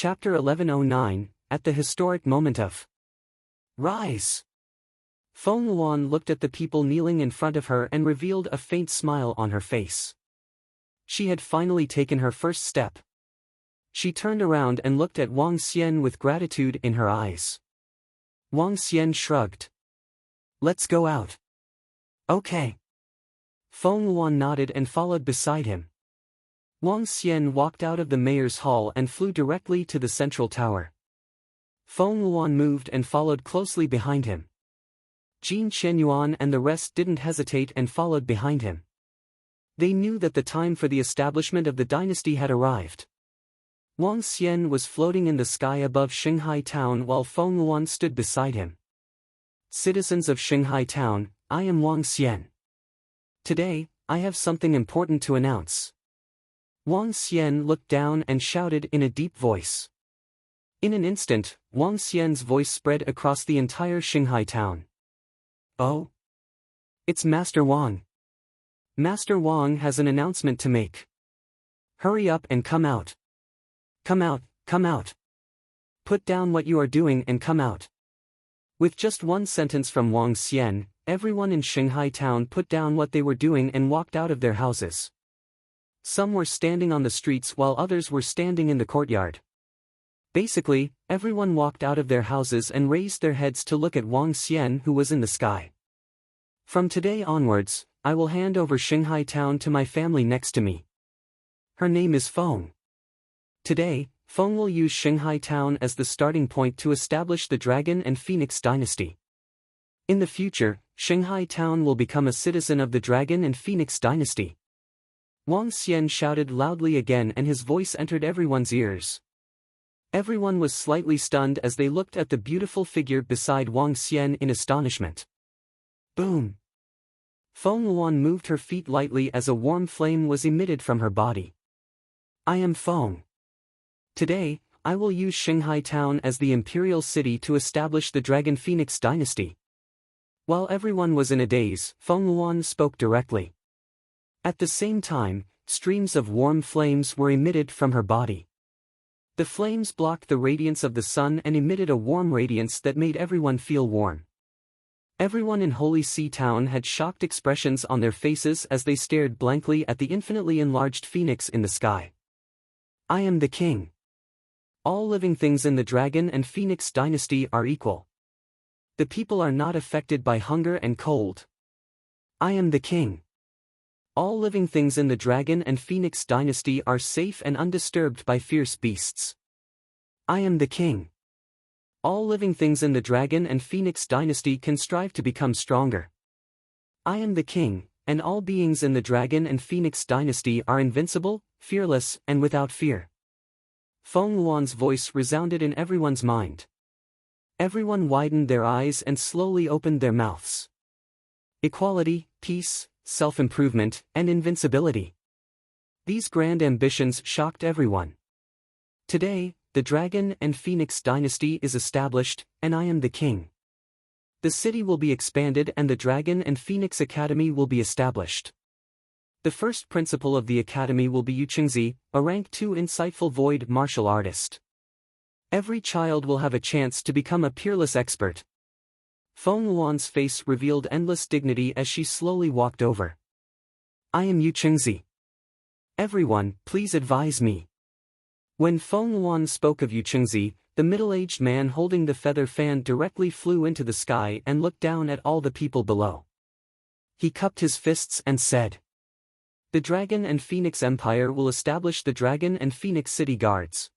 Chapter 1109, At the Historic Moment of Rise. Feng Luan looked at the people kneeling in front of her and revealed a faint smile on her face. She had finally taken her first step. She turned around and looked at Wang Xian with gratitude in her eyes. Wang Xian shrugged. "Let's go out." "Okay." Feng Luan nodded and followed beside him. Wang Xian walked out of the mayor's hall and flew directly to the central tower. Feng Luan moved and followed closely behind him. Jin Qianyuan and the rest didn't hesitate and followed behind him. They knew that the time for the establishment of the dynasty had arrived. Wang Xian was floating in the sky above Shanghai town while Feng Luan stood beside him. "Citizens of Shanghai town, I am Wang Xian. Today, I have something important to announce." Wang Xian looked down and shouted in a deep voice. In an instant, Wang Xian's voice spread across the entire Shanghai town. "Oh? It's Master Wang. Master Wang has an announcement to make. Hurry up and come out. Come out, come out. Put down what you are doing and come out." With just one sentence from Wang Xian, everyone in Shanghai town put down what they were doing and walked out of their houses. Some were standing on the streets while others were standing in the courtyard. Basically, everyone walked out of their houses and raised their heads to look at Wang Xian who was in the sky. "From today onwards, I will hand over Shanghai town to my family next to me. Her name is Feng. Today, Feng will use Shanghai town as the starting point to establish the Dragon and Phoenix dynasty. In the future, Shanghai town will become a citizen of the Dragon and Phoenix dynasty." Wang Xian shouted loudly again and his voice entered everyone's ears. Everyone was slightly stunned as they looked at the beautiful figure beside Wang Xian in astonishment. Boom! Feng Luan moved her feet lightly as a warm flame was emitted from her body. "I am Feng. Today, I will use Shanghai town as the imperial city to establish the Dragon Phoenix dynasty." While everyone was in a daze, Feng Luan spoke directly. At the same time, streams of warm flames were emitted from her body. The flames blocked the radiance of the sun and emitted a warm radiance that made everyone feel warm. Everyone in Holy Sea Town had shocked expressions on their faces as they stared blankly at the infinitely enlarged phoenix in the sky. "I am the king. All living things in the Dragon and Phoenix dynasty are equal. The people are not affected by hunger and cold. I am the king. All living things in the Dragon and Phoenix dynasty are safe and undisturbed by fierce beasts. I am the king. All living things in the Dragon and Phoenix dynasty can strive to become stronger. I am the king, and all beings in the Dragon and Phoenix dynasty are invincible, fearless, and without fear." Feng Luan's voice resounded in everyone's mind. Everyone widened their eyes and slowly opened their mouths. Equality, peace, self-improvement, and invincibility. These grand ambitions shocked everyone. Today, the Dragon and Phoenix dynasty is established, and I am the king. The city will be expanded and the Dragon and Phoenix Academy will be established. The first principal of the academy will be Yu Qingzi, a rank 2 insightful void martial artist. Every child will have a chance to become a peerless expert. Feng Luan's face revealed endless dignity as she slowly walked over. "I am Yu Qingzi. Everyone, please advise me." When Feng Luan spoke of Yu Qingzi, the middle-aged man holding the feather fan directly flew into the sky and looked down at all the people below. He cupped his fists and said, "The Dragon and Phoenix Empire will establish the Dragon and Phoenix City Guards.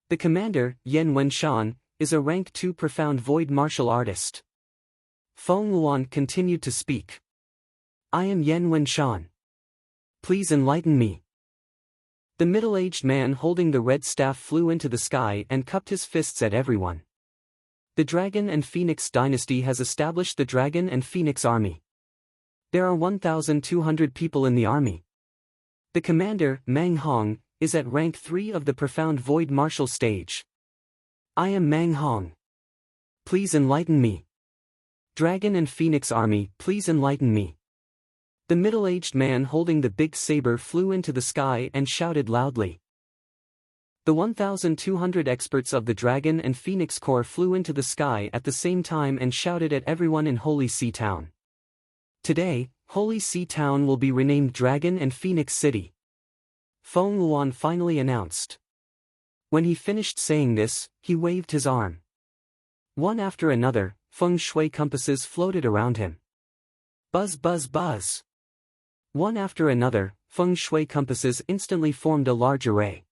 The commander, Yan Wenshan, is a rank 2 profound void martial artist." Feng Luan continued to speak. "I am Yan Wenshan. Please enlighten me." The middle-aged man holding the red staff flew into the sky and cupped his fists at everyone. "The Dragon and Phoenix dynasty has established the Dragon and Phoenix army. There are 1,200 people in the army. The commander, Mang Hong, is at rank 3 of the profound void martial stage. I am Mang Hong. Please enlighten me. Dragon and Phoenix army, please enlighten me." The middle-aged man holding the big saber flew into the sky and shouted loudly. The 1,200 experts of the Dragon and Phoenix Corps flew into the sky at the same time and shouted at everyone in Holy Sea Town. Today, Holy Sea Town will be renamed Dragon and Phoenix City. Feng Luan finally announced. When he finished saying this, he waved his arm. One after another, feng shui compasses floated around him. Buzz buzz buzz. One after another, feng shui compasses instantly formed a large array.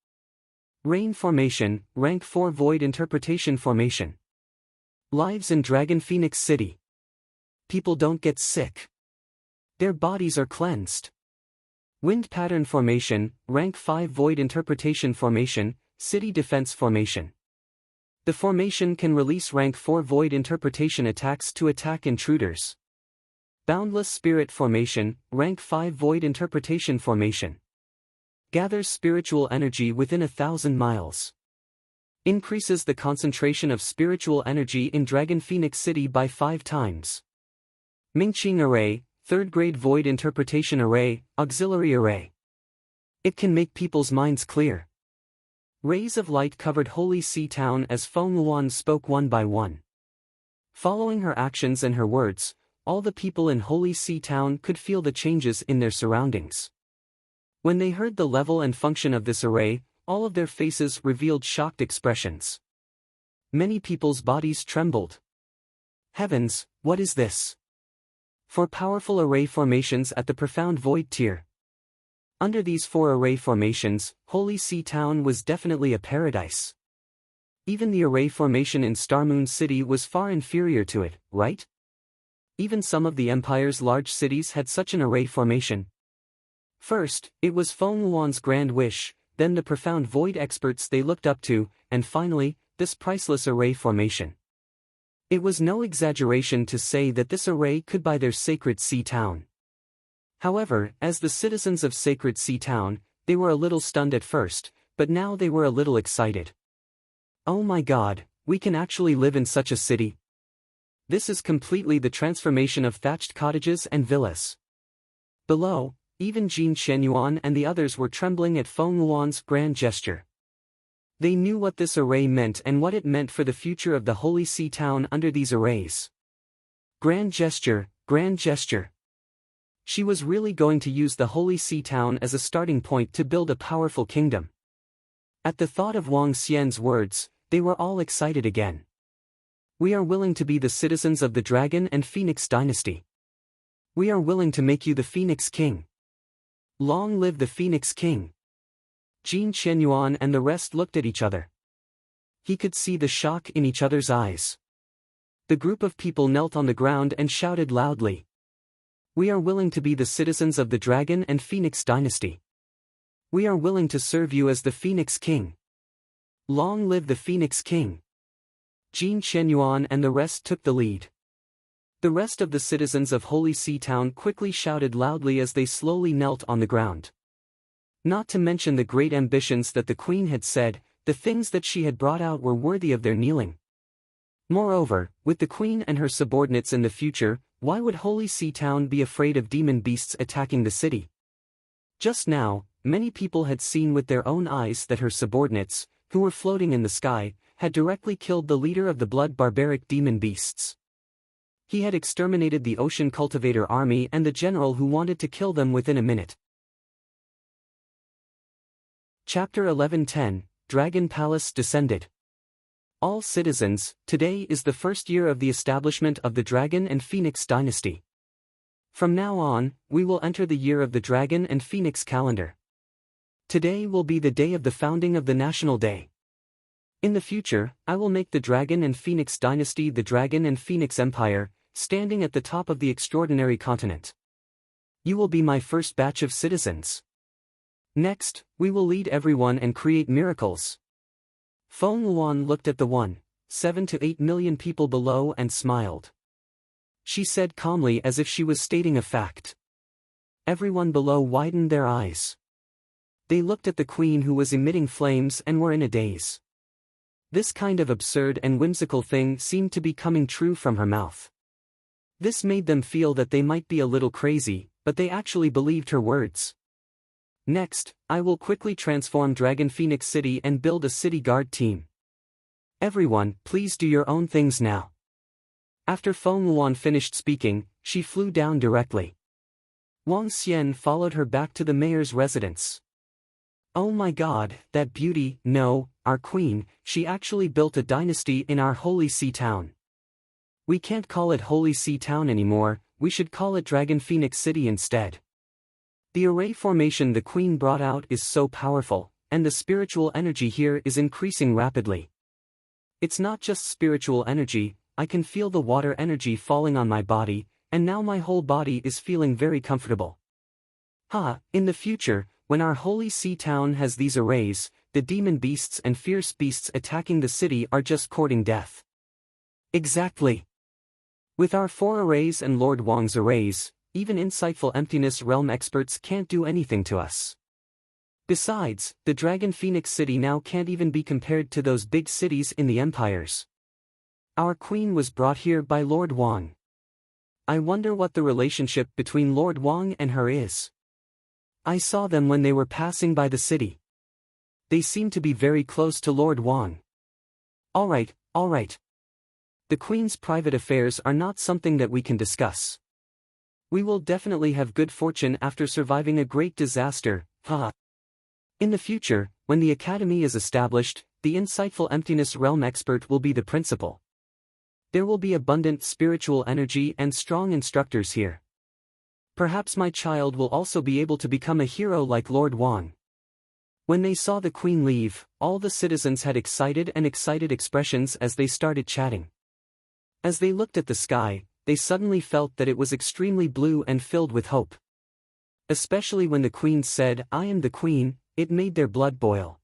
Rain Formation, Rank 4 Void Interpretation Formation. Lives in Dragon Phoenix City. People don't get sick. Their bodies are cleansed. Wind Pattern Formation, Rank 5 Void Interpretation Formation, City Defense Formation. The formation can release Rank 4 Void Interpretation attacks to attack intruders. Boundless Spirit Formation, Rank 5 Void Interpretation Formation. Gathers spiritual energy within 1,000 miles. Increases the concentration of spiritual energy in Dragon Phoenix City by 5 times. Mingqing Array, 3rd Grade Void Interpretation Array, Auxiliary Array. It can make people's minds clear. Rays of light covered Holy Sea Town as Feng Luan spoke one by one. Following her actions and her words, all the people in Holy Sea Town could feel the changes in their surroundings. When they heard the level and function of this array, all of their faces revealed shocked expressions. Many people's bodies trembled. Heavens, what is this? 4 powerful array formations at the Profound Void tier. Under these 4 array formations, Holy Sea Town was definitely a paradise. Even the array formation in Starmoon City was far inferior to it, right? Even some of the Empire's large cities had such an array formation. First, it was Feng Luan's grand wish, then the Profound Void experts they looked up to, and finally, this priceless array formation. It was no exaggeration to say that this array could buy their Sacred Sea Town. However, as the citizens of Sacred Sea Town, they were a little stunned at first, but now they were a little excited. Oh my God, we can actually live in such a city. This is completely the transformation of thatched cottages and villas. Below, even Jin Shenyuan and the others were trembling at Feng Luan's grand gesture. They knew what this array meant and what it meant for the future of the Holy Sea Town under these arrays. Grand gesture, grand gesture. She was really going to use the Holy Sea Town as a starting point to build a powerful kingdom. At the thought of Wang Xian's words, they were all excited again. We are willing to be the citizens of the Dragon and Phoenix dynasty. We are willing to make you the Phoenix King. Long live the Phoenix King. Jin Shenyuan and the rest looked at each other. He could see the shock in each other's eyes. The group of people knelt on the ground and shouted loudly. We are willing to be the citizens of the Dragon and Phoenix dynasty. We are willing to serve you as the Phoenix King. Long live the Phoenix King. Jin Shenyuan and the rest took the lead. The rest of the citizens of Holy Sea Town quickly shouted loudly as they slowly knelt on the ground. Not to mention the great ambitions that the Queen had said, the things that she had brought out were worthy of their kneeling. Moreover, with the Queen and her subordinates in the future, why would Holy Sea Town be afraid of demon beasts attacking the city? Just now, many people had seen with their own eyes that her subordinates, who were floating in the sky, had directly killed the leader of the blood barbaric demon beasts. He had exterminated the Ocean Cultivator army and the general who wanted to kill them within a minute. Chapter 11:10, Dragon Palace Descended. All citizens, today is the first year of the establishment of the Dragon and Phoenix dynasty. From now on, we will enter the year of the Dragon and Phoenix calendar. Today will be the day of the founding of the National Day. In the future, I will make the Dragon and Phoenix dynasty the Dragon and Phoenix Empire, standing at the top of the extraordinary continent. You will be my first batch of citizens. Next, we will lead everyone and create miracles. Feng Luan looked at the 7 to 8 million people below and smiled. She said calmly as if she was stating a fact. Everyone below widened their eyes. They looked at the Queen who was emitting flames and were in a daze. This kind of absurd and whimsical thing seemed to be coming true from her mouth. This made them feel that they might be a little crazy, but they actually believed her words. Next, I will quickly transform Dragon Phoenix City and build a city guard team. Everyone, please do your own things now. After Feng Luan finished speaking, she flew down directly. Wang Xian followed her back to the mayor's residence. Oh my god, that beauty, no, our queen, she actually built a dynasty in our Holy Sea Town. We can't call it Holy Sea Town anymore, we should call it Dragon Phoenix City instead. The array formation the queen brought out is so powerful, and the spiritual energy here is increasing rapidly. It's not just spiritual energy, I can feel the water energy falling on my body, and now my whole body is feeling very comfortable. In the future, when our Holy Sea Town has these arrays, the demon beasts and fierce beasts attacking the city are just courting death. Exactly. With our 4 arrays and Lord Wang's arrays, even insightful emptiness realm experts can't do anything to us. Besides, the Dragon Phoenix City now can't even be compared to those big cities in the empires. Our queen was brought here by Lord Wang. I wonder what the relationship between Lord Wang and her is. I saw them when they were passing by the city. They seem to be very close to Lord Wang. Alright. The queen's private affairs are not something that we can discuss. We will definitely have good fortune after surviving a great disaster, In the future, when the academy is established, the insightful emptiness realm expert will be the principal. There will be abundant spiritual energy and strong instructors here. Perhaps my child will also be able to become a hero like Lord Wang. When they saw the queen leave, all the citizens had excited expressions as they started chatting. As they looked at the sky, they suddenly felt that it was extremely blue and filled with hope. Especially when the queen said, "I am the queen," it made their blood boil.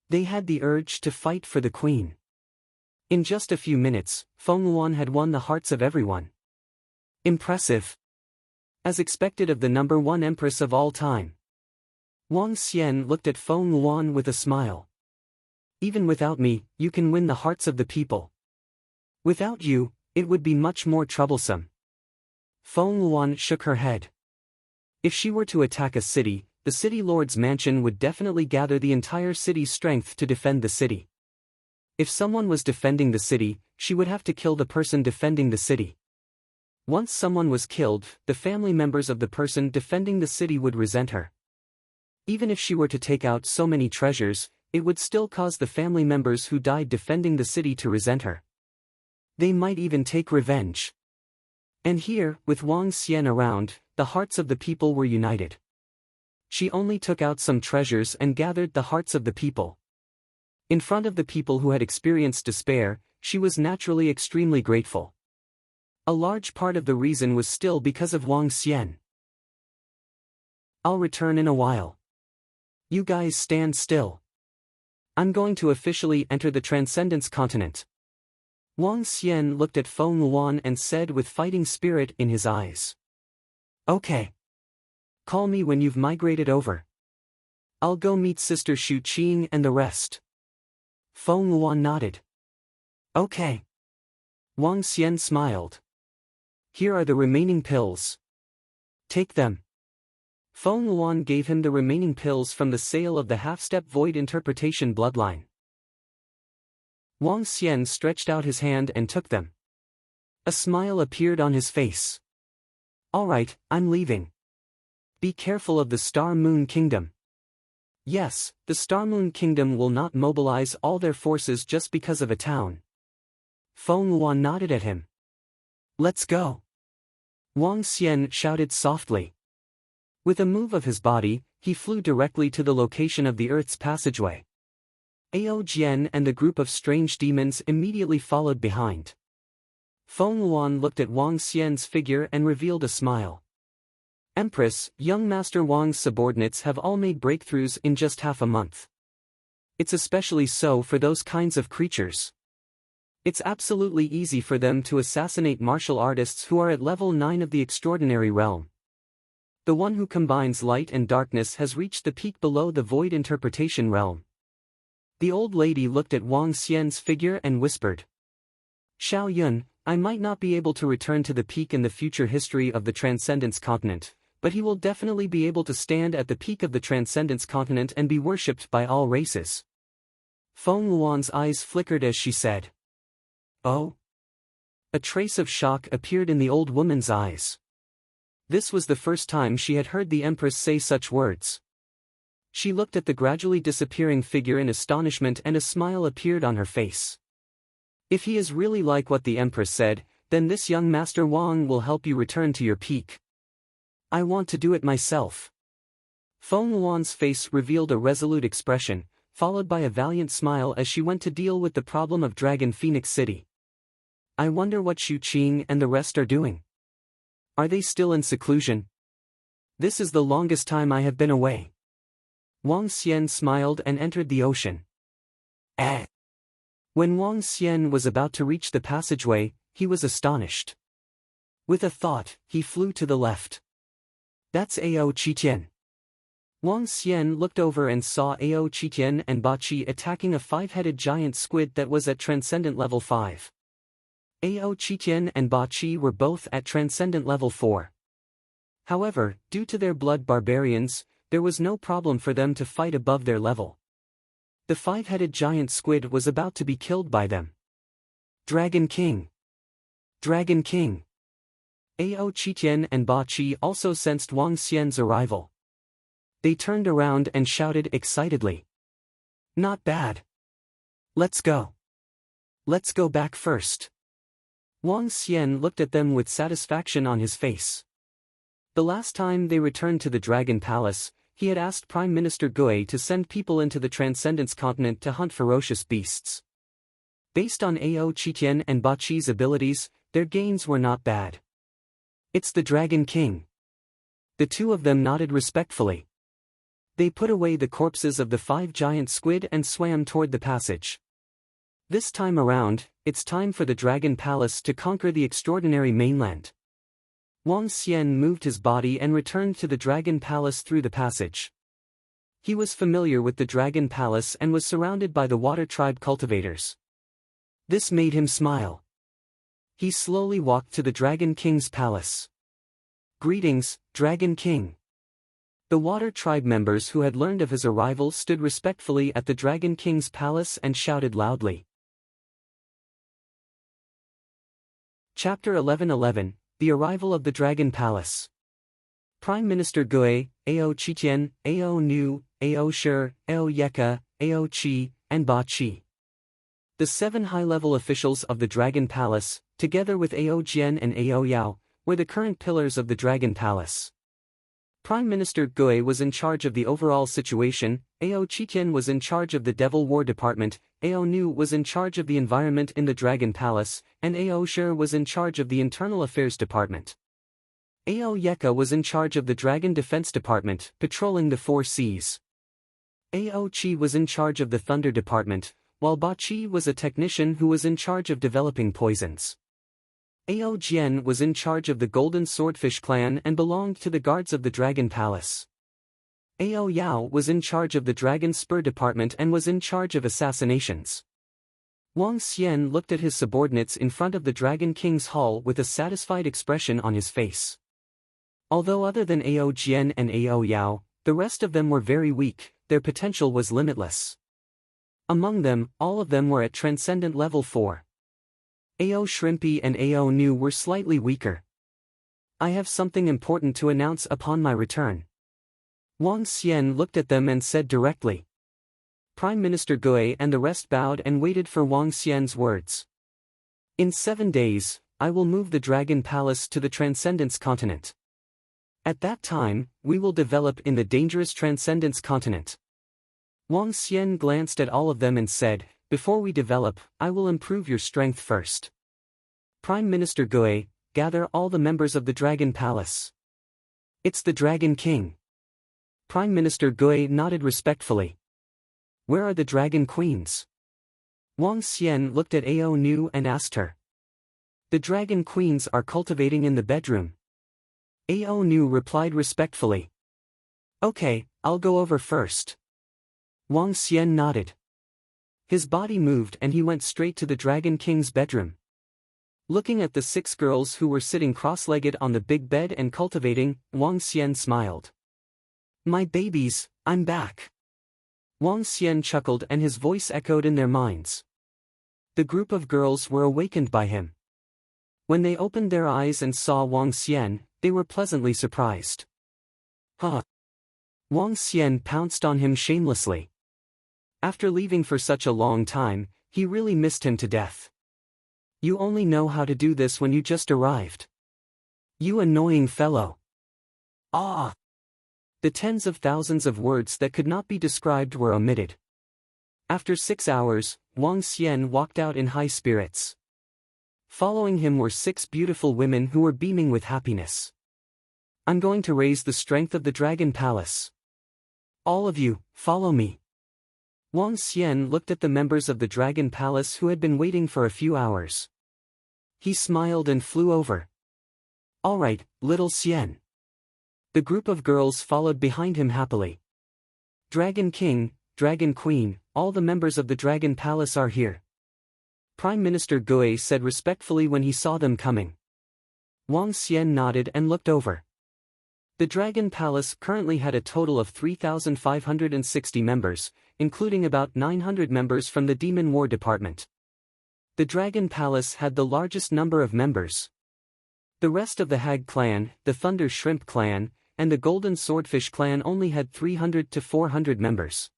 They had the urge to fight for the queen. In just a few minutes, Feng Luan had won the hearts of everyone. Impressive. As expected of the number 1 empress of all time. Wang Xian looked at Feng Luan with a smile. Even without me, you can win the hearts of the people. Without you, it would be much more troublesome. Feng Luan shook her head. If she were to attack a city, the city lord's mansion would definitely gather the entire city's strength to defend the city. If someone was defending the city, she would have to kill the person defending the city. Once someone was killed, the family members of the person defending the city would resent her. Even if she were to take out so many treasures, it would still cause the family members who died defending the city to resent her. They might even take revenge. And here, with Wang Xian around, the hearts of the people were united. She only took out some treasures and gathered the hearts of the people. In front of the people who had experienced despair, she was naturally extremely grateful. A large part of the reason was still because of Wang Xian. I'll return in a while. You guys stand still. I'm going to officially enter the Transcendence Continent. Wang Xian looked at Feng Luan and said with fighting spirit in his eyes. Okay. Call me when you've migrated over. I'll go meet Sister Shu Qing and the rest. Feng Luan nodded. Okay. Wang Xian smiled. Here are the remaining pills. Take them. Feng Luan gave him the remaining pills from the sale of the half-step void interpretation bloodline. Wang Xian stretched out his hand and took them. A smile appeared on his face. Alright, I'm leaving. Be careful of the Star Moon Kingdom. Yes, the Star Moon Kingdom will not mobilize all their forces just because of a town. Feng Luan nodded at him. Let's go. Wang Xian shouted softly. With a move of his body, he flew directly to the location of the Earth's passageway. Ao Jian and the group of strange demons immediately followed behind. Feng Luan looked at Wang Xian's figure and revealed a smile. Empress, young Master Wang's subordinates have all made breakthroughs in just half a month. It's especially so for those kinds of creatures. It's absolutely easy for them to assassinate martial artists who are at level 9 of the extraordinary realm. The one who combines light and darkness has reached the peak below the void interpretation realm. The old lady looked at Wang Xian's figure and whispered. Xiao Yun, I might not be able to return to the peak in the future history of the Transcendence Continent, But he will definitely be able to stand at the peak of the Transcendence continent and be worshipped by all races. Feng Luan's eyes flickered as she said, "Oh?" A trace of shock appeared in the old woman's eyes. This was the first time she had heard the Empress say such words. She looked at the gradually disappearing figure in astonishment and a smile appeared on her face. If he is really like what the Empress said, then this young Master Wang will help you return to your peak. I want to do it myself. Feng Luan's face revealed a resolute expression, followed by a valiant smile as she went to deal with the problem of Dragon Phoenix City. I wonder what Xu Qing and the rest are doing. Are they still in seclusion? This is the longest time I have been away. Wang Xian smiled and entered the ocean. When Wang Xian was about to reach the passageway, he was astonished. With a thought, he flew to the left. That's Ao Qitian. Wang Xian looked over and saw Ao Qitian and Ba Qi attacking a five-headed giant squid that was at Transcendent Level 5. Ao Qitian and Ba Qi were both at Transcendent Level 4. However, due to their blood barbarians, there was no problem for them to fight above their level. The five-headed giant squid was about to be killed by them. Dragon King! Dragon King! Ao Qitian and Ba Qi also sensed Wang Xian's arrival. They turned around and shouted excitedly. Not bad. Let's go. Let's go back first. Wang Xian looked at them with satisfaction on his face. The last time they returned to the Dragon Palace, he had asked Prime Minister Gui to send people into the Transcendence continent to hunt ferocious beasts. Based on Ao Qitian and Ba Qi's abilities, their gains were not bad. It's the Dragon King. The two of them nodded respectfully. They put away the corpses of the five giant squid and swam toward the passage. This time around, it's time for the Dragon Palace to conquer the extraordinary mainland. Wang Xian moved his body and returned to the Dragon Palace through the passage. He was familiar with the Dragon Palace and was surrounded by the Water Tribe cultivators. This made him smile. He slowly walked to the Dragon King's palace. Greetings, Dragon King. The Water Tribe members who had learned of his arrival stood respectfully at the Dragon King's palace and shouted loudly. Chapter 11:11, The Arrival of the Dragon Palace. Prime Minister Gui, Ao Qitian, Ao Nu, Ao Shi, Ao Yeka, Ao Qi, and Ba Qi. The 7 high-level officials of the Dragon Palace, together with Ao Jian and Ao Yao, were the current pillars of the Dragon Palace. Prime Minister Gui was in charge of the overall situation, Ao Qitian was in charge of the Devil War Department, Ao Nu was in charge of the environment in the Dragon Palace, and Ao Shi was in charge of the Internal Affairs Department. Ao Yeka was in charge of the Dragon Defense Department, patrolling the 4 seas. Ao Qi was in charge of the Thunder Department, while Ba Qi was a technician who was in charge of developing poisons. Ao Jian was in charge of the Golden Swordfish clan and belonged to the guards of the Dragon Palace. Ao Yao was in charge of the Dragon Spur Department and was in charge of assassinations. Wang Xian looked at his subordinates in front of the Dragon King's hall with a satisfied expression on his face. Although other than Ao Jian and Ao Yao, the rest of them were very weak, their potential was limitless. Among them, all of them were at Transcendent Level 4. Ao Shrimpy and Ao Nu were slightly weaker. I have something important to announce upon my return. Wang Xian looked at them and said directly. Prime Minister Gui and the rest bowed and waited for Wang Xian's words. In 7 days, I will move the Dragon Palace to the Transcendence continent. At that time, we will develop in the dangerous Transcendence continent. Wang Xian glanced at all of them and said, Before we develop, I will improve your strength first. Prime Minister Gui, gather all the members of the Dragon Palace. It's the Dragon King. Prime Minister Gui nodded respectfully. Where are the Dragon Queens? Wang Xian looked at Ao Nu and asked her. The Dragon Queens are cultivating in the bedroom. Ao Nu replied respectfully. Okay, I'll go over first. Wang Xian nodded. His body moved and he went straight to the Dragon King's bedroom. Looking at the 6 girls who were sitting cross-legged on the big bed and cultivating, Wang Xian smiled. "My babies, I'm back." Wang Xian chuckled and his voice echoed in their minds. The group of girls were awakened by him. When they opened their eyes and saw Wang Xian, they were pleasantly surprised. "Huh!" Wang Xian pounced on him shamelessly. After leaving for such a long time, he really missed him to death. "You only know how to do this when you just arrived. You annoying fellow." "Ah!" The tens of thousands of words that could not be described were omitted. After 6 hours, Wang Xian walked out in high spirits. Following him were 6 beautiful women who were beaming with happiness. "I'm going to raise the strength of the Dragon Palace. All of you, follow me." Wang Xian looked at the members of the Dragon Palace who had been waiting for a few hours. He smiled and flew over. "All right, little Xian." The group of girls followed behind him happily. "Dragon King, Dragon Queen, all the members of the Dragon Palace are here." Prime Minister Gui said respectfully when he saw them coming. Wang Xian nodded and looked over. The Dragon Palace currently had a total of 3,560 members, including about 900 members from the Demon War Department. The Dragon Palace had the largest number of members. The rest of the Hag clan, the Thunder Shrimp clan, and the Golden Swordfish clan only had 300 to 400 members.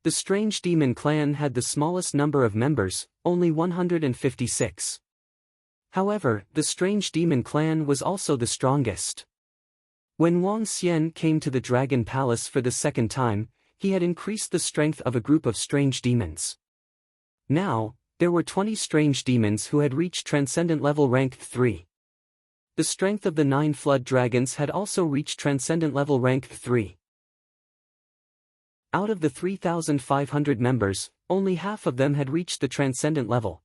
The Strange Demon clan had the smallest number of members, only 156. However, the Strange Demon clan was also the strongest. When Wang Xian came to the Dragon Palace for the second time, he had increased the strength of a group of strange demons. Now, there were 20 strange demons who had reached Transcendent level rank 3. The strength of the 9 flood dragons had also reached Transcendent level rank 3. Out of the 3,500 members, only half of them had reached the Transcendent level.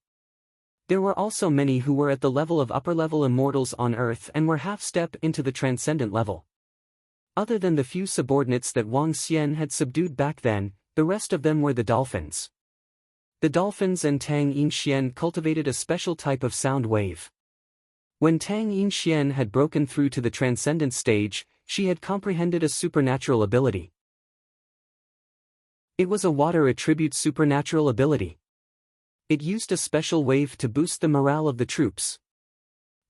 There were also many who were at the level of upper-level immortals on Earth and were half-step into the Transcendent level. Other than the few subordinates that Wang Xian had subdued back then, the rest of them were the dolphins. The dolphins and Tang Yinxian cultivated a special type of sound wave. When Tang Yinxian had broken through to the Transcendent stage, she had comprehended a supernatural ability. It was a water attribute supernatural ability. It used a special wave to boost the morale of the troops.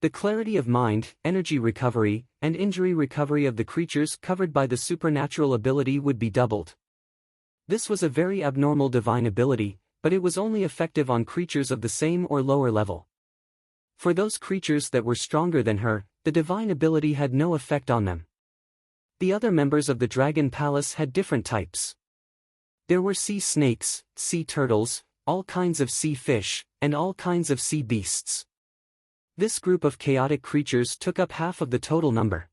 The clarity of mind, energy recovery, and injury recovery of the creatures covered by the supernatural ability would be doubled. This was a very abnormal divine ability, but it was only effective on creatures of the same or lower level. For those creatures that were stronger than her, the divine ability had no effect on them. The other members of the Dragon Palace had different types. There were sea snakes, sea turtles, all kinds of sea fish, and all kinds of sea beasts. This group of chaotic creatures took up half of the total number.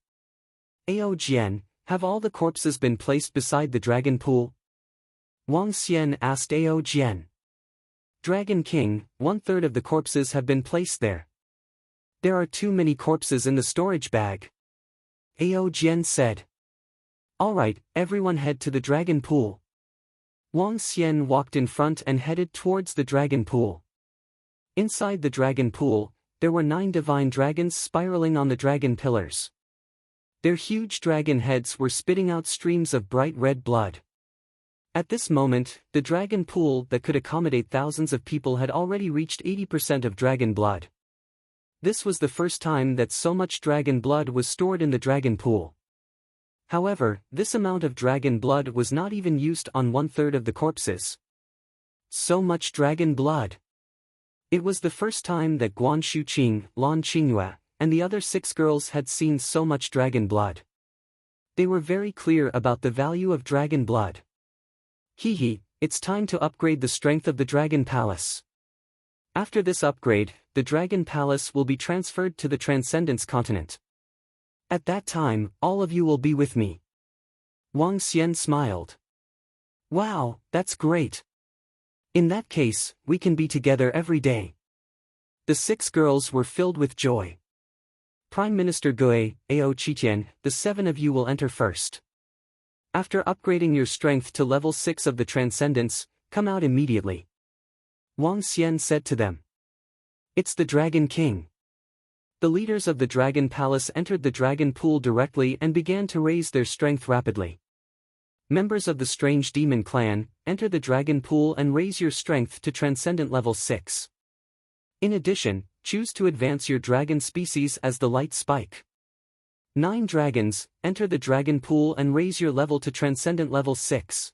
"Ao Jian, have all the corpses been placed beside the dragon pool?" Wang Xian asked Ao Jian. "Dragon King, 1/3 of the corpses have been placed there." "There are too many corpses in the storage bag," Ao Jian said. "All right, everyone head to the dragon pool." Wang Xian walked in front and headed towards the dragon pool. Inside the dragon pool, there were 9 divine dragons spiraling on the dragon pillars. Their huge dragon heads were spitting out streams of bright red blood. At this moment, the dragon pool that could accommodate thousands of people had already reached 80% of dragon blood. This was the first time that so much dragon blood was stored in the dragon pool. However, this amount of dragon blood was not even used on 1/3 of the corpses. So much dragon blood! It was the first time that Guan Shuqing, Lan Qingyue, and the other 6 girls had seen so much dragon blood. They were very clear about the value of dragon blood. Hehe, it's time to upgrade the strength of the Dragon Palace. After this upgrade, the Dragon Palace will be transferred to the Transcendence continent. At that time, all of you will be with me. Wang Xian smiled. Wow, that's great. In that case, we can be together every day. The 6 girls were filled with joy. Prime Minister Gui, Ao Qitian, the 7 of you will enter first. After upgrading your strength to level 6 of the Transcendence, come out immediately. Wang Xian said to them. It's the Dragon King. The leaders of the Dragon Palace entered the Dragon Pool directly and began to raise their strength rapidly. Members of the Strange Demon Clan, enter the Dragon Pool and raise your strength to Transcendent Level 6. In addition, choose to advance your dragon species as the Light Spike. 9 dragons, enter the Dragon Pool and raise your level to Transcendent Level 6.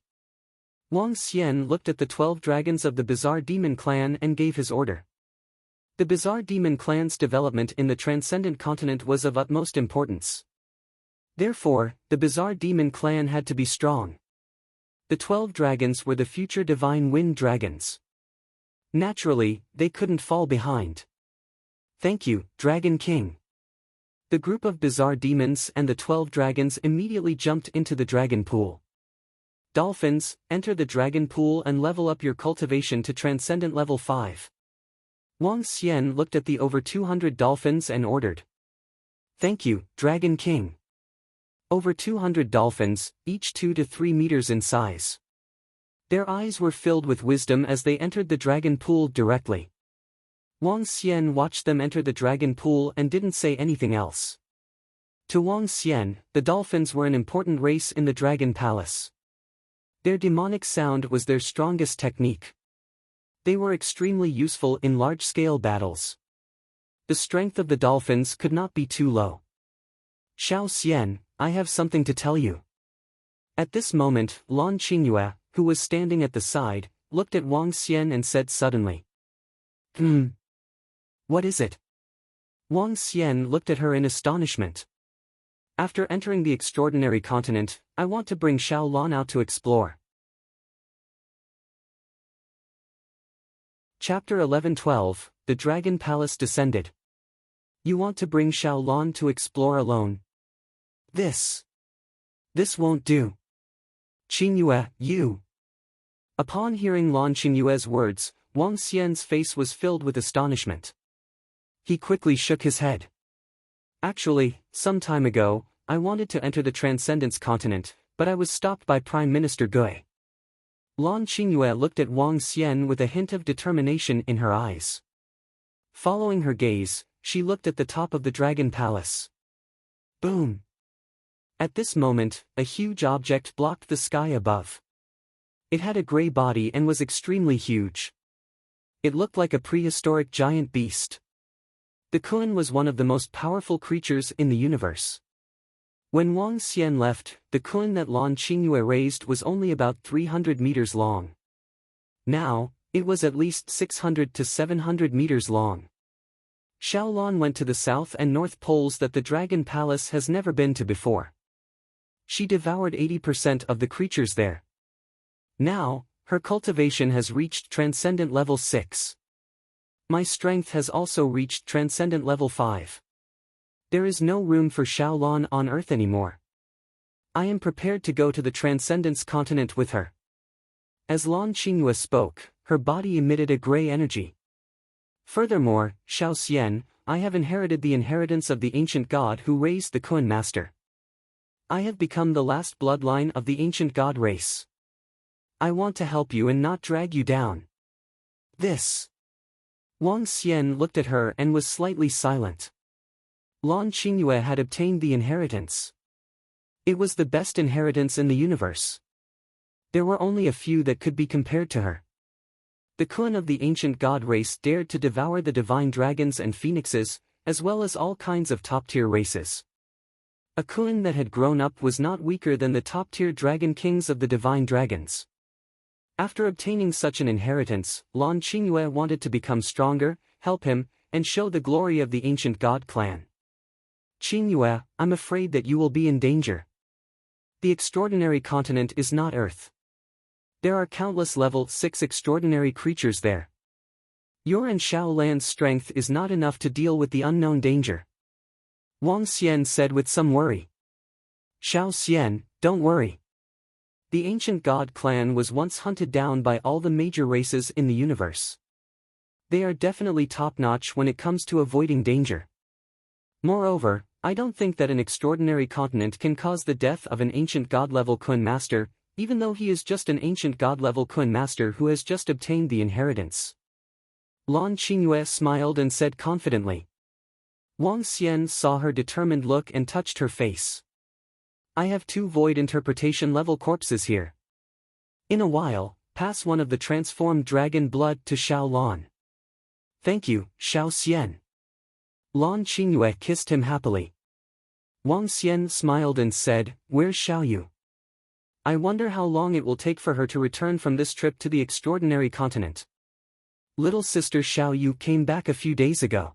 Wang Xian looked at the 12 dragons of the Bizarre Demon Clan and gave his order. The Bizarre Demon Clan's development in the Transcendent Continent was of utmost importance. Therefore, the Bizarre Demon Clan had to be strong. The 12 dragons were the future Divine Wind Dragons. Naturally, they couldn't fall behind. Thank you, Dragon King. The group of Bizarre Demons and the 12 dragons immediately jumped into the Dragon Pool. Dolphins, enter the Dragon Pool and level up your cultivation to Transcendent Level 5. Wang Xian looked at the over 200 dolphins and ordered. Thank you, Dragon King. Over 200 dolphins, each 2 to 3 meters in size. Their eyes were filled with wisdom as they entered the Dragon Pool directly. Wang Xian watched them enter the Dragon Pool and didn't say anything else. To Wang Xian, the dolphins were an important race in the Dragon Palace. Their demonic sound was their strongest technique. They were extremely useful in large-scale battles. The strength of the dolphins could not be too low. Xiao Xian, I have something to tell you. At this moment, Lan Qingyue, who was standing at the side, looked at Wang Xian and said suddenly. What is it? Wang Xian looked at her in astonishment. After entering the extraordinary continent, I want to bring Xiao Lan out to explore. Chapter 11-12, The Dragon Palace Descended. You want to bring Xiao Lan to explore alone? This won't do. Qingyue, you. Upon hearing Lan Qingyue's words, Wang Xian's face was filled with astonishment. He quickly shook his head. Actually, some time ago, I wanted to enter the Transcendence Continent, but I was stopped by Prime Minister Gui. Lan Qingyue looked at Wang Xian with a hint of determination in her eyes. Following her gaze, she looked at the top of the Dragon Palace. Boom! At this moment, a huge object blocked the sky above. It had a gray body and was extremely huge. It looked like a prehistoric giant beast. The Kun was one of the most powerful creatures in the universe. When Wang Xian left, the Kun that Lan Qingyue raised was only about 300 meters long. Now, it was at least 600 to 700 meters long. Xiao Lan went to the south and north poles that the Dragon Palace has never been to before. She devoured 80% of the creatures there. Now, her cultivation has reached Transcendent Level 6. My strength has also reached Transcendent Level 5. There is no room for Xiao Lan on Earth anymore. I am prepared to go to the Transcendence Continent with her. As Lan Qingyue spoke, her body emitted a gray energy. Furthermore, Xiao Xian, I have inherited the inheritance of the ancient god who raised the Kun master. I have become the last bloodline of the ancient god race. I want to help you and not drag you down. Wang Xian looked at her and was slightly silent. Lan Qingyue had obtained the inheritance. It was the best inheritance in the universe. There were only a few that could be compared to her. The Kun of the ancient god race dared to devour the divine dragons and phoenixes, as well as all kinds of top-tier races. A Kun that had grown up was not weaker than the top-tier dragon kings of the divine dragons. After obtaining such an inheritance, Lan Qingyue wanted to become stronger, help him, and show the glory of the ancient god clan. Qingyue, I'm afraid that you will be in danger. The extraordinary continent is not Earth. There are countless level 6 extraordinary creatures there. Your and Xiao Lan's strength is not enough to deal with the unknown danger. Wang Xian said with some worry. Xiao Xian, don't worry. The ancient god clan was once hunted down by all the major races in the universe. They are definitely top-notch when it comes to avoiding danger. Moreover, I don't think that an extraordinary continent can cause the death of an ancient god-level Kun master, even though he is just an ancient god-level Kun master who has just obtained the inheritance. Lan Qingyue smiled and said confidently. Wang Xian saw her determined look and touched her face. I have 2 void interpretation level corpses here. In a while, pass one of the transformed dragon blood to Xiao Lan. Thank you, Xiao Xian. Lan Qingyue kissed him happily. Wang Xian smiled and said, Where's Xiao Yu? I wonder how long it will take for her to return from this trip to the extraordinary continent. Little sister Xiao Yu came back a few days ago.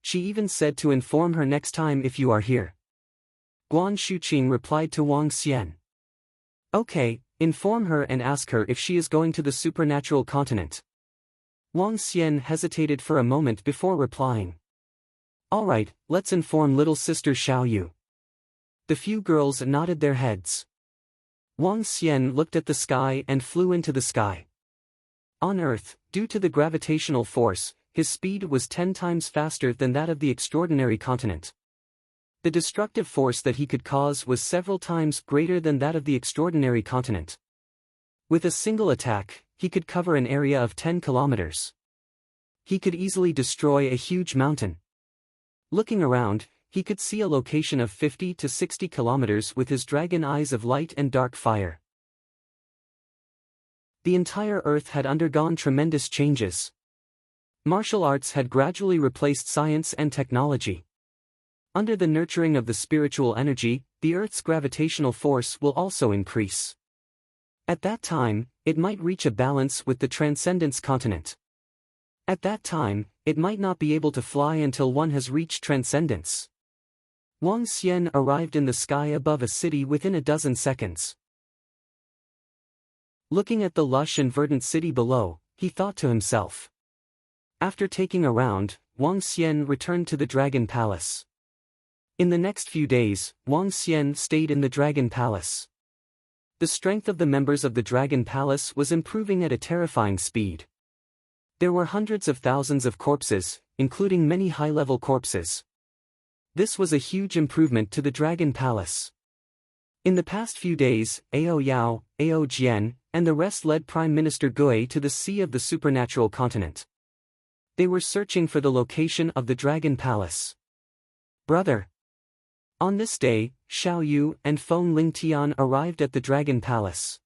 She even said to inform her next time if you are here. Guan Shuqing replied to Wang Xian. Okay, inform her and ask her if she is going to the supernatural continent. Wang Xian hesitated for a moment before replying. Alright, let's inform little sister Xiao Yu. The few girls nodded their heads. Wang Xian looked at the sky and flew into the sky. On Earth, due to the gravitational force, his speed was 10 times faster than that of the extraordinary continent. The destructive force that he could cause was several times greater than that of the extraordinary continent. With a single attack, he could cover an area of 10 kilometers. He could easily destroy a huge mountain. Looking around, he could see a location of 50 to 60 kilometers with his dragon eyes of light and dark fire. The entire Earth had undergone tremendous changes. Martial arts had gradually replaced science and technology. Under the nurturing of the spiritual energy, the Earth's gravitational force will also increase. At that time, it might reach a balance with the Transcendence continent. At that time, it might not be able to fly until one has reached Transcendence. Wang Xian arrived in the sky above a city within a dozen seconds. Looking at the lush and verdant city below, he thought to himself. After taking a round, Wang Xian returned to the Dragon Palace. In the next few days, Wang Xian stayed in the Dragon Palace. The strength of the members of the Dragon Palace was improving at a terrifying speed. There were hundreds of thousands of corpses, including many high-level corpses. This was a huge improvement to the Dragon Palace. In the past few days, Ao Yao, Ao Jian, and the rest led Prime Minister Gui to the Sea of the Supernatural Continent. They were searching for the location of the Dragon Palace. Brother. On this day, Xiao Yu and Feng Lingtian arrived at the Dragon Palace.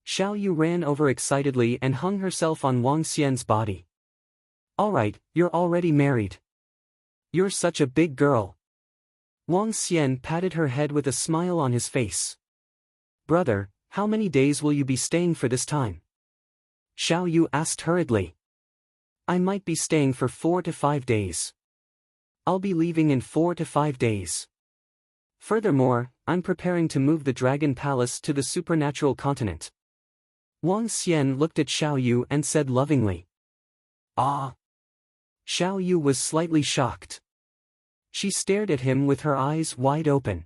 Xiao Yu ran over excitedly and hung herself on Wang Xian's body. Alright, you're already married. You're such a big girl. Wang Xian patted her head with a smile on his face. Brother, how many days will you be staying for this time? Xiao Yu asked hurriedly. I might be staying for 4 to 5 days. I'll be leaving in 4 to 5 days. Furthermore, I'm preparing to move the Dragon Palace to the supernatural continent. Wang Xian looked at Xiao Yu and said lovingly. Ah! Xiao Yu was slightly shocked. She stared at him with her eyes wide open.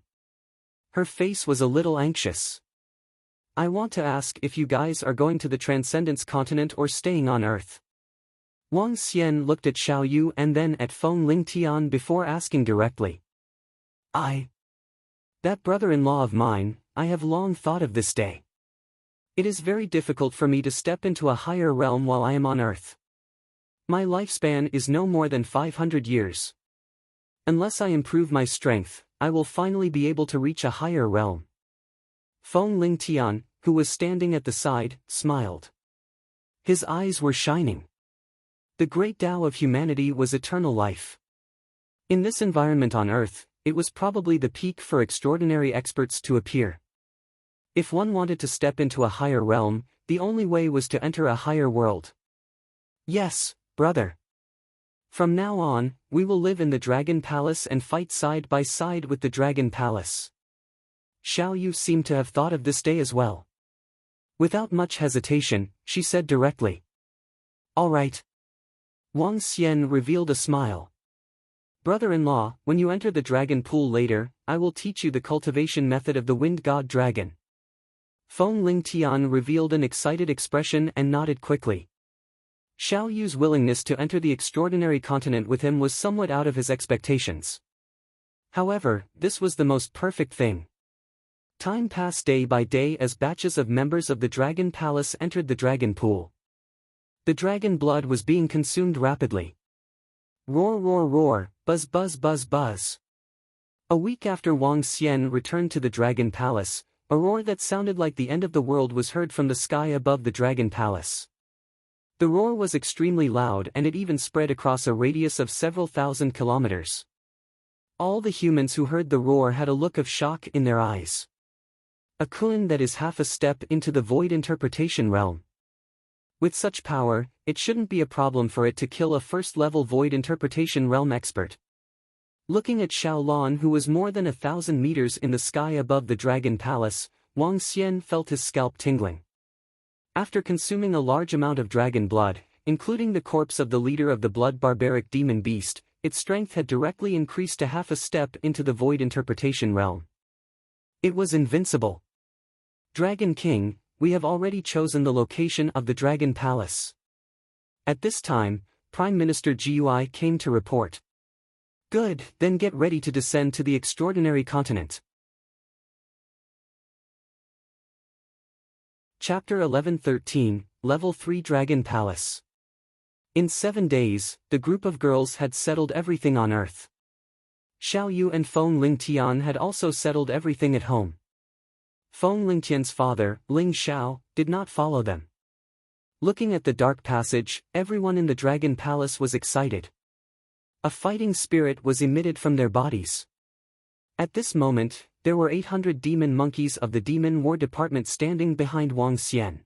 Her face was a little anxious. I want to ask if you guys are going to the Transcendence continent or staying on Earth. Wang Xian looked at Xiao Yu and then at Feng Lingtian before asking directly. That brother-in-law of mine, I have long thought of this day. It is very difficult for me to step into a higher realm while I am on Earth. My lifespan is no more than 500 years. Unless I improve my strength, I will finally be able to reach a higher realm. Feng Lingtian, who was standing at the side, smiled. His eyes were shining. The great Tao of humanity was eternal life. In this environment on Earth, it was probably the peak for extraordinary experts to appear. If one wanted to step into a higher realm, the only way was to enter a higher world. Yes, brother. From now on, we will live in the Dragon Palace and fight side by side with the Dragon Palace. Xiao Yu seemed to have thought of this day as well. Without much hesitation, she said directly. All right. Wang Xian revealed a smile. Brother-in-law, when you enter the dragon pool later, I will teach you the cultivation method of the wind god dragon. Feng Lingtian revealed an excited expression and nodded quickly. Xiao Yu's willingness to enter the extraordinary continent with him was somewhat out of his expectations. However, this was the most perfect thing. Time passed day by day as batches of members of the Dragon Palace entered the dragon pool. The dragon blood was being consumed rapidly. Roar roar roar, buzz buzz buzz buzz. A week after Wang Xian returned to the Dragon Palace, a roar that sounded like the end of the world was heard from the sky above the Dragon Palace. The roar was extremely loud and it even spread across a radius of several thousand kilometers. All the humans who heard the roar had a look of shock in their eyes. A Kun that is half a step into the void interpretation realm. With such power, it shouldn't be a problem for it to kill a first-level void interpretation realm expert. Looking at Xiaolon, who was more than 1,000 meters in the sky above the Dragon Palace, Wang Xian felt his scalp tingling. After consuming a large amount of dragon blood, including the corpse of the leader of the blood barbaric demon beast, its strength had directly increased to half a step into the void interpretation realm. It was invincible. Dragon King, we have already chosen the location of the Dragon Palace. At this time, Prime Minister Gui came to report. Good, then get ready to descend to the extraordinary continent. Chapter 11-13, Level 3 Dragon Palace. In 7 days, the group of girls had settled everything on Earth. Xiao Yu and Feng Lingtian had also settled everything at home. Feng Lingtian's father, Ling Xiao, did not follow them. Looking at the dark passage, everyone in the Dragon Palace was excited. A fighting spirit was emitted from their bodies. At this moment, there were 800 demon monkeys of the Demon War Department standing behind Wang Xian.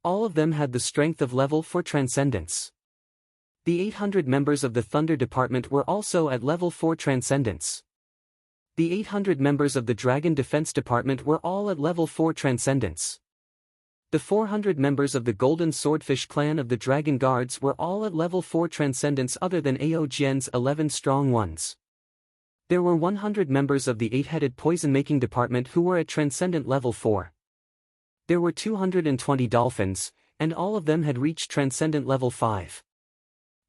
All of them had the strength of level 4 Transcendence. The 800 members of the Thunder Department were also at level 4 Transcendence. The 800 members of the Dragon Defense Department were all at level 4 Transcendence. The 400 members of the Golden Swordfish clan of the Dragon Guards were all at level 4 Transcendence other than Ao Jian's 11 strong ones. There were 100 members of the 8-headed poison-making department who were at Transcendent level 4. There were 220 dolphins, and all of them had reached Transcendent level 5.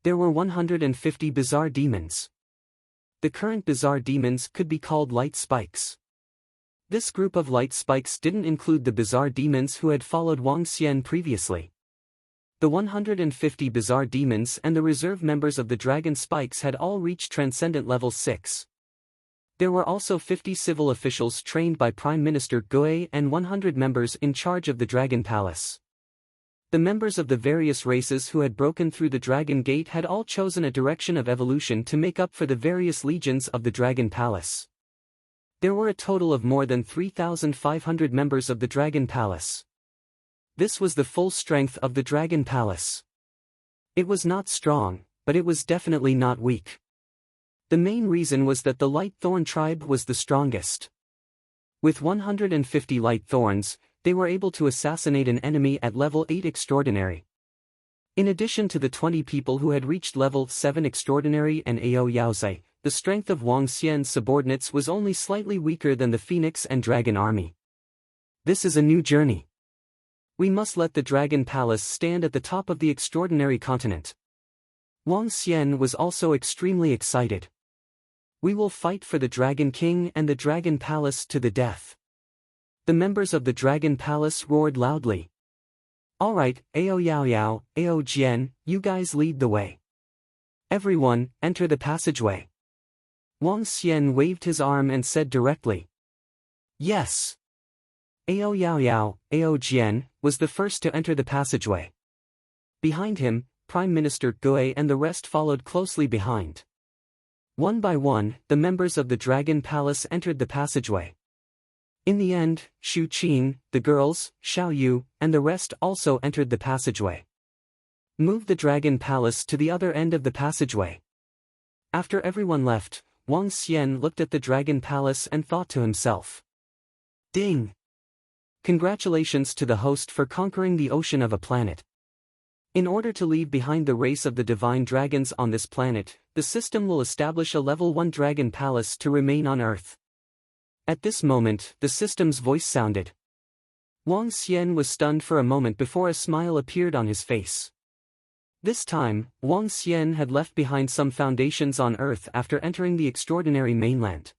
There were 150 bizarre demons. The current bizarre demons could be called light spikes. This group of light spikes didn't include the bizarre demons who had followed Wang Xian previously. The 150 bizarre demons and the reserve members of the Dragon Spikes had all reached Transcendent level 6. There were also 50 civil officials trained by Prime Minister Gui and 100 members in charge of the Dragon Palace. The members of the various races who had broken through the Dragon Gate had all chosen a direction of evolution to make up for the various legions of the Dragon Palace. There were a total of more than 3,500 members of the Dragon Palace. This was the full strength of the Dragon Palace. It was not strong, but it was definitely not weak. The main reason was that the Light Thorn tribe was the strongest. With 150 Light Thorns, they were able to assassinate an enemy at level 8 Extraordinary. In addition to the 20 people who had reached level 7 Extraordinary and Ao Yaozai, the strength of Wang Xian's subordinates was only slightly weaker than the Phoenix and Dragon Army. This is a new journey. We must let the Dragon Palace stand at the top of the extraordinary continent. Wang Xian was also extremely excited. We will fight for the Dragon King and the Dragon Palace to the death. The members of the Dragon Palace roared loudly. Alright, Ao Yao Yao, Ao Jian, you guys lead the way. Everyone, enter the passageway. Wang Xian waved his arm and said directly. Yes. Ao Yao Yao, Ao Jian, was the first to enter the passageway. Behind him, Prime Minister Gui and the rest followed closely behind. One by one, the members of the Dragon Palace entered the passageway. In the end, Xu Qing, the girls, Xiao Yu, and the rest also entered the passageway. Move the Dragon Palace to the other end of the passageway. After everyone left, Wang Xian looked at the Dragon Palace and thought to himself. Ding! Congratulations to the host for conquering the ocean of a planet. In order to leave behind the race of the divine dragons on this planet, the system will establish a level 1 Dragon Palace to remain on Earth. At this moment, the system's voice sounded. Wang Xian was stunned for a moment before a smile appeared on his face. This time, Wang Xian had left behind some foundations on Earth after entering the extraordinary mainland.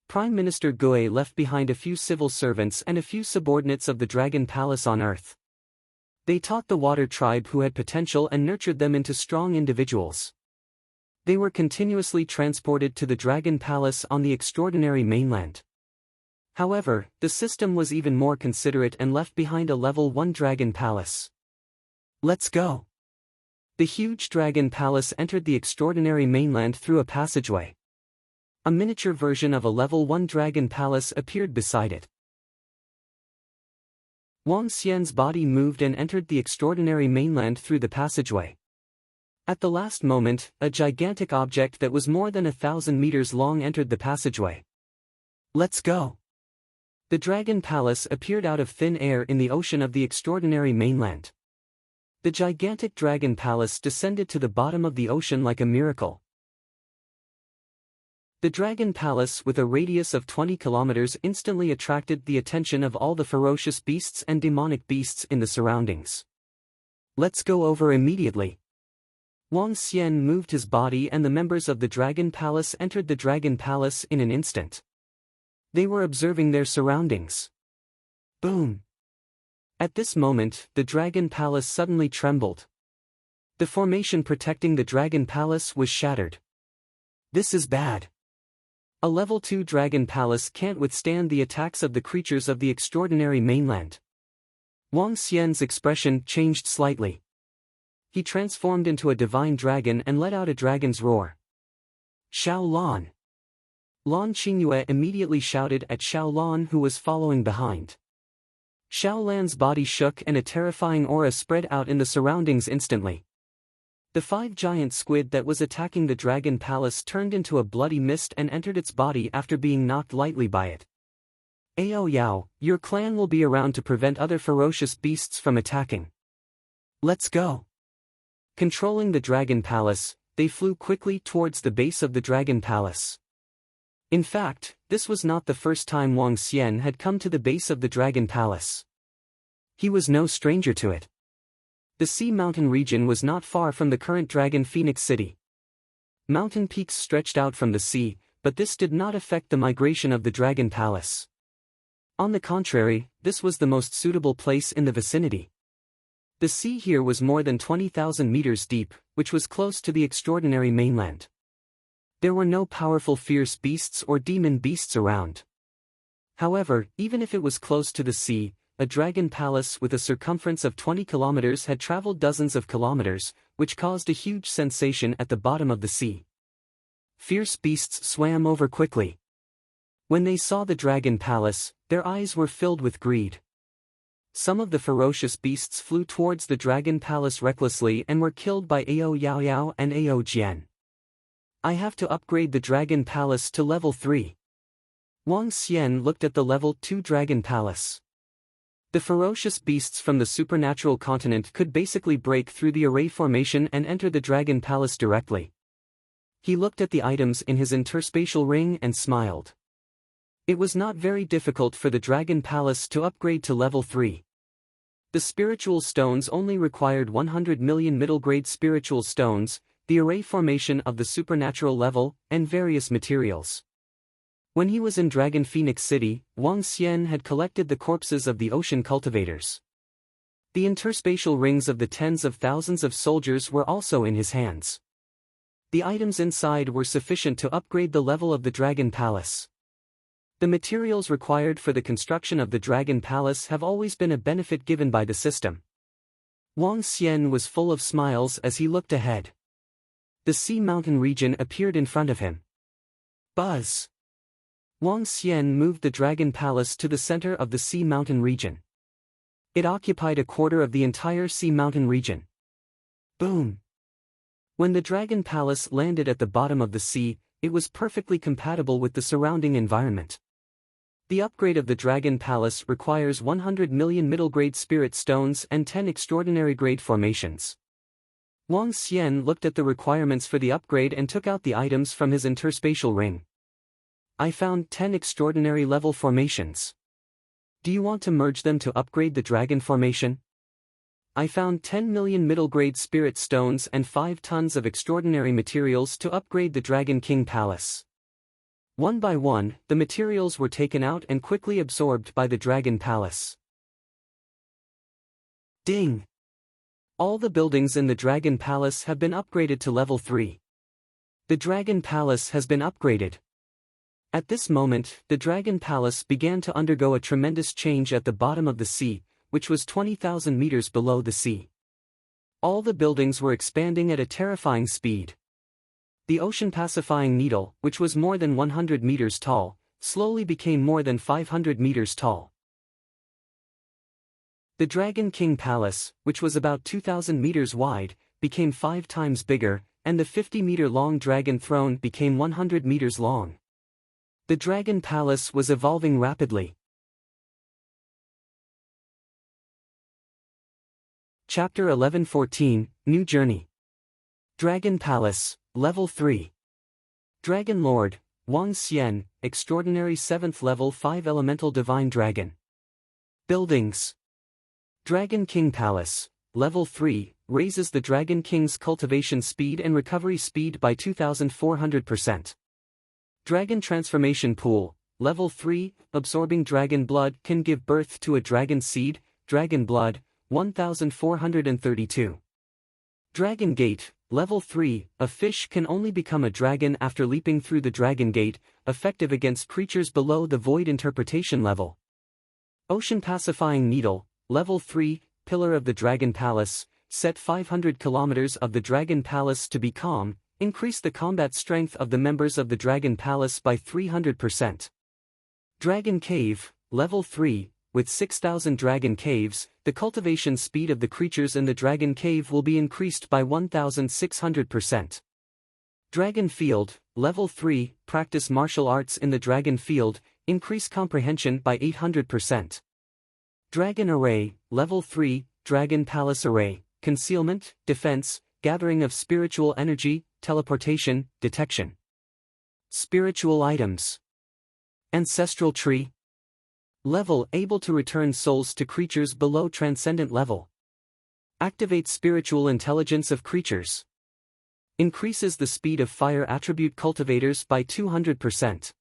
Prime Minister Gui left behind a few civil servants and a few subordinates of the Dragon Palace on Earth. They taught the water tribe who had potential and nurtured them into strong individuals. They were continuously transported to the Dragon Palace on the extraordinary mainland. However, the system was even more considerate and left behind a level 1 Dragon Palace. Let's go. The huge Dragon Palace entered the extraordinary mainland through a passageway. A miniature version of a level 1 Dragon Palace appeared beside it. Wang Xian's body moved and entered the extraordinary mainland through the passageway. At the last moment, a gigantic object that was more than 1,000 meters long entered the passageway. Let's go. The Dragon Palace appeared out of thin air in the ocean of the extraordinary mainland. The gigantic Dragon Palace descended to the bottom of the ocean like a miracle. The Dragon Palace with a radius of 20 kilometers instantly attracted the attention of all the ferocious beasts and demonic beasts in the surroundings. Let's go over immediately. Wang Xian moved his body and the members of the Dragon Palace entered the Dragon Palace in an instant. They were observing their surroundings. Boom! At this moment, the Dragon Palace suddenly trembled. The formation protecting the Dragon Palace was shattered. This is bad. A level 2 Dragon Palace can't withstand the attacks of the creatures of the extraordinary mainland. Wang Xian's expression changed slightly. He transformed into a divine dragon and let out a dragon's roar. Xiao Lan! Lan Qingyue immediately shouted at Xiao Lan who was following behind. Xiao Lan's body shook and a terrifying aura spread out in the surroundings instantly. The 5 giant squid that was attacking the Dragon Palace turned into a bloody mist and entered its body after being knocked lightly by it. Ao Yao, your clan will be around to prevent other ferocious beasts from attacking. Let's go. Controlling the Dragon Palace, they flew quickly towards the base of the Dragon Palace. In fact, this was not the first time Wang Xian had come to the base of the Dragon Palace. He was no stranger to it. The Sea Mountain region was not far from the current Dragon Phoenix City. Mountain peaks stretched out from the sea, but this did not affect the migration of the Dragon Palace. On the contrary, this was the most suitable place in the vicinity. The sea here was more than 20,000 meters deep, which was close to the extraordinary mainland. There were no powerful fierce beasts or demon beasts around. However, even if it was close to the sea, a dragon palace with a circumference of 20 kilometers had traveled dozens of kilometers, which caused a huge sensation at the bottom of the sea. Fierce beasts swam over quickly. When they saw the dragon palace, their eyes were filled with greed. Some of the ferocious beasts flew towards the dragon palace recklessly and were killed by Ao Yao Yao and Ao Jian. I have to upgrade the dragon palace to level 3. Wang Xian looked at the level 2 dragon palace. The ferocious beasts from the supernatural continent could basically break through the array formation and enter the dragon palace directly. He looked at the items in his interspatial ring and smiled. It was not very difficult for the dragon palace to upgrade to level 3. The spiritual stones only required 100 million middle-grade spiritual stones, the array formation of the supernatural level, and various materials. When he was in Dragon Phoenix City, Wang Xian had collected the corpses of the ocean cultivators. The interspatial rings of the tens of thousands of soldiers were also in his hands. The items inside were sufficient to upgrade the level of the Dragon Palace. The materials required for the construction of the Dragon Palace have always been a benefit given by the system. Wang Xian was full of smiles as he looked ahead. The Sea Mountain region appeared in front of him. Buzz! Wang Xian moved the Dragon Palace to the center of the Sea Mountain region. It occupied a quarter of the entire Sea Mountain region. Boom! When the Dragon Palace landed at the bottom of the sea, it was perfectly compatible with the surrounding environment. The upgrade of the Dragon Palace requires 100 million middle-grade spirit stones and 10 extraordinary grade formations. Wang Xian looked at the requirements for the upgrade and took out the items from his interspatial ring. I found 10 extraordinary level formations. Do you want to merge them to upgrade the dragon formation? I found 10 million middle-grade spirit stones and 5 tons of extraordinary materials to upgrade the Dragon King Palace. One by one, the materials were taken out and quickly absorbed by the Dragon Palace. Ding! All the buildings in the Dragon Palace have been upgraded to level 3. The Dragon Palace has been upgraded. At this moment, the Dragon Palace began to undergo a tremendous change at the bottom of the sea, which was 20,000 meters below the sea. All the buildings were expanding at a terrifying speed. The ocean-pacifying needle, which was more than 100 meters tall, slowly became more than 500 meters tall. The Dragon King Palace, which was about 2,000 meters wide, became 5 times bigger, and the 50-meter-long Dragon Throne became 100 meters long. The Dragon Palace was evolving rapidly. Chapter 11-14, New Journey. Dragon Palace, Level 3. Dragon Lord, Wang Xian, Extraordinary 7th Level 5 Elemental Divine Dragon. Buildings. Dragon King Palace, Level 3, raises the Dragon King's cultivation speed and recovery speed by 2,400%. Dragon Transformation Pool, Level 3, absorbing dragon blood can give birth to a dragon seed, dragon blood, 1,432. Dragon Gate, Level 3, a fish can only become a dragon after leaping through the Dragon Gate, effective against creatures below the Void Interpretation level. Ocean Pacifying Needle, Level 3, Pillar of the Dragon Palace, set 500 kilometers of the Dragon Palace to be calm, increase the combat strength of the members of the Dragon Palace by 300%. Dragon Cave, Level 3, with 6,000 Dragon Caves, the cultivation speed of the creatures in the Dragon Cave will be increased by 1,600%. Dragon Field, Level 3, practice martial arts in the Dragon Field, increase comprehension by 800%. Dragon Array, Level 3, Dragon Palace Array, concealment, defense, gathering of spiritual energy, teleportation, detection. Spiritual items. Ancestral Tree. Level able to return souls to creatures below transcendent level. Activate spiritual intelligence of creatures. Increases the speed of fire attribute cultivators by 200%.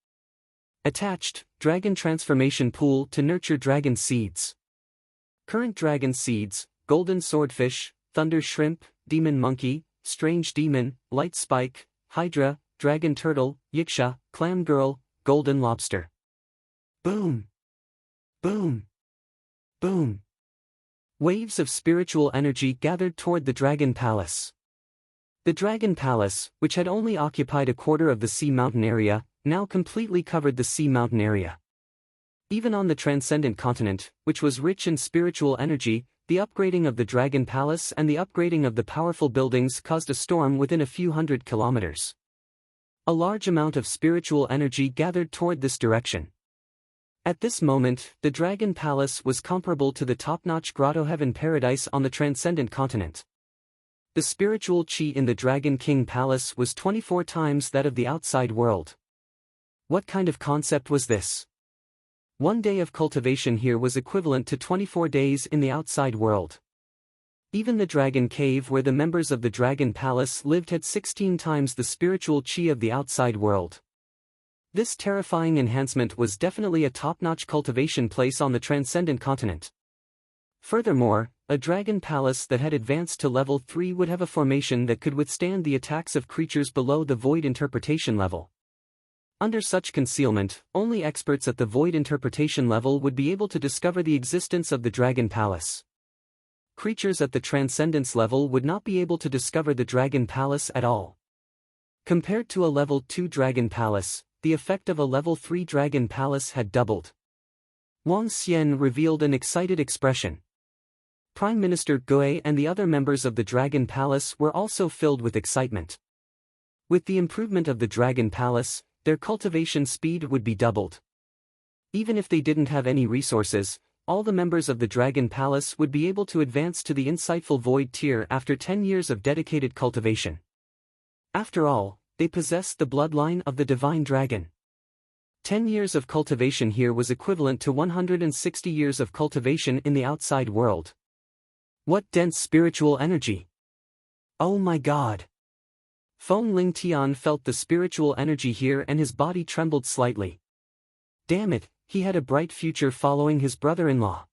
Attached, Dragon Transformation Pool to nurture dragon seeds. Current dragon seeds, Golden Swordfish, Thunder Shrimp, Demon Monkey, Strange Demon, Light Spike, Hydra, Dragon Turtle, Yiksha, Clam Girl, Golden Lobster. Boom! Boom! Boom! Waves of spiritual energy gathered toward the Dragon Palace. The Dragon Palace, which had only occupied a quarter of the sea mountain area, now completely covered the sea mountain area. Even on the transcendent continent, which was rich in spiritual energy, the upgrading of the Dragon Palace and the upgrading of the powerful buildings caused a storm within a few hundred kilometers. A large amount of spiritual energy gathered toward this direction. At this moment, the Dragon Palace was comparable to the top-notch grotto heaven paradise on the transcendent continent. The spiritual chi in the Dragon King Palace was 24 times that of the outside world. What kind of concept was this? 1 day of cultivation here was equivalent to 24 days in the outside world. Even the Dragon Cave where the members of the Dragon Palace lived had 16 times the spiritual chi of the outside world. This terrifying enhancement was definitely a top-notch cultivation place on the transcendent continent. Furthermore, a Dragon Palace that had advanced to level 3 would have a formation that could withstand the attacks of creatures below the Void Interpretation level. Under such concealment, only experts at the Void Interpretation level would be able to discover the existence of the Dragon Palace. Creatures at the Transcendence level would not be able to discover the Dragon Palace at all. Compared to a level 2 Dragon Palace, the effect of a level 3 Dragon Palace had doubled. Wang Xian revealed an excited expression. Prime Minister Gui and the other members of the Dragon Palace were also filled with excitement. With the improvement of the Dragon Palace, their cultivation speed would be doubled. Even if they didn't have any resources, all the members of the Dragon Palace would be able to advance to the insightful Void tier after 10 years of dedicated cultivation. After all, they possessed the bloodline of the Divine Dragon. 10 years of cultivation here was equivalent to 160 years of cultivation in the outside world. What dense spiritual energy! Oh my god! Feng Ling Tian felt the spiritual energy here and his body trembled slightly. Damn it, he had a bright future following his brother-in-law.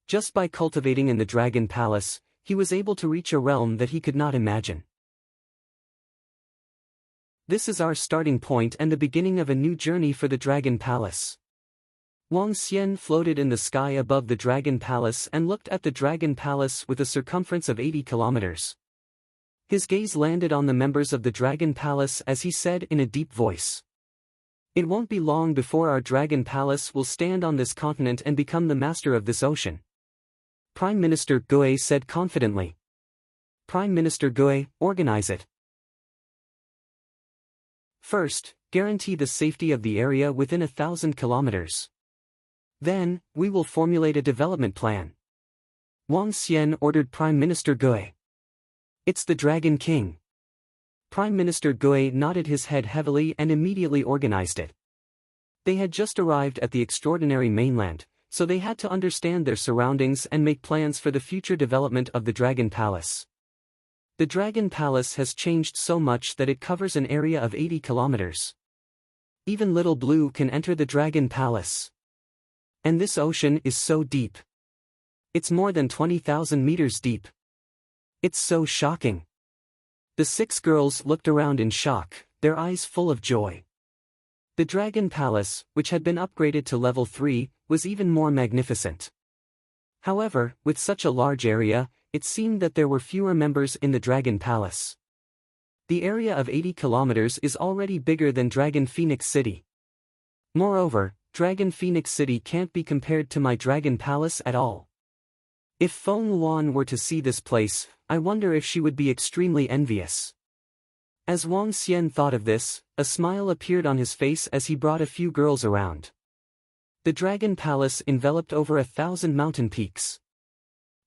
Just by cultivating in the Dragon Palace, he was able to reach a realm that he could not imagine. This is our starting point and the beginning of a new journey for the Dragon Palace. Wang Xian floated in the sky above the Dragon Palace and looked at the Dragon Palace with a circumference of 80 kilometers. His gaze landed on the members of the Dragon Palace as he said in a deep voice. It won't be long before our Dragon Palace will stand on this continent and become the master of this ocean. Prime Minister Gui said confidently. Prime Minister Gui, organize it. First, guarantee the safety of the area within 1,000 kilometers. Then, we will formulate a development plan. Wang Xian ordered Prime Minister Gui. It's the Dragon King. Prime Minister Gui nodded his head heavily and immediately organized it. They had just arrived at the extraordinary mainland, so they had to understand their surroundings and make plans for the future development of the Dragon Palace. The Dragon Palace has changed so much that it covers an area of 80 kilometers. Even Little Blue can enter the Dragon Palace. And this ocean is so deep. It's more than 20,000 meters deep. It's so shocking. The 6 girls looked around in shock, their eyes full of joy. The Dragon Palace, which had been upgraded to level 3, was even more magnificent. However, with such a large area, it seemed that there were fewer members in the Dragon Palace. The area of 80 kilometers is already bigger than Dragon Phoenix City. Moreover, Dragon Phoenix City can't be compared to my Dragon Palace at all. If Feng Luan were to see this place, I wonder if she would be extremely envious. As Wang Xian thought of this, a smile appeared on his face as he brought a few girls around. The Dragon Palace enveloped over 1,000 mountain peaks.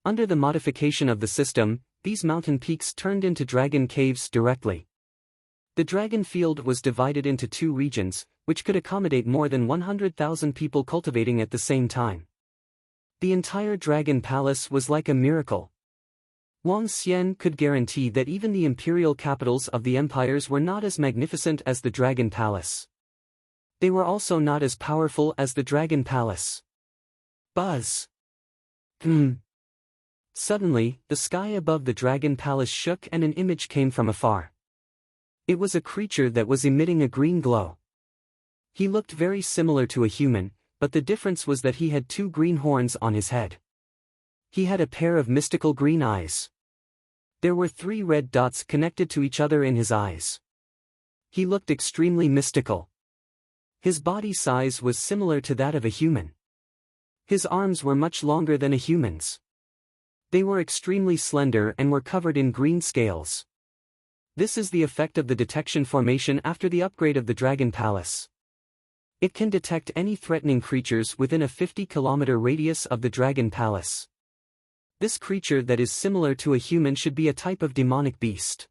Under the modification of the system, these mountain peaks turned into dragon caves directly. The dragon field was divided into 2 regions, which could accommodate more than 100,000 people cultivating at the same time. The entire Dragon Palace was like a miracle. Wang Xian could guarantee that even the imperial capitals of the empires were not as magnificent as the Dragon Palace. They were also not as powerful as the Dragon Palace. Buzz! Suddenly, the sky above the Dragon Palace shook and an image came from afar. It was a creature that was emitting a green glow. He looked very similar to a human, but the difference was that he had 2 green horns on his head. He had a pair of mystical green eyes. There were 3 red dots connected to each other in his eyes. He looked extremely mystical. His body size was similar to that of a human. His arms were much longer than a human's. They were extremely slender and were covered in green scales. This is the effect of the detection formation after the upgrade of the Dragon Palace. It can detect any threatening creatures within a 50-kilometer radius of the Dragon Palace. This creature that is similar to a human should be a type of demonic beast.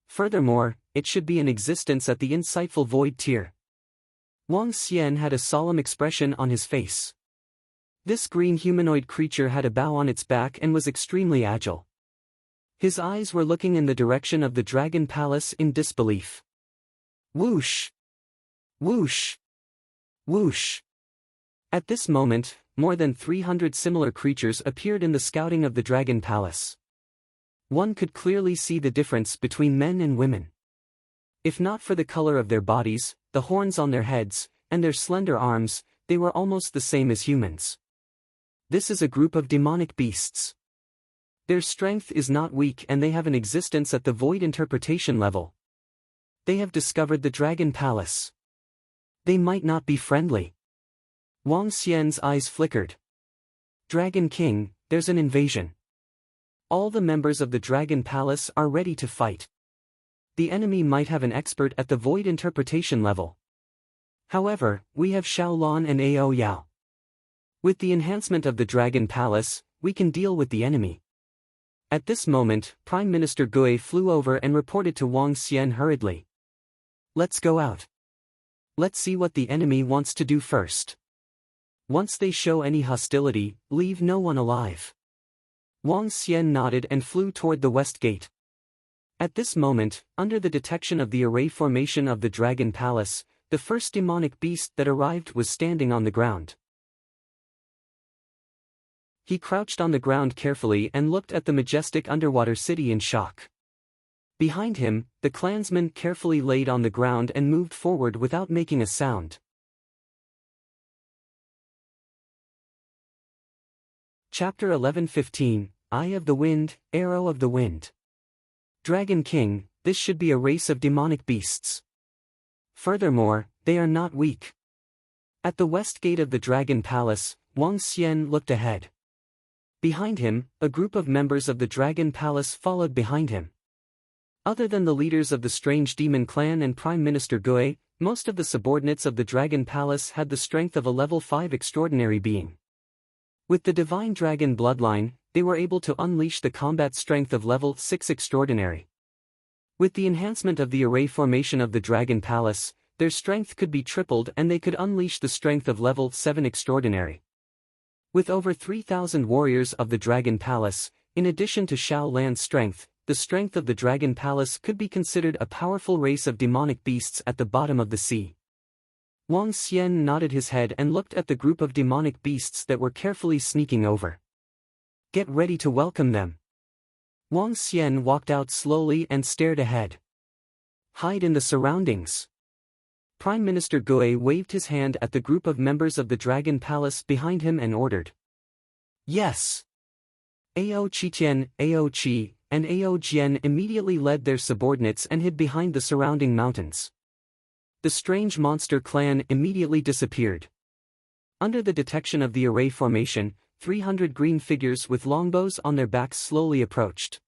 Furthermore, it should be in existence at the insightful void tier. Wang Xian had a solemn expression on his face. This green humanoid creature had a bow on its back and was extremely agile. His eyes were looking in the direction of the Dragon Palace in disbelief. Whoosh! Whoosh! Whoosh! At this moment, more than 300 similar creatures appeared in the scouting of the Dragon Palace. One could clearly see the difference between men and women. If not for the color of their bodies, the horns on their heads, and their slender arms, they were almost the same as humans. This is a group of demonic beasts. Their strength is not weak and they have an existence at the void interpretation level. They have discovered the Dragon Palace. They might not be friendly. Wang Xian's eyes flickered. Dragon King, there's an invasion. All the members of the Dragon Palace are ready to fight. The enemy might have an expert at the void interpretation level. However, we have Xiaolan and Ao Yao. With the enhancement of the Dragon Palace, we can deal with the enemy. At this moment, Prime Minister Gui flew over and reported to Wang Xian hurriedly. Let's go out. Let's see what the enemy wants to do first. Once they show any hostility, leave no one alive. Wang Xian nodded and flew toward the west gate. At this moment, under the detection of the array formation of the Dragon Palace, the first demonic beast that arrived was standing on the ground. He crouched on the ground carefully and looked at the majestic underwater city in shock. Behind him, the clansman carefully laid on the ground and moved forward without making a sound. Chapter 11:15, Eye of the Wind, Arrow of the Wind. Dragon King, this should be a race of demonic beasts. Furthermore, they are not weak. At the west gate of the Dragon Palace, Wang Xian looked ahead. Behind him, a group of members of the Dragon Palace followed behind him. Other than the leaders of the strange demon clan and Prime Minister Gui, most of the subordinates of the Dragon Palace had the strength of a level 5 extraordinary being. With the divine dragon bloodline, they were able to unleash the combat strength of level 6 extraordinary. With the enhancement of the array formation of the Dragon Palace, their strength could be tripled and they could unleash the strength of level 7 extraordinary. With over 3,000 warriors of the Dragon Palace, in addition to Shao Lan's strength, the strength of the Dragon Palace could be considered a powerful race of demonic beasts at the bottom of the sea. Wang Xian nodded his head and looked at the group of demonic beasts that were carefully sneaking over. Get ready to welcome them. Wang Xian walked out slowly and stared ahead. Hide in the surroundings. Prime Minister Gui waved his hand at the group of members of the Dragon Palace behind him and ordered. Yes. Ao Qitian, Ao Qi, and Ao Jian immediately led their subordinates and hid behind the surrounding mountains. The strange monster clan immediately disappeared. Under the detection of the array formation, 300 green figures with longbows on their backs slowly approached.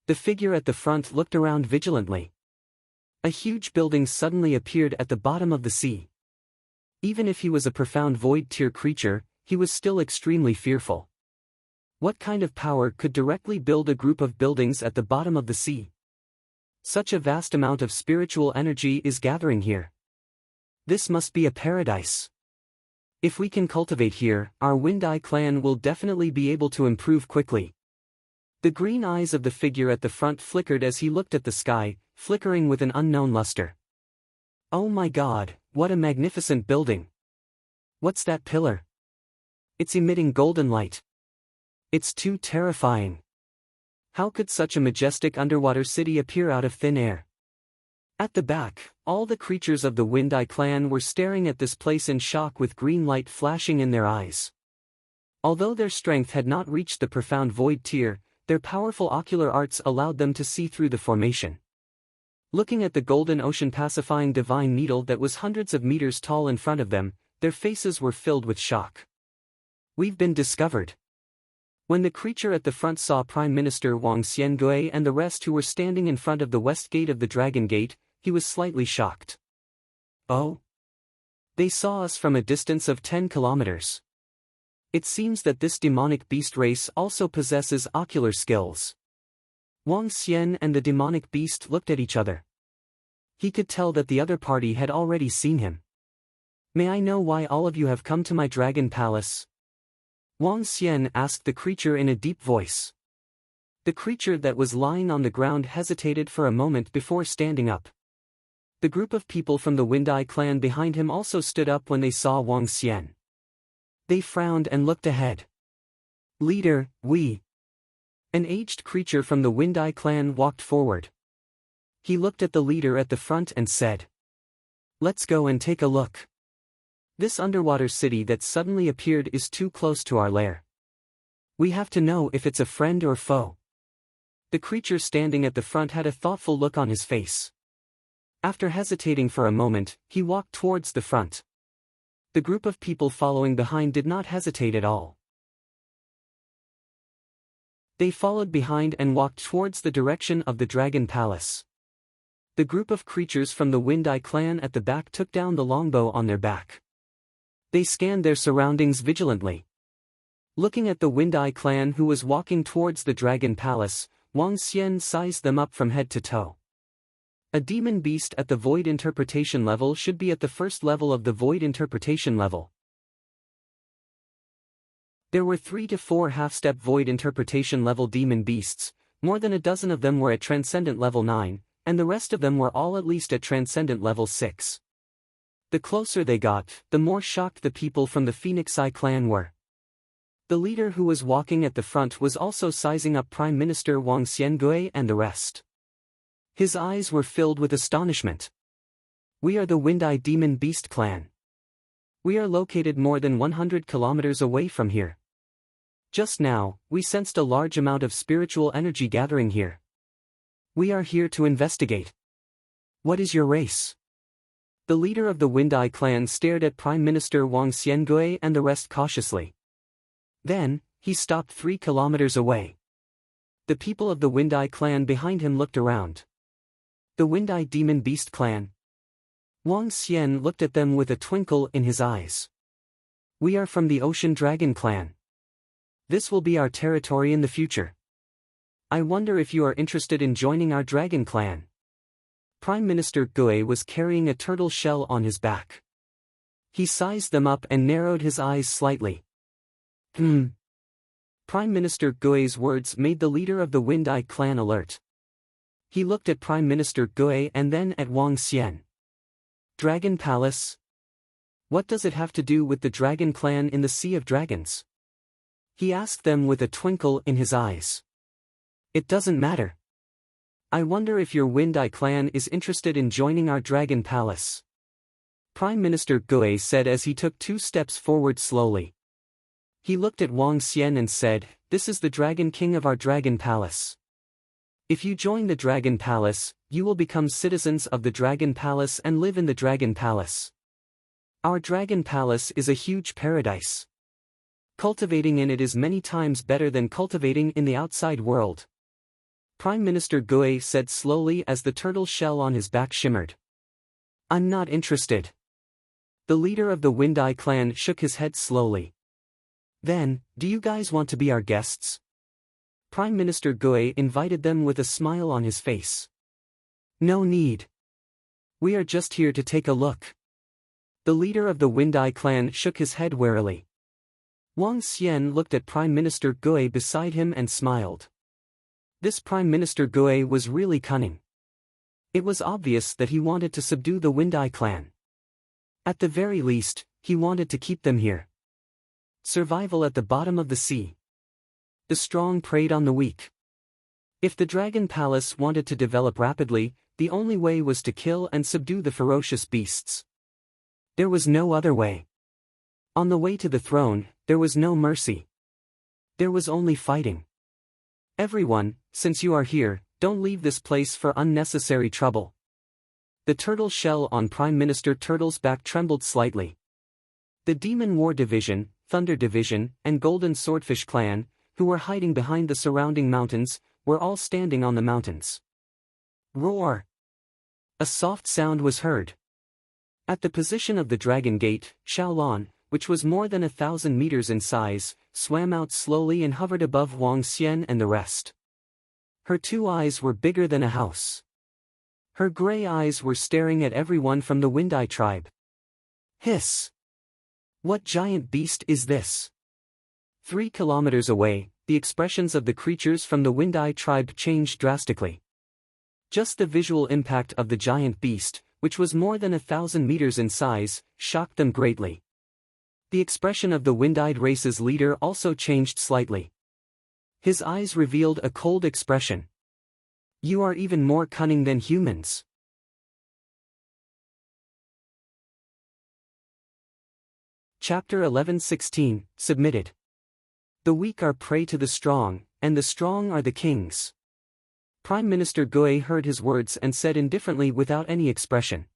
The figure at the front looked around vigilantly. A huge building suddenly appeared at the bottom of the sea. Even if he was a profound void-tier creature, he was still extremely fearful. What kind of power could directly build a group of buildings at the bottom of the sea? Such a vast amount of spiritual energy is gathering here. This must be a paradise. If we can cultivate here, our Wind-Eye clan will definitely be able to improve quickly. The green eyes of the figure at the front flickered as he looked at the sky, flickering with an unknown luster. Oh my God, what a magnificent building! What's that pillar? It's emitting golden light. It's too terrifying. How could such a majestic underwater city appear out of thin air? At the back, all the creatures of the Wind-Eye clan were staring at this place in shock with green light flashing in their eyes. Although their strength had not reached the profound void tier, their powerful ocular arts allowed them to see through the formation. Looking at the golden ocean pacifying divine needle that was hundreds of meters tall in front of them, their faces were filled with shock. We've been discovered. When the creature at the front saw Prime Minister Wang Xiangui and the rest who were standing in front of the west gate of the Dragon Gate, he was slightly shocked. Oh? They saw us from a distance of 10 kilometers. It seems that this demonic beast race also possesses ocular skills. Wang Xian and the demonic beast looked at each other. He could tell that the other party had already seen him. May I know why all of you have come to my Dragon Palace? Wang Xian asked the creature in a deep voice. The creature that was lying on the ground hesitated for a moment before standing up. The group of people from the Wind-Eye clan behind him also stood up when they saw Wang Xian. They frowned and looked ahead. Leader, we. An aged creature from the Wind-Eye clan walked forward. He looked at the leader at the front and said, "Let's go and take a look. This underwater city that suddenly appeared is too close to our lair. We have to know if it's a friend or foe." The creature standing at the front had a thoughtful look on his face. After hesitating for a moment, he walked towards the front. The group of people following behind did not hesitate at all. They followed behind and walked towards the direction of the Dragon Palace. The group of creatures from the Wind-Eye clan at the back took down the longbow on their back. They scanned their surroundings vigilantly. Looking at the Wind-Eye clan who was walking towards the Dragon Palace, Wang Xian sized them up from head to toe. A demon beast at the Void Interpretation level should be at the first level of the Void Interpretation level. There were 3 to 4 half-step Void Interpretation level demon beasts, more than a dozen of them were at Transcendent level 9, and the rest of them were all at least at Transcendent level 6. The closer they got, the more shocked the people from the Phoenix Eye clan were. The leader who was walking at the front was also sizing up Prime Minister Wang Xiangui and the rest. His eyes were filled with astonishment. We are the Wind-Eye Demon Beast clan. We are located more than 100 kilometers away from here. Just now, we sensed a large amount of spiritual energy gathering here. We are here to investigate. What is your race? The leader of the Wind-Eye clan stared at Prime Minister Wang Xiangui and the rest cautiously. Then, he stopped 3 kilometers away. The people of the Wind-Eye clan behind him looked around. The Wind-Eye Demon Beast clan. Wang Xian looked at them with a twinkle in his eyes. We are from the Ocean Dragon clan. This will be our territory in the future. I wonder if you are interested in joining our dragon clan. Prime Minister Gui was carrying a turtle shell on his back. He sized them up and narrowed his eyes slightly. Prime Minister Gui's words made the leader of the Wind-Eye clan alert. He looked at Prime Minister Gui and then at Wang Xian. Dragon Palace? What does it have to do with the Dragon clan in the Sea of Dragons? He asked them with a twinkle in his eyes. It doesn't matter. I wonder if your Wind-Eye clan is interested in joining our Dragon Palace. Prime Minister Gui said as he took 2 steps forward slowly. He looked at Wang Xian and said, "This is the Dragon King of our Dragon Palace. If you join the Dragon Palace, you will become citizens of the Dragon Palace and live in the Dragon Palace. Our Dragon Palace is a huge paradise. Cultivating in it is many times better than cultivating in the outside world." Prime Minister Gui said slowly as the turtle shell on his back shimmered. I'm not interested. The leader of the Wind-Eye clan shook his head slowly. Then, do you guys want to be our guests? Prime Minister Gui invited them with a smile on his face. No need. We are just here to take a look. The leader of the Wind-Eye clan shook his head warily. Wang Xian looked at Prime Minister Gui beside him and smiled. This Prime Minister Gui was really cunning. It was obvious that he wanted to subdue the Wind-Eye clan. At the very least, he wanted to keep them here. Survival at the bottom of the sea. The strong preyed on the weak. If the Dragon Palace wanted to develop rapidly, the only way was to kill and subdue the ferocious beasts. There was no other way. On the way to the throne, there was no mercy. There was only fighting. Everyone, since you are here, don't leave this place for unnecessary trouble. The turtle shell on Prime Minister Turtle's back trembled slightly. The Demon War Division, Thunder Division, and Golden Swordfish Clan, who were hiding behind the surrounding mountains, were all standing on the mountains. Roar! A soft sound was heard. At the position of the Dragon Gate, Xiaolon, which was more than 1,000 meters in size, swam out slowly and hovered above Wang Xian and the rest. Her 2 eyes were bigger than a house. Her gray eyes were staring at everyone from the Wind-Eye tribe. Hiss! What giant beast is this? 3 kilometers away, the expressions of the creatures from the Wind-Eye tribe changed drastically. Just the visual impact of the giant beast, which was more than 1,000 meters in size, shocked them greatly. The expression of the Wind-Eyed race's leader also changed slightly. His eyes revealed a cold expression. You are even more cunning than humans. Chapter 11:16, Submitted. The weak are prey to the strong, and the strong are the kings. Prime Minister Gui heard his words and said indifferently without any expression.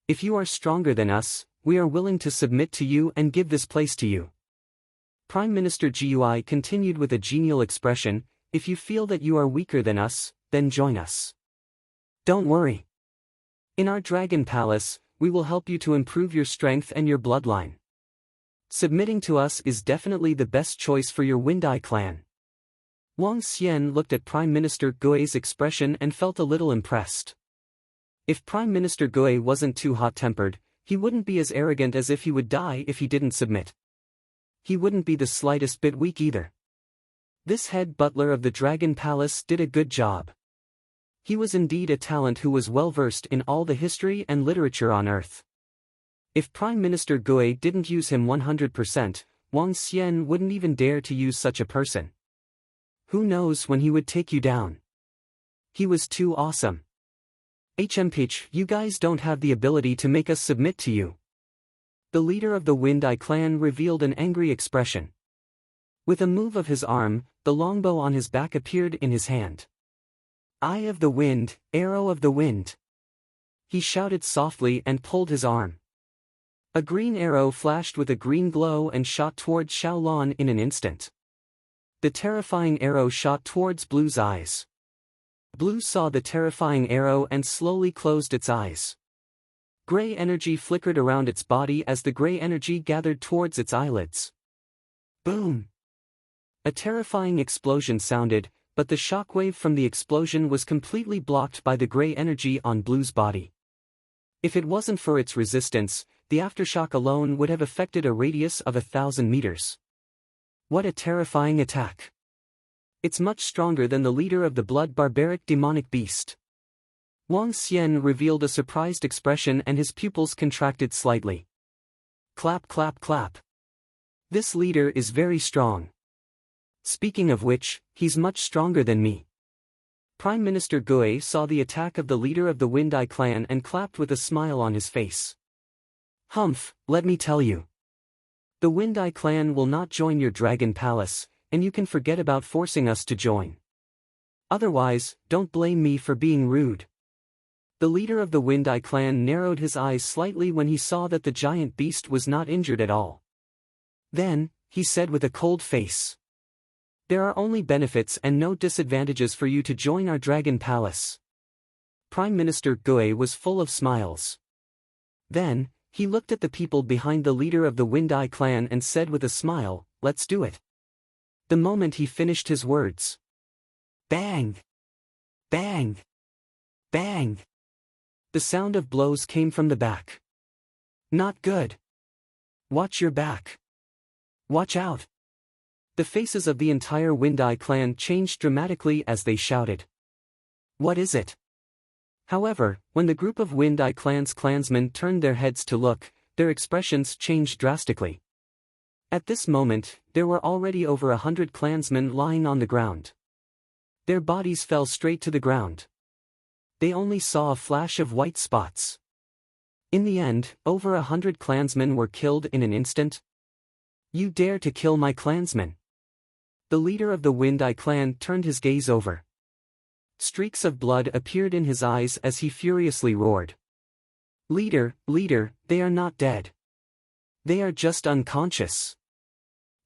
If you are stronger than us, we are willing to submit to you and give this place to you. Prime Minister Gui continued with a genial expression, if you feel that you are weaker than us, then join us. Don't worry. In our Dragon Palace, we will help you to improve your strength and your bloodline. Submitting to us is definitely the best choice for your Wind-Eye clan. Wang Xian looked at Prime Minister Gui's expression and felt a little impressed. If Prime Minister Gui wasn't too hot-tempered, he wouldn't be as arrogant as if he would die if he didn't submit. He wouldn't be the slightest bit weak either. This head butler of the Dragon Palace did a good job. He was indeed a talent who was well-versed in all the history and literature on Earth. If Prime Minister Gui didn't use him 100%, Wang Xian wouldn't even dare to use such a person. Who knows when he would take you down? He was too awesome. HMPH, you guys don't have the ability to make us submit to you. The leader of the Wind Eye clan revealed an angry expression. With a move of his arm, the longbow on his back appeared in his hand. Eye of the wind, arrow of the wind. He shouted softly and pulled his arm. A green arrow flashed with a green glow and shot towards Xiaolon in an instant. The terrifying arrow shot towards Blue's eyes. Blue saw the terrifying arrow and slowly closed its eyes. Gray energy flickered around its body as the gray energy gathered towards its eyelids. Boom! A terrifying explosion sounded, but the shockwave from the explosion was completely blocked by the gray energy on Blue's body. If it wasn't for its resistance, the aftershock alone would have affected a radius of 1,000 meters. What a terrifying attack! It's much stronger than the leader of the blood barbaric demonic beast. Wang Xian revealed a surprised expression and his pupils contracted slightly. Clap clap clap. This leader is very strong. Speaking of which, he's much stronger than me. Prime Minister Gue saw the attack of the leader of the Wind Eye clan and clapped with a smile on his face. Humph, let me tell you. The Wind Eye clan will not join your Dragon Palace, and you can forget about forcing us to join. Otherwise, don't blame me for being rude. The leader of the Wind Eye clan narrowed his eyes slightly when he saw that the giant beast was not injured at all. Then, he said with a cold face. There are only benefits and no disadvantages for you to join our Dragon Palace. Prime Minister Gue was full of smiles. Then, he looked at the people behind the leader of the Wind Eye clan and said with a smile, let's do it. The moment he finished his words. Bang! Bang! Bang! The sound of blows came from the back. Not good. Watch your back. Watch out. The faces of the entire Wind Eye clan changed dramatically as they shouted. What is it? However, when the group of Wind Eye clan's clansmen turned their heads to look, their expressions changed drastically. At this moment, there were already over 100 clansmen lying on the ground. Their bodies fell straight to the ground. They only saw a flash of white spots. In the end, over 100 clansmen were killed in an instant. You dare to kill my clansmen? The leader of the Wind Eye clan turned his gaze over. Streaks of blood appeared in his eyes as he furiously roared. Leader, they are not dead. They are just unconscious.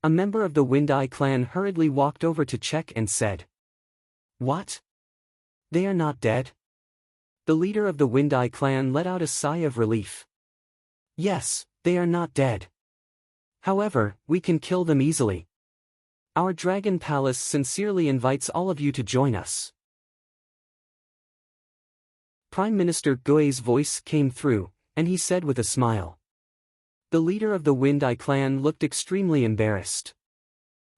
A member of the Wind Eye clan hurriedly walked over to check and said. What? They are not dead? The leader of the Wind Eye clan let out a sigh of relief. Yes, they are not dead. However, we can kill them easily. Our Dragon Palace sincerely invites all of you to join us. Prime Minister Gue's voice came through, and he said with a smile. The leader of the Wind Eye clan looked extremely embarrassed.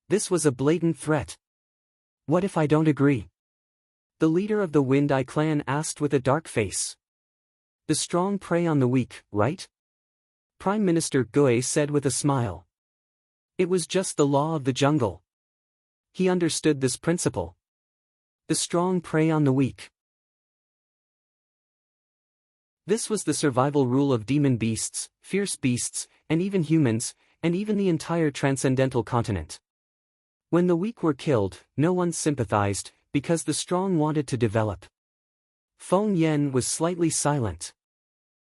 This was a blatant threat. What if I don't agree? The leader of the Wind Eye clan asked with a dark face. The strong prey on the weak, right? Prime Minister Gue said with a smile. It was just the law of the jungle. He understood this principle. The strong prey on the weak. This was the survival rule of demon beasts, fierce beasts, and even humans, and even the entire transcendental continent. When the weak were killed, no one sympathized, because the strong wanted to develop. Feng Yan was slightly silent.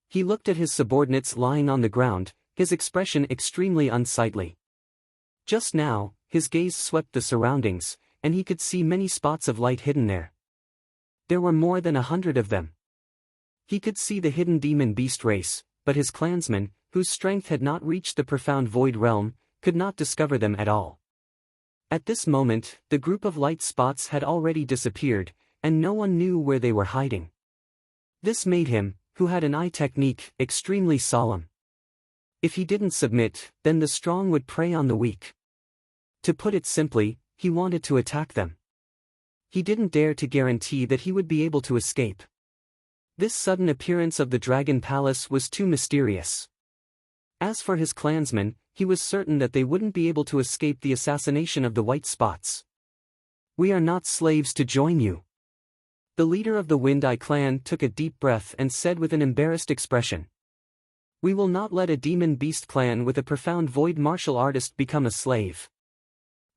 He looked at his subordinates lying on the ground, his expression extremely unsightly. Just now, his gaze swept the surroundings, and he could see many spots of light hidden there. There were more than 100 of them. He could see the hidden demon beast race, but his clansmen, whose strength had not reached the profound void realm, could not discover them at all. At this moment, the group of light spots had already disappeared, and no one knew where they were hiding. This made him, who had an eye technique, extremely solemn. If he didn't submit, then the strong would prey on the weak. To put it simply, he wanted to attack them. He didn't dare to guarantee that he would be able to escape. This sudden appearance of the Dragon Palace was too mysterious. As for his clansmen, he was certain that they wouldn't be able to escape the assassination of the white spots. We are not slaves to join you. The leader of the Wind-Eye clan took a deep breath and said with an embarrassed expression. We will not let a demon beast clan with a profound void martial artist become a slave.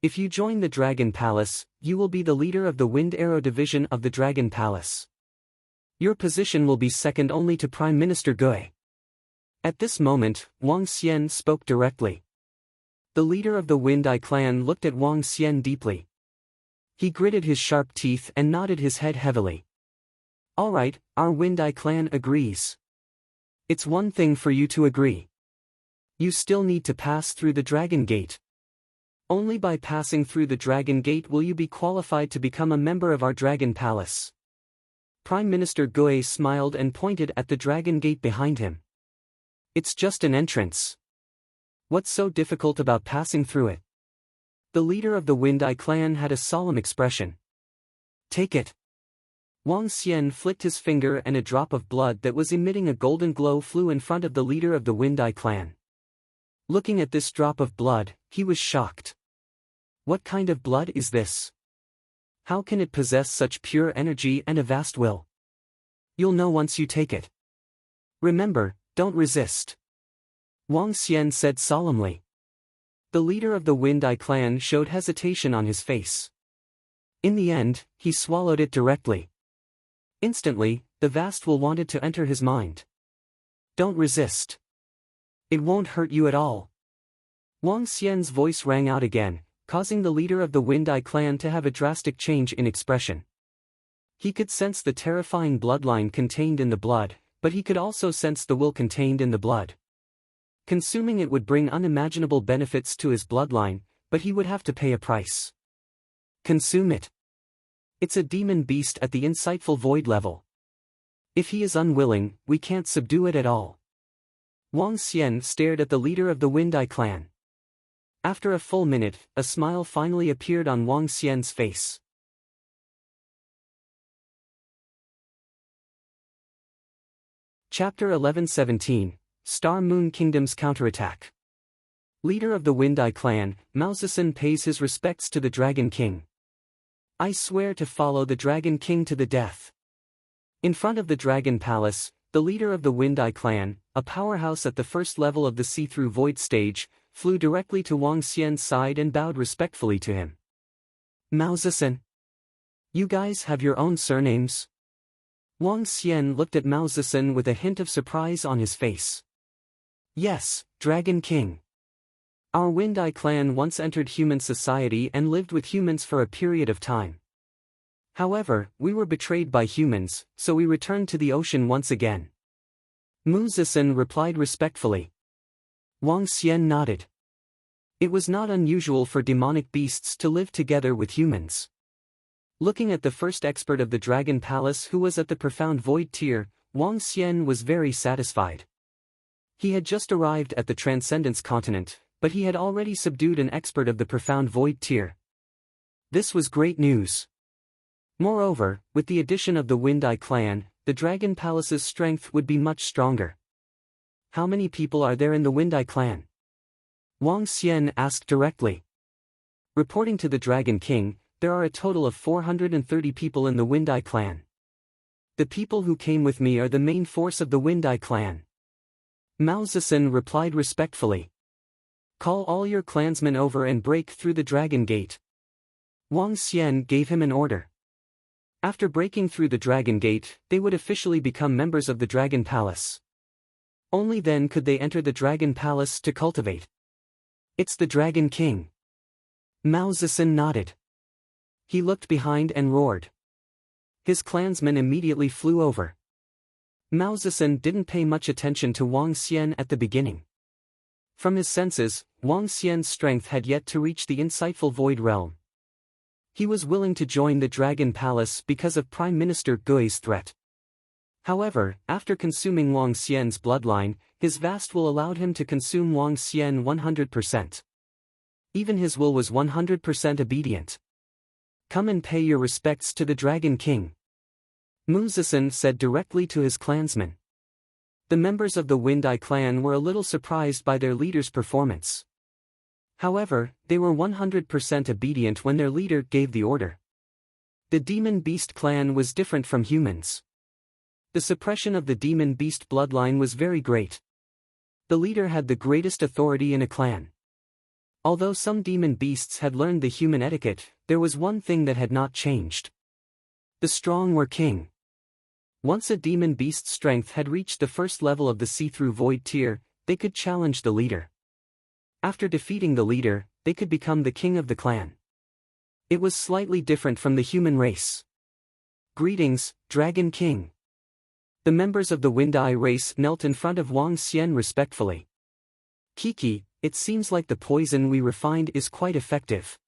If you join the Dragon Palace, you will be the leader of the Wind Arrow division of the Dragon Palace. Your position will be second only to Prime Minister Gui. At this moment, Wang Xian spoke directly. The leader of the Wind-Eye clan looked at Wang Xian deeply. He gritted his sharp teeth and nodded his head heavily. All right, our Wind-Eye clan agrees. It's one thing for you to agree. You still need to pass through the Dragon Gate. Only by passing through the Dragon Gate will you be qualified to become a member of our Dragon Palace. Prime Minister Gui smiled and pointed at the Dragon Gate behind him. It's just an entrance. What's so difficult about passing through it? The leader of the Wind-Eye clan had a solemn expression. Take it. Wang Xian flicked his finger and a drop of blood that was emitting a golden glow flew in front of the leader of the Wind-Eye clan. Looking at this drop of blood, he was shocked. What kind of blood is this? How can it possess such pure energy and a vast will? You'll know once you take it. Remember, don't resist. Wang Xian said solemnly. The leader of the Wind-Eye clan showed hesitation on his face. In the end, he swallowed it directly. Instantly, the vast will wanted to enter his mind. Don't resist. It won't hurt you at all. Wang Xian's voice rang out again, causing the leader of the Wind-Eye clan to have a drastic change in expression. He could sense the terrifying bloodline contained in the blood, but he could also sense the will contained in the blood. Consuming it would bring unimaginable benefits to his bloodline, but he would have to pay a price. Consume it. It's a demon beast at the insightful void level. If he is unwilling, we can't subdue it at all. Wang Xian stared at the leader of the Wind-Eye clan. After a full minute, a smile finally appeared on Wang Xian's face. Chapter 11-17, Star Moon Kingdom's Counterattack. Leader of the Wind-Eye clan, Mao Zixin pays his respects to the Dragon King. I swear to follow the Dragon King to the death. In front of the Dragon Palace, the leader of the Wind-Eye clan, a powerhouse at the first level of the see-through void stage, flew directly to Wang Xian's side and bowed respectfully to him. Mao Zixin. You guys have your own surnames? Wang Xian looked at Mao Zixin with a hint of surprise on his face. Yes, Dragon King. Our Wind-Eye clan once entered human society and lived with humans for a period of time. However, we were betrayed by humans, so we returned to the ocean once again. Mao Zixin replied respectfully. Wang Xian nodded. It was not unusual for demonic beasts to live together with humans. Looking at the first expert of the Dragon Palace who was at the profound void tier, Wang Xian was very satisfied. He had just arrived at the Transcendence continent, but he had already subdued an expert of the profound void tier. This was great news. Moreover, with the addition of the Wind-Eye clan, the Dragon Palace's strength would be much stronger. How many people are there in the Wind-Eye clan? Wang Xian asked directly. Reporting to the Dragon King, there are a total of 430 people in the Wind-Eye clan. The people who came with me are the main force of the Wind-Eye clan. Mao Zixin replied respectfully. Call all your clansmen over and break through the Dragon Gate. Wang Xian gave him an order. After breaking through the Dragon Gate, they would officially become members of the Dragon Palace. Only then could they enter the Dragon Palace to cultivate. It's the Dragon King. Mao Zixin nodded. He looked behind and roared. His clansmen immediately flew over. Mao Zixin didn't pay much attention to Wang Xian at the beginning. From his senses, Wang Xian's strength had yet to reach the insightful void realm. He was willing to join the Dragon Palace because of Prime Minister Gui's threat. However, after consuming Wang Xian's bloodline, his vast will allowed him to consume Wang Xian 100%. Even his will was 100% obedient. Come and pay your respects to the Dragon King. Mao Zixin said directly to his clansmen. The members of the Wind Eye clan were a little surprised by their leader's performance. However, they were 100% obedient when their leader gave the order. The Demon Beast clan was different from humans. The suppression of the Demon Beast bloodline was very great. The leader had the greatest authority in a clan. Although some demon beasts had learned the human etiquette, there was one thing that had not changed. The strong were king. Once a demon beast's strength had reached the first level of the see-through void tier, they could challenge the leader. After defeating the leader, they could become the king of the clan. It was slightly different from the human race. Greetings, Dragon King. The members of the Wind Eye race knelt in front of Wang Xian respectfully. Kiki, it seems like the poison we refined is quite effective.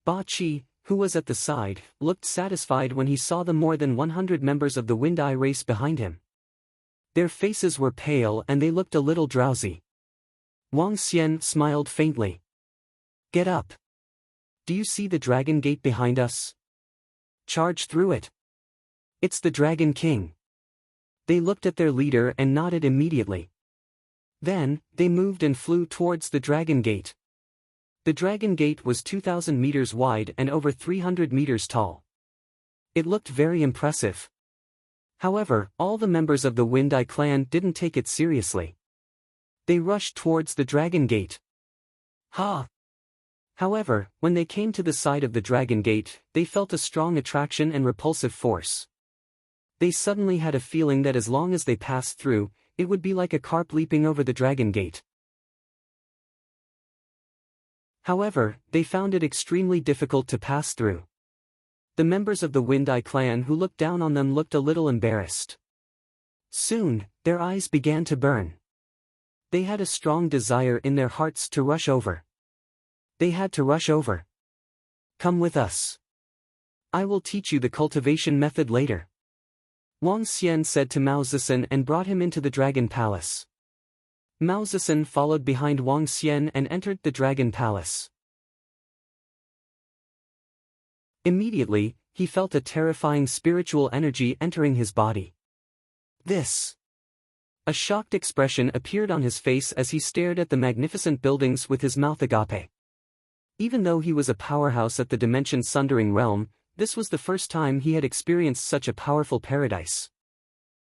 Ba Qi, who was at the side, looked satisfied when he saw the more than 100 members of the Wind Eye race behind him. Their faces were pale and they looked a little drowsy. Wang Xian smiled faintly. Get up. Do you see the dragon gate behind us? Charge through it. It's the Dragon King. They looked at their leader and nodded immediately. Then, they moved and flew towards the Dragon Gate. The Dragon Gate was 2,000 meters wide and over 300 meters tall. It looked very impressive. However, all the members of the Wind Eye clan didn't take it seriously. They rushed towards the Dragon Gate. Ha! However, when they came to the side of the Dragon Gate, they felt a strong attraction and repulsive force. They suddenly had a feeling that as long as they passed through, it would be like a carp leaping over the Dragon Gate. However, they found it extremely difficult to pass through. The members of the Wind Eye clan who looked down on them looked a little embarrassed. Soon, their eyes began to burn. They had a strong desire in their hearts to rush over. They had to rush over. Come with us. I will teach you the cultivation method later. Wang Xian said to Mao Zixin and brought him into the Dragon Palace. Mao Zixin followed behind Wang Xian and entered the Dragon Palace. Immediately, he felt a terrifying spiritual energy entering his body. This. A shocked expression appeared on his face as he stared at the magnificent buildings with his mouth agape. Even though he was a powerhouse at the Dimension Sundering Realm, this was the first time he had experienced such a powerful paradise.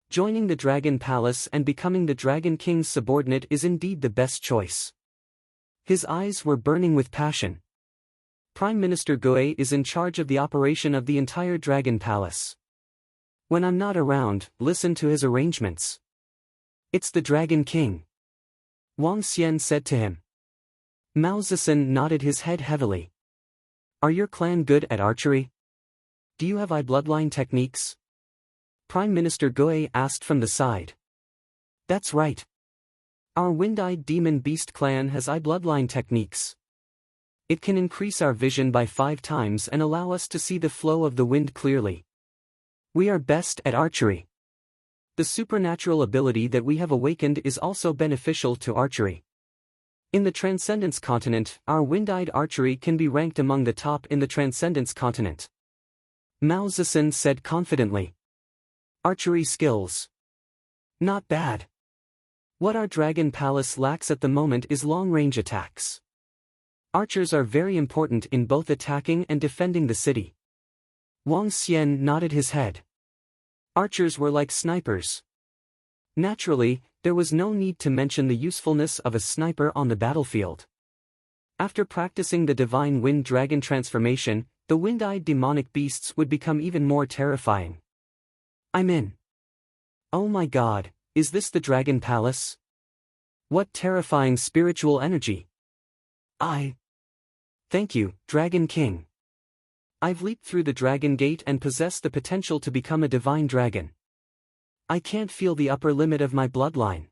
Joining the Dragon Palace and becoming the Dragon King's subordinate is indeed the best choice. His eyes were burning with passion. Prime Minister Gue is in charge of the operation of the entire Dragon Palace. When I'm not around, listen to his arrangements. It's the Dragon King. Wang Xian said to him. Mao Zixin nodded his head heavily. Are your clan good at archery? Do you have bloodline techniques? Prime Minister Gue asked from the side. That's right. Our Wind-Eyed Demon Beast clan has bloodline techniques. It can increase our vision by 5 times and allow us to see the flow of the wind clearly. We are best at archery. The supernatural ability that we have awakened is also beneficial to archery. In the Transcendence continent, our Wind-Eyed archery can be ranked among the top in the Transcendence continent. Mao Zixin said confidently. Archery skills. Not bad. What our Dragon Palace lacks at the moment is long-range attacks. Archers are very important in both attacking and defending the city. Wang Xian nodded his head. Archers were like snipers. Naturally, there was no need to mention the usefulness of a sniper on the battlefield. After practicing the Divine Wind Dragon transformation, the wind-eyed demonic beasts would become even more terrifying. I'm in. Oh my god, is this the Dragon Palace? What terrifying spiritual energy! Thank you, Dragon King. I've leaped through the Dragon Gate and possess the potential to become a divine dragon. I can't feel the upper limit of my bloodline.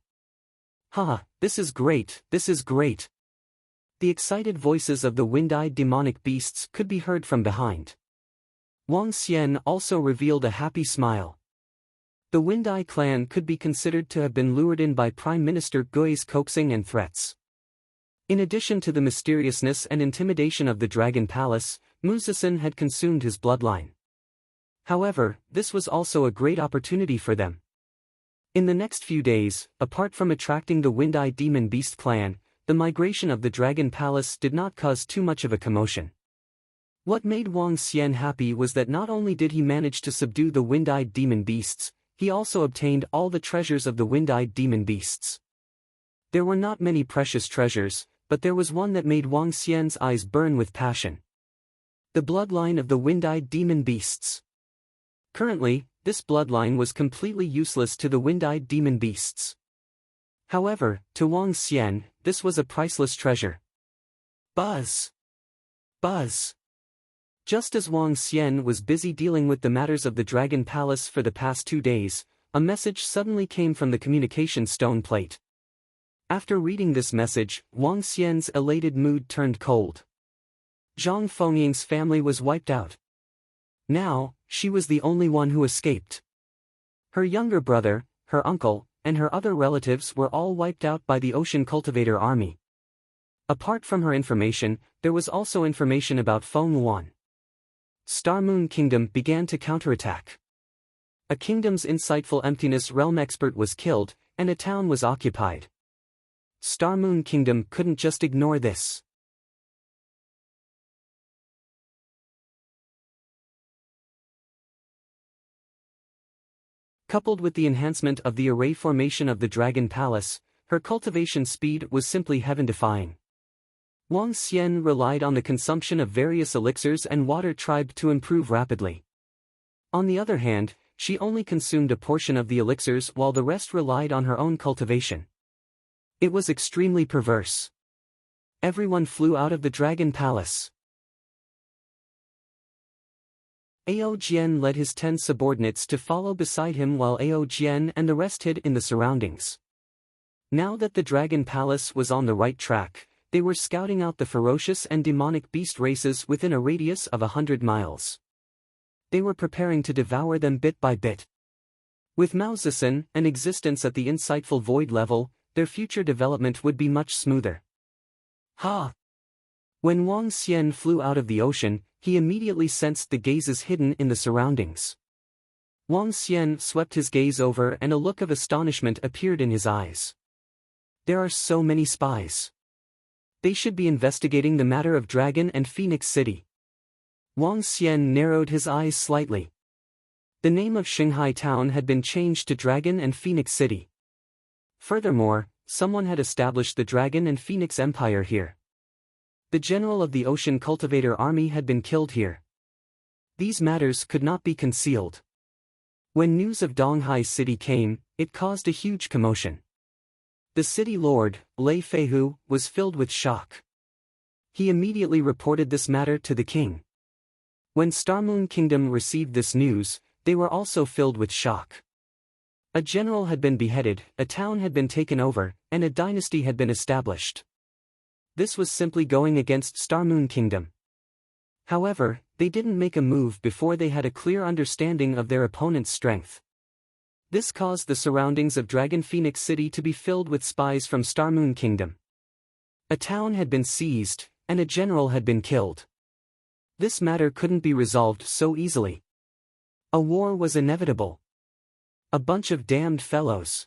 Haha, this is great, this is great. The excited voices of the wind-eyed demonic beasts could be heard from behind. Wang Xian also revealed a happy smile. The Wind-Eye clan could be considered to have been lured in by Prime Minister Gui's coaxing and threats. In addition to the mysteriousness and intimidation of the Dragon Palace, Mao Zixin had consumed his bloodline. However, this was also a great opportunity for them. In the next few days, apart from attracting the Wind-Eyed Demon Beast clan, the migration of the Dragon Palace did not cause too much of a commotion. What made Wang Xian happy was that not only did he manage to subdue the Wind-Eyed Demon Beasts, he also obtained all the treasures of the Wind-Eyed Demon Beasts. There were not many precious treasures, but there was one that made Wang Xian's eyes burn with passion. The bloodline of the Wind-Eyed Demon Beasts. Currently, this bloodline was completely useless to the Wind-Eyed Demon Beasts. However, to Wang Xian, this was a priceless treasure. Buzz! Buzz! Just as Wang Xian was busy dealing with the matters of the Dragon Palace for the past 2 days, a message suddenly came from the communication stone plate. After reading this message, Wang Xian's elated mood turned cold. Zhang Fengying's family was wiped out. Now, she was the only one who escaped. Her younger brother, her uncle, and her other relatives were all wiped out by the Ocean Cultivator army. Apart from her information, there was also information about Feng Luan. Star Moon Kingdom began to counterattack. A kingdom's insightful emptiness realm expert was killed, and a town was occupied. Star Moon Kingdom couldn't just ignore this. Coupled with the enhancement of the array formation of the Dragon Palace, her cultivation speed was simply heaven-defying. Wang Xian relied on the consumption of various elixirs and water tribe to improve rapidly. On the other hand, she only consumed a portion of the elixirs while the rest relied on her own cultivation. It was extremely perverse. Everyone flew out of the Dragon Palace. Ao Jian led his 10 subordinates to follow beside him while Ao Jian and the rest hid in the surroundings. Now that the Dragon Palace was on the right track, they were scouting out the ferocious and demonic beast races within a radius of 100 miles. They were preparing to devour them bit by bit. With Mao Zixin, an existence at the insightful void level, their future development would be much smoother. Ha! When Wang Xian flew out of the ocean, he immediately sensed the gazes hidden in the surroundings. Wang Xian swept his gaze over and a look of astonishment appeared in his eyes. There are so many spies. They should be investigating the matter of Dragon and Phoenix City. Wang Xian narrowed his eyes slightly. The name of Shanghai town had been changed to Dragon and Phoenix City. Furthermore, someone had established the Dragon and Phoenix Empire here. The general of the Ocean Cultivator army had been killed here. These matters could not be concealed. When news of Donghai City came, it caused a huge commotion. The city lord, Lei Feihu, was filled with shock. He immediately reported this matter to the king. When Star Moon Kingdom received this news, they were also filled with shock. A general had been beheaded, a town had been taken over, and a dynasty had been established. This was simply going against Star Moon Kingdom. However, they didn't make a move before they had a clear understanding of their opponent's strength. This caused the surroundings of Dragon Phoenix City to be filled with spies from Star Moon Kingdom. A town had been seized, and a general had been killed. This matter couldn't be resolved so easily. A war was inevitable. A bunch of damned fellows.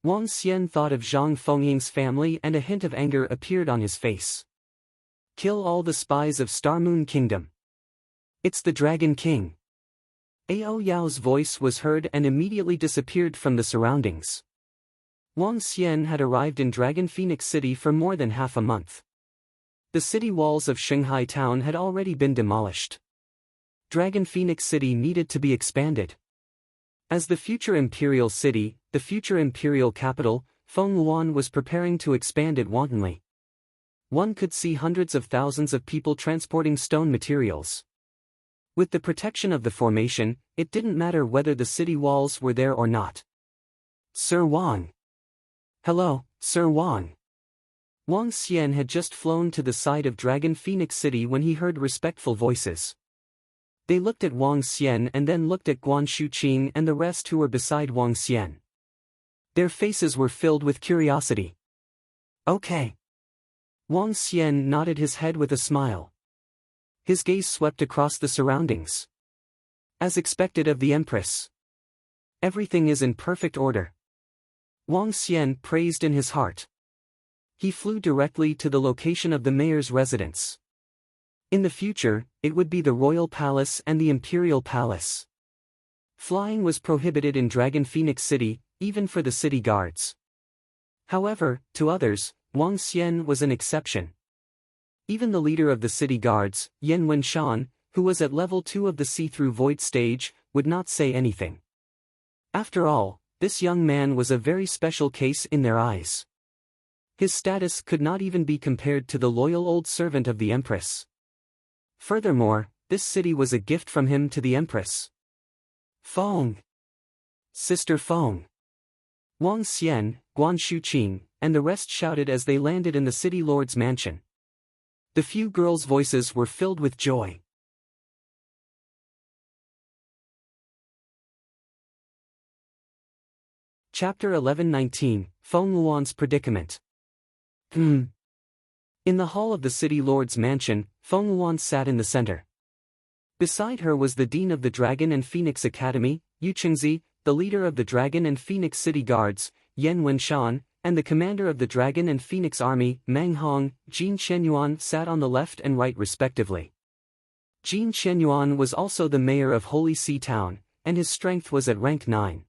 Wang Xian thought of Zhang Fengying's family and a hint of anger appeared on his face. Kill all the spies of Star Moon Kingdom. It's the Dragon King. Ao Yao's voice was heard and immediately disappeared from the surroundings. Wang Xian had arrived in Dragon Phoenix City for more than half a month. The city walls of Shanghai town had already been demolished. Dragon Phoenix City needed to be expanded. As the future imperial city, the future imperial capital, Feng Luan was preparing to expand it wantonly. One could see hundreds of thousands of people transporting stone materials. With the protection of the formation, it didn't matter whether the city walls were there or not. Sir Wang. Hello, Sir Wang. Wang Xian had just flown to the side of Dragon Phoenix City when he heard respectful voices. They looked at Wang Xian and then looked at Guan Shuqing and the rest who were beside Wang Xian. Their faces were filled with curiosity. Okay. Wang Xian nodded his head with a smile. His gaze swept across the surroundings. As expected of the Empress. Everything is in perfect order. Wang Xian praised in his heart. He flew directly to the location of the mayor's residence. In the future, it would be the royal palace and the imperial palace. Flying was prohibited in Dragon Phoenix City, even for the city guards. However, to others, Wang Xian was an exception. Even the leader of the city guards, Yan Wenshan, who was at level 2 of the see-through void stage, would not say anything. After all, this young man was a very special case in their eyes. His status could not even be compared to the loyal old servant of the Empress. Furthermore, this city was a gift from him to the Empress. Feng! Sister Feng! Wang Xian, Guan Shuqing, and the rest shouted as they landed in the city lord's mansion. The few girls' voices were filled with joy. Chapter 11:19, Feng Luan's Predicament. In the hall of the city lord's mansion, Feng Luan sat in the center. Beside her was the dean of the Dragon and Phoenix Academy, Yu Chengzi, the leader of the Dragon and Phoenix City Guards, Yan Wenshan, and the commander of the Dragon and Phoenix Army, Meng Hong. Jin Shenyuan sat on the left and right respectively. Jin Shenyuan was also the mayor of Holy Sea Town, and his strength was at rank 9.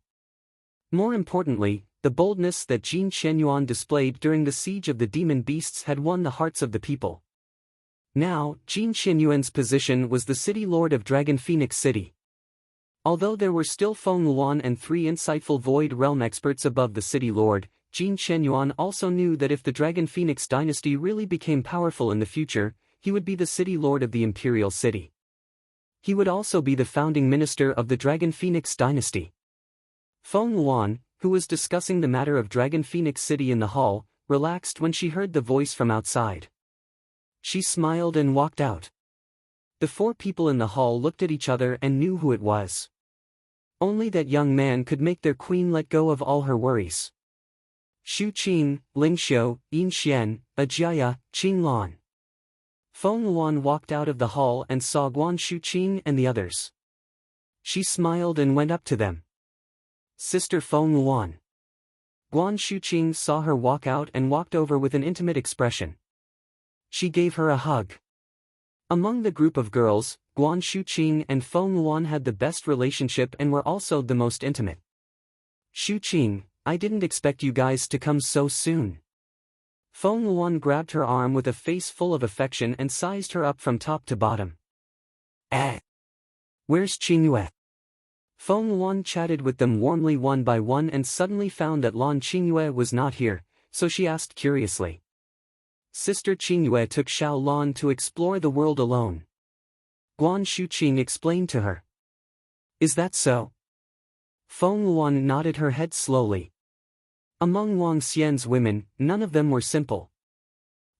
More importantly, the boldness that Jin Shenyuan displayed during the siege of the demon beasts had won the hearts of the people. Now, Jin Shenyuan's position was the city lord of Dragon Phoenix City. Although there were still Feng Luan and 3 insightful Void Realm experts above the city lord, Jin Shenyuan also knew that if the Dragon Phoenix dynasty really became powerful in the future, he would be the city lord of the imperial city. He would also be the founding minister of the Dragon Phoenix dynasty. Feng Luan, who was discussing the matter of Dragon Phoenix City in the hall, relaxed when she heard the voice from outside. She smiled and walked out. The 4 people in the hall looked at each other and knew who it was. Only that young man could make their queen let go of all her worries. Xu Qing, Ling Xiu, Yin Xian, Ajia, Qing Lan. Feng Luan walked out of the hall and saw Guan Shuqing and the others. She smiled and went up to them. Sister Feng Luan. Guan Shuqing saw her walk out and walked over with an intimate expression. She gave her a hug. Among the group of girls, Guan Shuqing and Feng Luan had the best relationship and were also the most intimate. Shuqing, I didn't expect you guys to come so soon. Feng Luan grabbed her arm with a face full of affection and sized her up from top to bottom. Where's Qingyue? Feng Luan chatted with them warmly one by one and suddenly found that Lan Qingyue was not here, so she asked curiously. Sister Qingyue took Xiao Lan to explore the world alone. Guan Shuqing explained to her. Is that so? Feng Luan nodded her head slowly. Among Wang Xian's women, none of them were simple.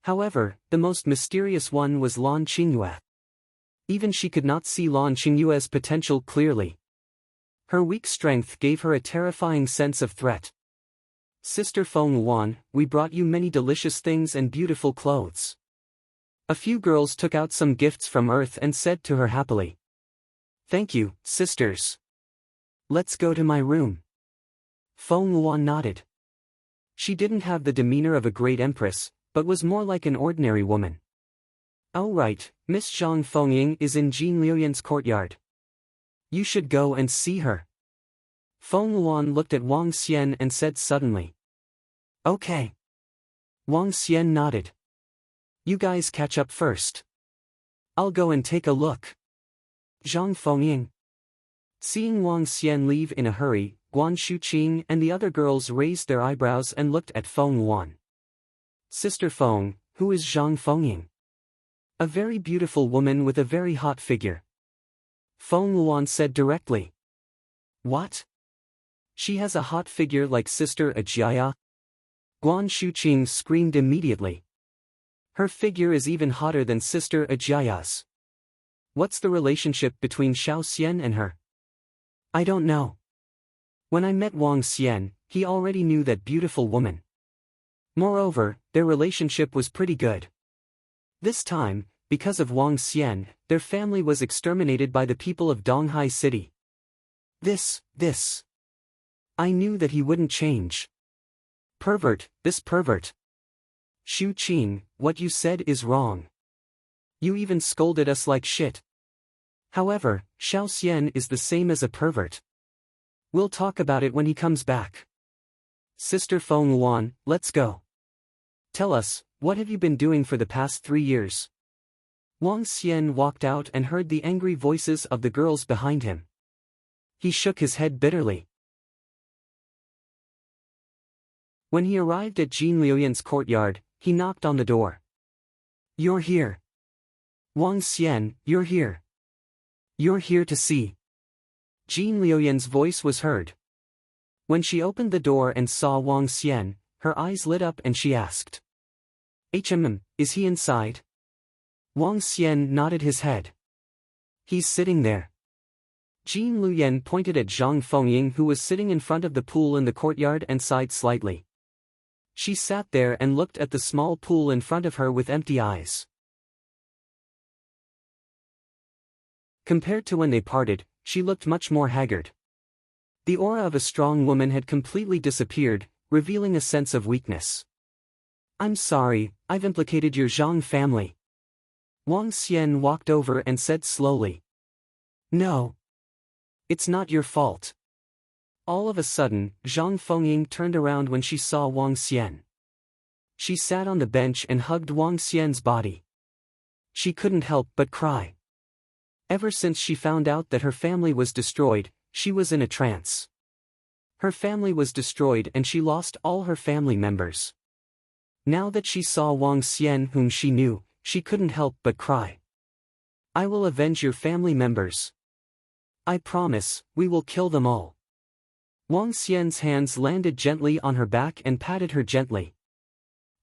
However, the most mysterious one was Lan Qingyue. Even she could not see Lan Qingyue's potential clearly. Her weak strength gave her a terrifying sense of threat. Sister Feng Luan, we brought you many delicious things and beautiful clothes. A few girls took out some gifts from Earth and said to her happily. Thank you, sisters. Let's go to my room. Feng Luan nodded. She didn't have the demeanor of a great empress, but was more like an ordinary woman. Oh right, Miss Zhang Fengying is in Jin Liuyan's courtyard. You should go and see her. Feng Luan looked at Wang Xian and said suddenly. Okay. Wang Xian nodded. You guys catch up first. I'll go and take a look. Zhang Fengying. Seeing Wang Xian leave in a hurry, Guan Shuqing and the other girls raised their eyebrows and looked at Feng Luan. Sister Feng, who is Zhang Fengying? A very beautiful woman with a very hot figure. Feng Luan said directly. What? She has a hot figure like Sister Ajia? Guan Shuqing screamed immediately. Her figure is even hotter than Sister Ajia's. What's the relationship between Xiao Xian and her? I don't know. When I met Wang Xian, he already knew that beautiful woman. Moreover, their relationship was pretty good. This time, because of Wang Xian, their family was exterminated by the people of Donghai City. This. I knew that he wouldn't change. Pervert, this pervert. Xu Qing, what you said is wrong. You even scolded us like shit. However, Xiao Xian is the same as a pervert. We'll talk about it when he comes back. Sister Feng Luan, let's go. Tell us, what have you been doing for the past 3 years? Wang Xian walked out and heard the angry voices of the girls behind him. He shook his head bitterly. When he arrived at Jin Liuyan's courtyard, he knocked on the door. You're here. Wang Xian, you're here. You're here to see. Jin Liuyan's voice was heard. When she opened the door and saw Wang Xian, her eyes lit up and she asked. Is he inside? Wang Xian nodded his head. He's sitting there. Jin Liuyan pointed at Zhang Fengying, who was sitting in front of the pool in the courtyard, and sighed slightly. She sat there and looked at the small pool in front of her with empty eyes. Compared to when they parted, she looked much more haggard. The aura of a strong woman had completely disappeared, revealing a sense of weakness. I'm sorry, I've implicated your Zhang family. Wang Xian walked over and said slowly. No. It's not your fault. All of a sudden, Zhang Fengying turned around when she saw Wang Xian. She sat on the bench and hugged Wang Xian's body. She couldn't help but cry. Ever since she found out that her family was destroyed, she was in a trance. Her family was destroyed and she lost all her family members. Now that she saw Wang Xian, whom she knew, she couldn't help but cry. I will avenge your family members. I promise, we will kill them all. Wang Xian's hands landed gently on her back and patted her gently.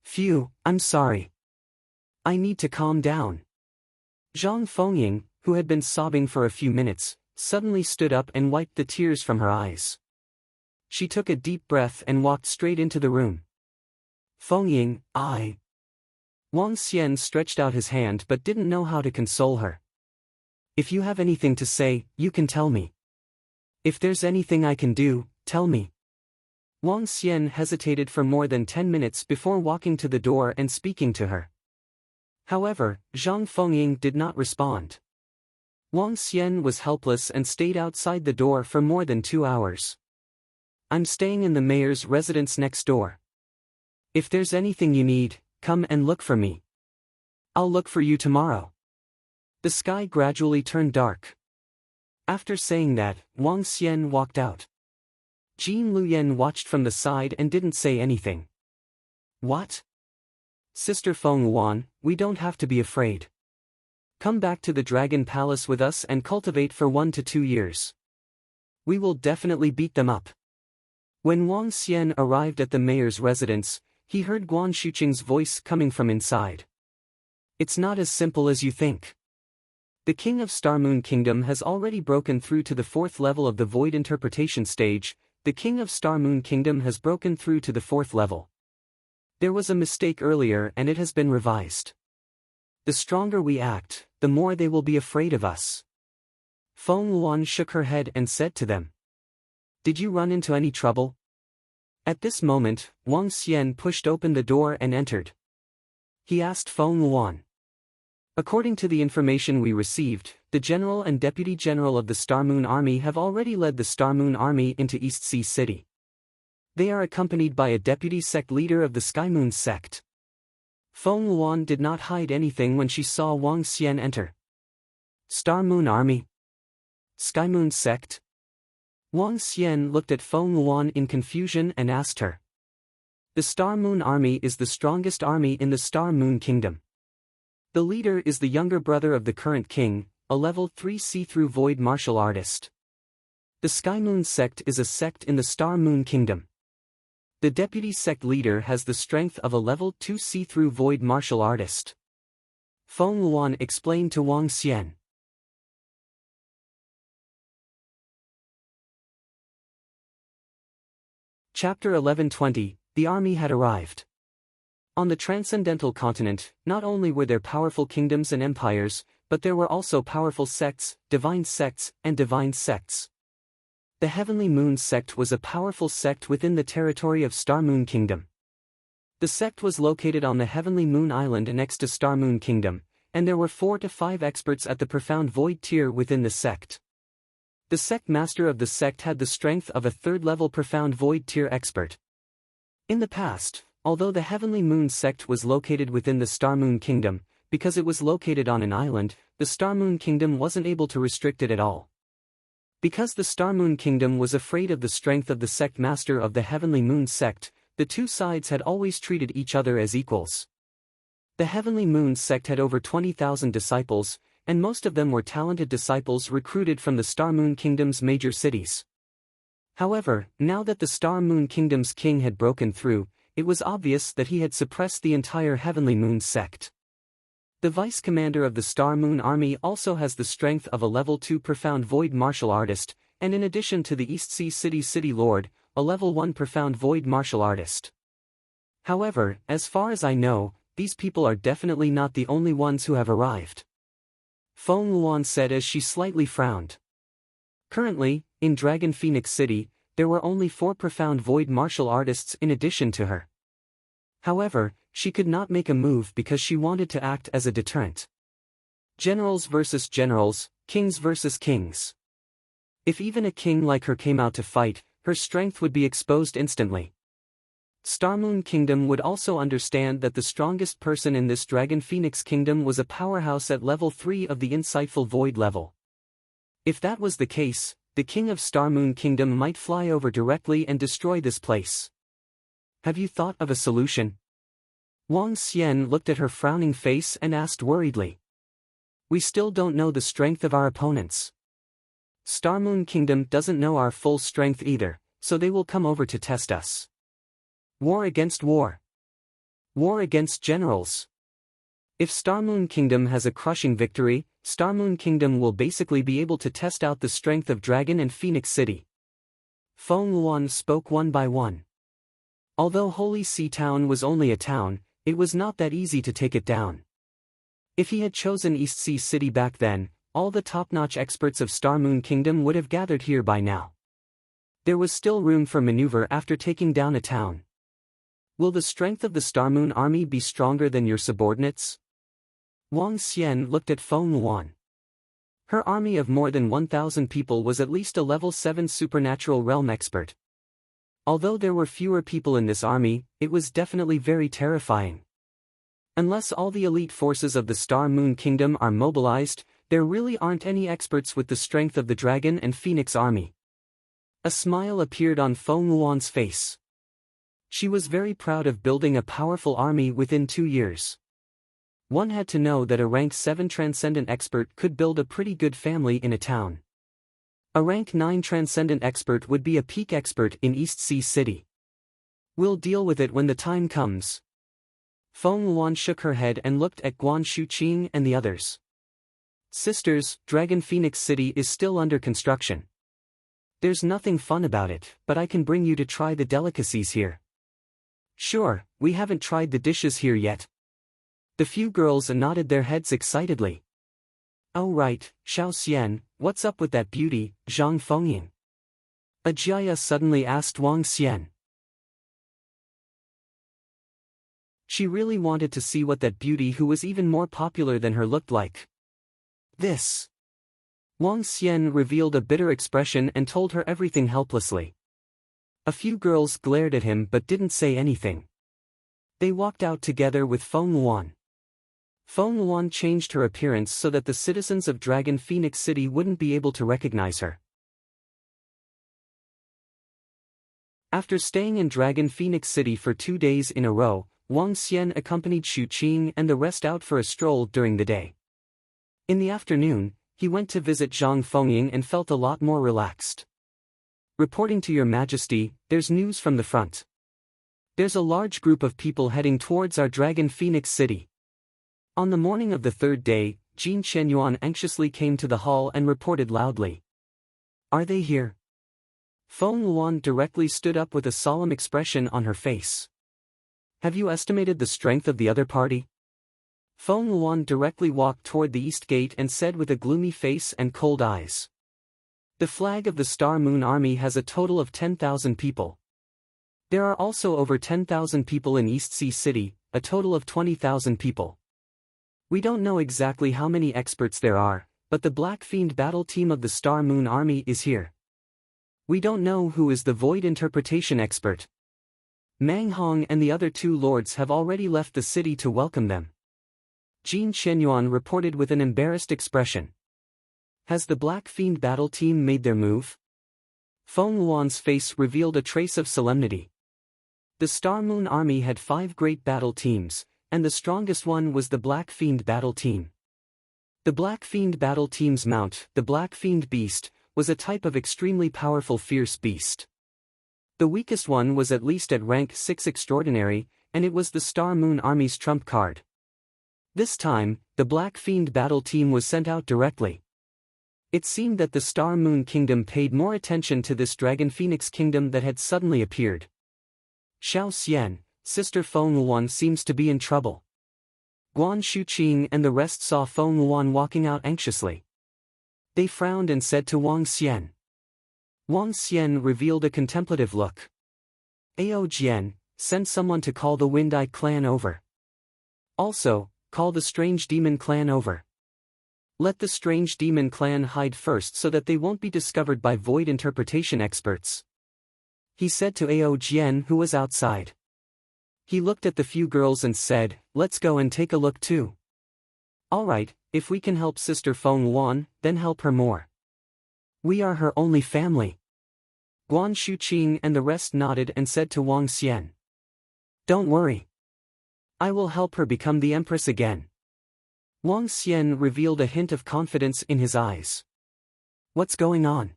Phew, I'm sorry. I need to calm down. Zhang Fengying, who had been sobbing for a few minutes, suddenly stood up and wiped the tears from her eyes. She took a deep breath and walked straight into the room. Fengying, Wang Xian stretched out his hand but didn't know how to console her. If you have anything to say, you can tell me. If there's anything I can do, tell me. Wang Xian hesitated for more than 10 minutes before walking to the door and speaking to her. However, Zhang Fengying did not respond. Wang Xian was helpless and stayed outside the door for more than 2 hours. I'm staying in the mayor's residence next door. If there's anything you need, come and look for me. I'll look for you tomorrow. The sky gradually turned dark. After saying that, Wang Xian walked out. Jin Liuyan watched from the side and didn't say anything. What? Sister Feng Luan, we don't have to be afraid. Come back to the Dragon Palace with us and cultivate for 1 to 2 years. We will definitely beat them up. When Wang Xian arrived at the mayor's residence, he heard Guan Shuqing's voice coming from inside. It's not as simple as you think. The King of Star Moon Kingdom has already broken through to the 4th level of the Void Interpretation stage. The King of Star Moon Kingdom has broken through to the 4th level. There was a mistake earlier and it has been revised. The stronger we act, the more they will be afraid of us. Feng Luan shook her head and said to them. Did you run into any trouble? At this moment, Wang Xian pushed open the door and entered. He asked Feng Luan. According to the information we received, the General and Deputy General of the Star Moon Army have already led the Star Moon Army into East Sea City. They are accompanied by a deputy sect leader of the Sky Moon sect. Feng Luan did not hide anything when she saw Wang Xian enter. Star Moon Army? Sky Moon sect? Wang Xian looked at Feng Luan in confusion and asked her. The Star Moon Army is the strongest army in the Star Moon Kingdom. The leader is the younger brother of the current king, a level 3 see-through void martial artist. The Sky Moon sect is a sect in the Star Moon Kingdom. The deputy sect leader has the strength of a level 2 see-through void martial artist. Feng Luan explained to Wang Xian. Chapter 1120, The army had arrived. On the transcendental continent, not only were there powerful kingdoms and empires, but there were also powerful sects, and divine sects. The Heavenly Moon sect was a powerful sect within the territory of Star Moon Kingdom. The sect was located on the Heavenly Moon Island next to Star Moon Kingdom, and there were 4 to 5 experts at the Profound Void tier within the sect. The sect master of the sect had the strength of a 3rd-level Profound Void tier expert. In the past, although the Heavenly Moon sect was located within the Star Moon Kingdom, because it was located on an island, the Star Moon Kingdom wasn't able to restrict it at all. Because the Star Moon Kingdom was afraid of the strength of the sect master of the Heavenly Moon sect, the two sides had always treated each other as equals. The Heavenly Moon sect had over 20,000 disciples, and most of them were talented disciples recruited from the Star Moon Kingdom's major cities. However, now that the Star Moon Kingdom's king had broken through, it was obvious that he had suppressed the entire Heavenly Moon sect. The vice commander of the Star Moon army also has the strength of a level 2 Profound Void martial artist, and in addition to the East Sea City Lord, a level 1 Profound Void martial artist. However, as far as I know, these people are definitely not the only ones who have arrived. Feng Luan said as she slightly frowned. Currently, in Dragon Phoenix City, there were only 4 Profound Void martial artists in addition to her. However, she could not make a move because she wanted to act as a deterrent. Generals versus generals, kings versus kings. If even a king like her came out to fight, her strength would be exposed instantly. Star Moon Kingdom would also understand that the strongest person in this Dragon Phoenix Kingdom was a powerhouse at level 3 of the Insightful Void level. If that was the case, the King of Star Moon Kingdom might fly over directly and destroy this place. Have you thought of a solution? Wang Xian looked at her frowning face and asked worriedly. We still don't know the strength of our opponents. Star Moon Kingdom doesn't know our full strength either, so they will come over to test us. War against war. War against generals. If Star Moon Kingdom has a crushing victory, Star Moon Kingdom will basically be able to test out the strength of Dragon and Phoenix City. Feng Luan spoke one by one. Although Holy Sea Town was only a town, it was not that easy to take it down. If he had chosen East Sea City back then, all the top-notch experts of Star Moon Kingdom would have gathered here by now. There was still room for maneuver after taking down a town. Will the strength of the Star Moon army be stronger than your subordinates? Wang Xian looked at Feng Luan. Her army of more than 1,000 people was at least a level 7 supernatural realm expert. Although there were fewer people in this army, it was definitely very terrifying. Unless all the elite forces of the Star Moon Kingdom are mobilized, there really aren't any experts with the strength of the Dragon and Phoenix army. A smile appeared on Feng Luan's face. She was very proud of building a powerful army within 2 years. One had to know that a rank 7 Transcendent expert could build a pretty good family in a town. A rank 9 Transcendent expert would be a peak expert in East Sea City. We'll deal with it when the time comes. Feng Luan shook her head and looked at Guan Shuqing and the others. Sisters, Dragon Phoenix City is still under construction. There's nothing fun about it, but I can bring you to try the delicacies here. Sure, we haven't tried the dishes here yet. The few girls nodded their heads excitedly. Oh right, Xiao Xian, what's up with that beauty, Zhang Fengying? Ajaya suddenly asked Wang Xian. She really wanted to see what that beauty who was even more popular than her looked like. This. Wang Xian revealed a bitter expression and told her everything helplessly. A few girls glared at him but didn't say anything. They walked out together with Feng Luan. Feng Luan changed her appearance so that the citizens of Dragon Phoenix City wouldn't be able to recognize her. After staying in Dragon Phoenix City for 2 days in a row, Wang Xian accompanied Xu Qing and the rest out for a stroll during the day. In the afternoon, he went to visit Zhang Fengying and felt a lot more relaxed. Reporting to Your Majesty, there's news from the front. There's a large group of people heading towards our Dragon Phoenix City. On the morning of the 3rd day, Jin Chenyuan anxiously came to the hall and reported loudly. Are they here? Feng Luan directly stood up with a solemn expression on her face. Have you estimated the strength of the other party? Feng Luan directly walked toward the east gate and said with a gloomy face and cold eyes. The flag of the Star Moon Army has a total of 10,000 people. There are also over 10,000 people in East Sea City, a total of 20,000 people. We don't know exactly how many experts there are, but the Black Fiend battle team of the Star Moon Army is here. We don't know who is the Void Interpretation expert. Mang Hong and the other two lords have already left the city to welcome them. Jin Shenyuan reported with an embarrassed expression. Has the Black Fiend battle team made their move? Feng Luan's face revealed a trace of solemnity. The Star Moon Army had 5 great battle teams, and the strongest one was the Black Fiend battle team. The Black Fiend battle team's mount, the Black Fiend Beast, was a type of extremely powerful fierce beast. The weakest one was at least at rank 6 extraordinary, and it was the Star Moon Army's trump card. This time, the Black Fiend battle team was sent out directly. It seemed that the Star Moon Kingdom paid more attention to this Dragon Phoenix Kingdom that had suddenly appeared. Xiao Xian, Sister Feng Luan seems to be in trouble. Guan Shuqing and the rest saw Feng Luan walking out anxiously. They frowned and said to Wang Xian. Wang Xian revealed a contemplative look. Ao Jian, send someone to call the Wind Eye clan over. Also, call the Strange Demon clan over. Let the Strange Demon clan hide first so that they won't be discovered by Void Interpretation experts. He said to Ao Jian who was outside. He looked at the few girls and said, let's go and take a look too. Alright, if we can help Sister Feng Luan, then help her more. We are her only family. Guan Shuqing and the rest nodded and said to Wang Xian. Don't worry. I will help her become the Empress again. Wang Xian revealed a hint of confidence in his eyes. What's going on?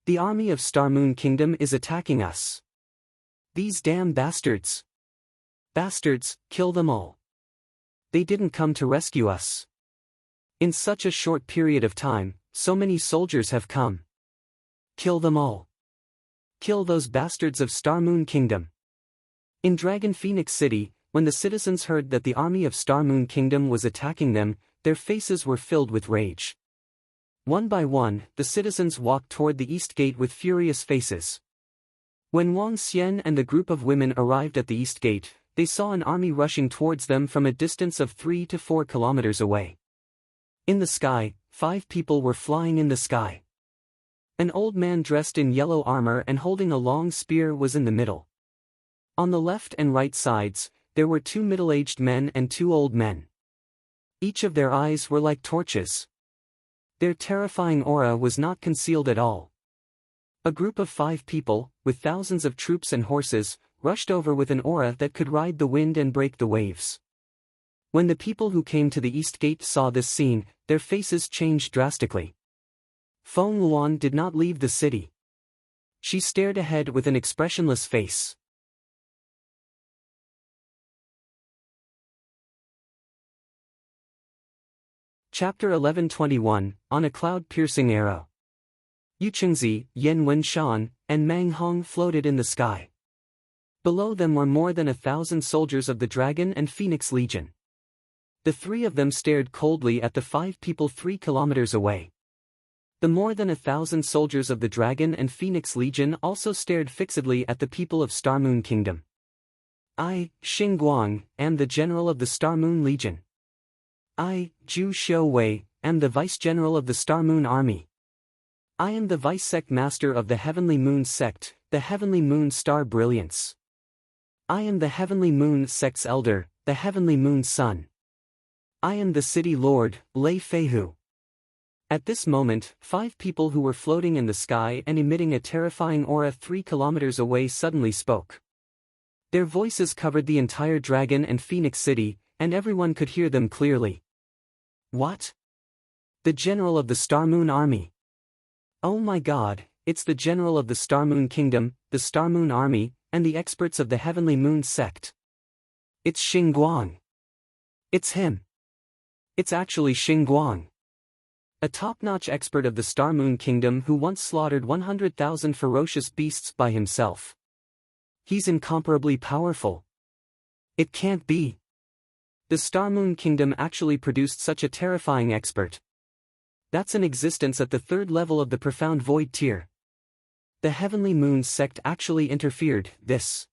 The army of Star Moon Kingdom is attacking us. These damn bastards. Bastards, kill them all. They didn't come to rescue us. In such a short period of time, so many soldiers have come. Kill them all. Kill those bastards of Star Moon Kingdom. In Dragon Phoenix City, when the citizens heard that the army of Star Moon Kingdom was attacking them, their faces were filled with rage. One by one, the citizens walked toward the east gate with furious faces. When Wang Xian and the group of women arrived at the east gate, they saw an army rushing towards them from a distance of 3 to 4 kilometers away. In the sky, 5 people were flying in the sky. An old man dressed in yellow armor and holding a long spear was in the middle. On the left and right sides, there were 2 middle-aged men and 2 old men. Each of their eyes were like torches. Their terrifying aura was not concealed at all. A group of 5 people, with thousands of troops and horses, rushed over with an aura that could ride the wind and break the waves. When the people who came to the east gate saw this scene, their faces changed drastically. Feng Luan did not leave the city. She stared ahead with an expressionless face. Chapter 11:21, On a Cloud-Piercing Arrow. Yu Chengzi, Yan Wenshan, and Mang Hong floated in the sky. Below them were more than 1,000 soldiers of the Dragon and Phoenix Legion. The 3 of them stared coldly at the 5 people 3 kilometers away. The more than 1,000 soldiers of the Dragon and Phoenix Legion also stared fixedly at the people of Star Moon Kingdom. I, Xing Guang, am the general of the Star Moon Legion. I, Zhu Xiuwei, am the vice-general of the Star Moon Army. I am the vice-sect master of the Heavenly Moon Sect, the Heavenly Moon Star Brilliance. I am the Heavenly Moon Sect's elder, the Heavenly Moon Sun. I am the city lord, Lei Feihu. At this moment, 5 people who were floating in the sky and emitting a terrifying aura 3 kilometers away suddenly spoke. Their voices covered the entire Dragon and Phoenix City, and everyone could hear them clearly. What? The general of the Star Moon Army. Oh my god, it's the general of the Star Moon Kingdom, the Star Moon Army, and the experts of the Heavenly Moon Sect. It's Xing Guang. It's him. It's actually Xing Guang. A top-notch expert of the Star Moon Kingdom who once slaughtered 100,000 ferocious beasts by himself. He's incomparably powerful. It can't be. The Star Moon Kingdom actually produced such a terrifying expert. That's an existence at the third level of the profound void tier. The Heavenly Moons sect actually interfered, this.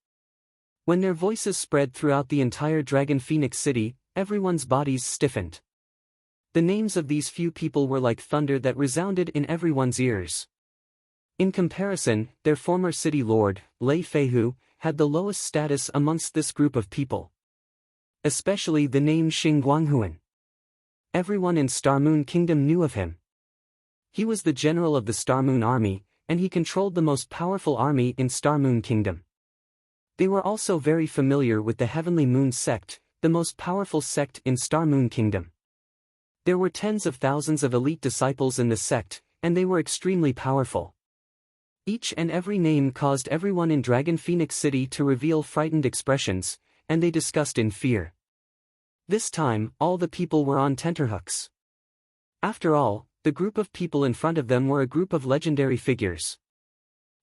When their voices spread throughout the entire Dragon Phoenix city, everyone's bodies stiffened. The names of these few people were like thunder that resounded in everyone's ears. In comparison, their former city lord, Lei Feihu, had the lowest status amongst this group of people. Especially the name Xing Guanghuan. Everyone in Star Moon Kingdom knew of him. He was the general of the Star Moon Army, and he controlled the most powerful army in Star Moon Kingdom. They were also very familiar with the Heavenly Moon sect, the most powerful sect in Star Moon Kingdom. There were tens of thousands of elite disciples in the sect, and they were extremely powerful. Each and every name caused everyone in Dragon Phoenix City to reveal frightened expressions, and they discussed in fear. This time, all the people were on tenterhooks. After all, the group of people in front of them were a group of legendary figures.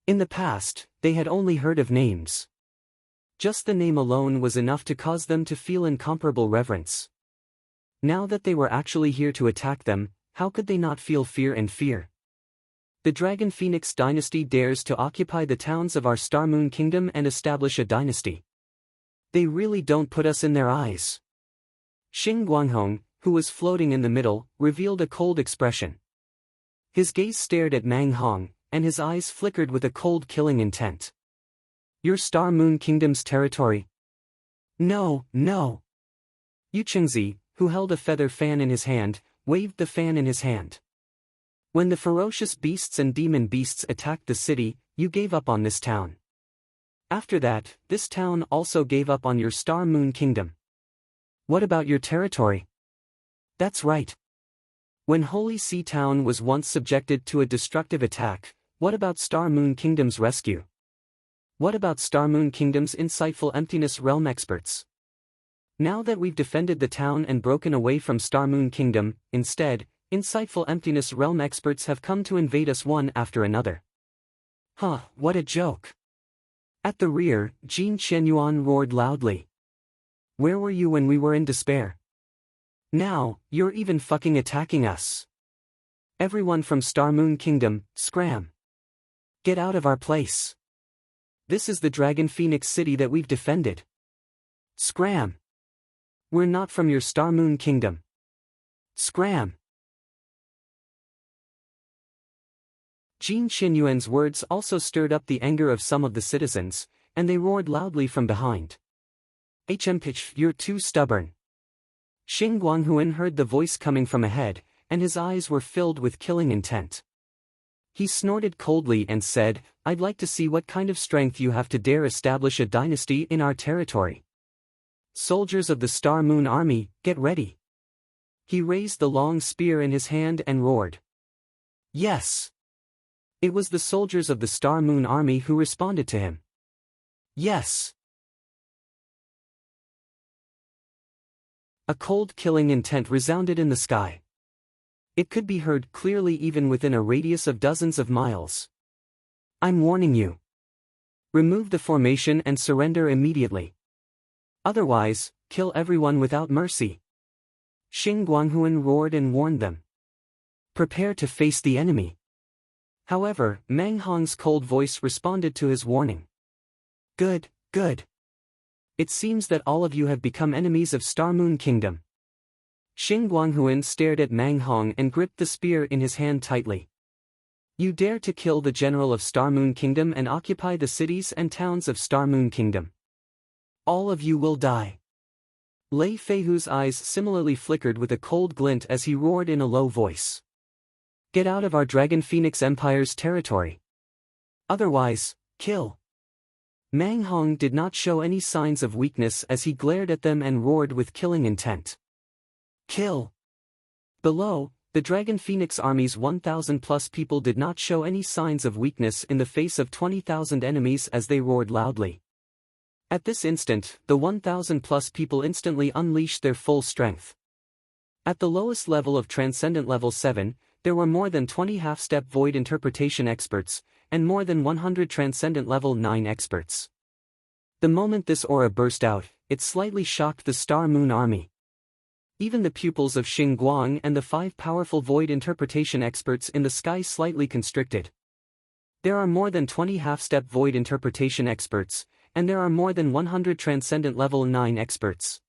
In the past, they had only heard of names. Just the name alone was enough to cause them to feel incomparable reverence. Now that they were actually here to attack them, how could they not feel fear and fear? The Dragon Phoenix dynasty dares to occupy the towns of our Star Moon Kingdom and establish a dynasty. They really don't put us in their eyes. Xing Guanghong, who was floating in the middle, revealed a cold expression. His gaze stared at Mang Hong, and his eyes flickered with a cold killing intent. Your Star Moon Kingdom's territory? No, no. Yu Chengzi, who held a feather fan in his hand, waved the fan in his hand. When the ferocious beasts and demon beasts attacked the city, you gave up on this town. After that, this town also gave up on your Star Moon Kingdom. What about your territory? That's right. When Holy Sea Town was once subjected to a destructive attack, what about Star Moon Kingdom's rescue? What about Star Moon Kingdom's insightful Emptiness Realm experts? Now that we've defended the town and broken away from Star Moon Kingdom, instead, insightful Emptiness Realm experts have come to invade us one after another. Huh, what a joke. At the rear, Jin Qianyuan roared loudly. Where were you when we were in despair? Now, you're even fucking attacking us. Everyone from Star Moon Kingdom, scram. Get out of our place. This is the Dragon Phoenix City that we've defended. Scram. We're not from your Star Moon Kingdom. Scram. Jin Qianyuan's words also stirred up the anger of some of the citizens, and they roared loudly from behind. Pitch, you're too stubborn. Xing Guanghuan heard the voice coming from ahead, and his eyes were filled with killing intent. He snorted coldly and said, I'd like to see what kind of strength you have to dare establish a dynasty in our territory. Soldiers of the Star Moon Army, get ready. He raised the long spear in his hand and roared. Yes. It was the soldiers of the Star Moon Army who responded to him. Yes. A cold killing intent resounded in the sky. It could be heard clearly even within a radius of dozens of miles. I'm warning you. Remove the formation and surrender immediately. Otherwise, kill everyone without mercy. Xing Guanghuan roared and warned them. Prepare to face the enemy. However, Mang Hong's cold voice responded to his warning. Good, good. It seems that all of you have become enemies of Star Moon Kingdom. Xing Guanghuan stared at Mang Hong and gripped the spear in his hand tightly. You dare to kill the general of Star Moon Kingdom and occupy the cities and towns of Star Moon Kingdom. All of you will die. Lei Feihu's eyes similarly flickered with a cold glint as he roared in a low voice. Get out of our Dragon Phoenix Empire's territory. Otherwise, kill. Mang Hong did not show any signs of weakness as he glared at them and roared with killing intent. Kill. Below, the Dragon Phoenix Army's 1,000-plus people did not show any signs of weakness in the face of 20,000 enemies as they roared loudly. At this instant, the 1,000-plus people instantly unleashed their full strength. At the lowest level of Transcendent Level 7, there were more than 20 half-step void interpretation experts, and more than 100 Transcendent Level 9 experts. The moment this aura burst out, it slightly shocked the Star Moon Army. Even the pupils of Xing Guang and the 5 powerful void interpretation experts in the sky slightly constricted. There are more than 20 half-step void interpretation experts, and there are more than 100 transcendent level 9 experts.